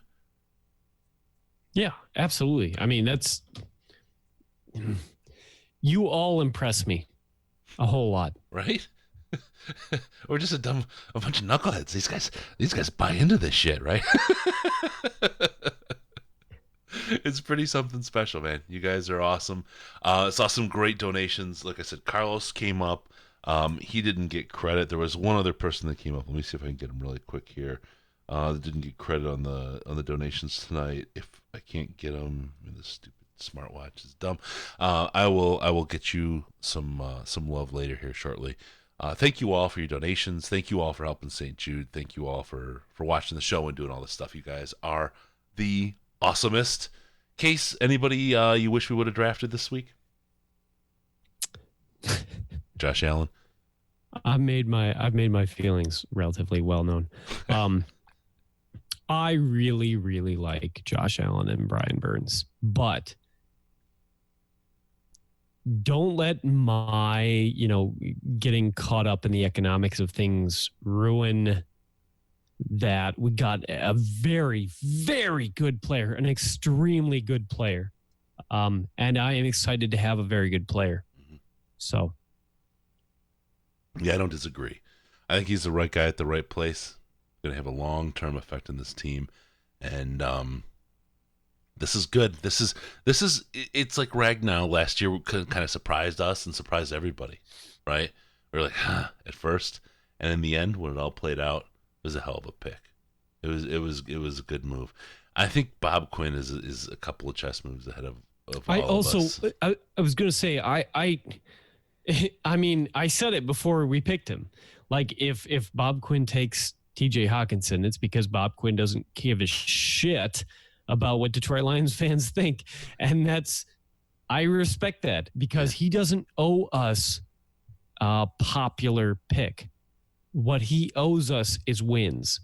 Yeah, absolutely. I mean, you all impress me a whole lot. Right? Or just a bunch of knuckleheads. These guys buy into this shit, right? It's pretty something special, man. You guys are awesome. Saw some great donations. Like I said, Carlos came up. He didn't get credit. There was one other person that came up. Let me see if I can get him really quick here. That didn't get credit on the donations tonight. If I can't get him, this stupid smartwatch is dumb. I will get you some love later here shortly. Thank you all for your donations. Thank you all for helping St. Jude. Thank you all for watching the show and doing all this stuff. You guys are the awesomest. Case, anybody you wish we would have drafted this week? Josh Allen. I've made my feelings relatively well known. I really, really like Josh Allen and Brian Burns, but don't let my, getting caught up in the economics of things ruin that we got a very, very good player, an extremely good player. And I am excited to have a very good player. So. Yeah, I don't disagree. I think he's the right guy at the right place. Going to have a long-term effect on this team. And this is good. It's like Ragnow last year kind of surprised us and surprised everybody, right? We were like, at first. And in the end, when it all played out, it was a hell of a pick. It was a good move. I think Bob Quinn is a couple of chess moves ahead of all of us. I was going to say, I mean, I said it before we picked him. Like, if Bob Quinn takes TJ Hawkinson, it's because Bob Quinn doesn't give a shit about what Detroit Lions fans think. And I respect that because he doesn't owe us a popular pick. What he owes us is wins.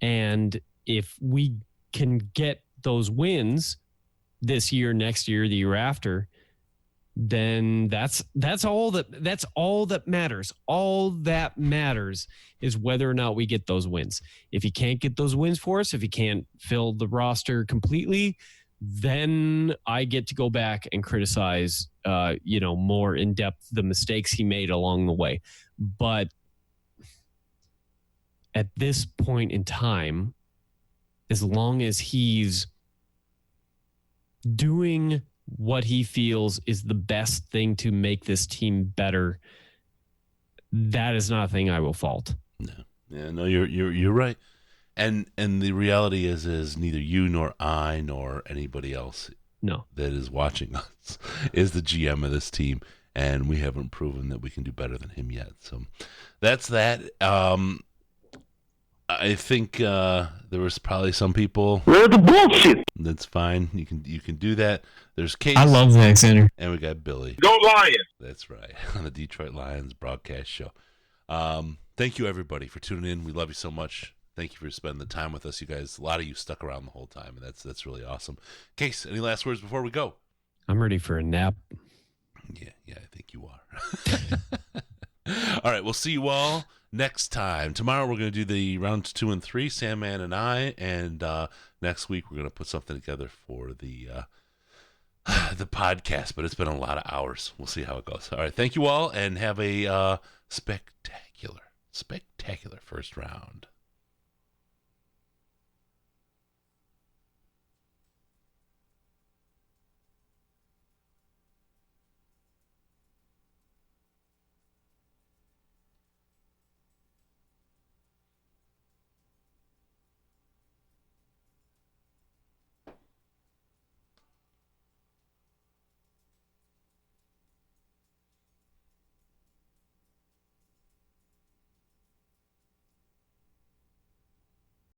And if we can get those wins this year, next year, the year after, then that's all that matters. All that matters is whether or not we get those wins. If he can't get those wins for us, if he can't fill the roster completely, then I get to go back and criticize, more in depth the mistakes he made along the way. But at this point in time, as long as he's doing what he feels is the best thing to make this team better, that is not a thing I will fault. No. Yeah, no, you're right. And the reality is neither you nor I nor anybody else that is watching us is the GM of this team, and we haven't proven that we can do better than him yet. So that's that. I think there was probably some people. Where's the bullshit? That's fine. You can do that. There's Case. I love Zach Center. And we got Billy. Go Lions! That's right. On the Detroit Lions broadcast show. Thank you, everybody, for tuning in. We love you so much. Thank you for spending the time with us, you guys. A lot of you stuck around the whole time, and that's really awesome. Case, any last words before we go? I'm ready for a nap. Yeah, I think you are. All right, we'll see you all next time. Tomorrow we're going to do the rounds 2 and 3, Sandman and I, and next week we're going to put something together for the podcast, but it's been a lot of hours. We'll see how it goes. All right, thank you all, and have a spectacular first round.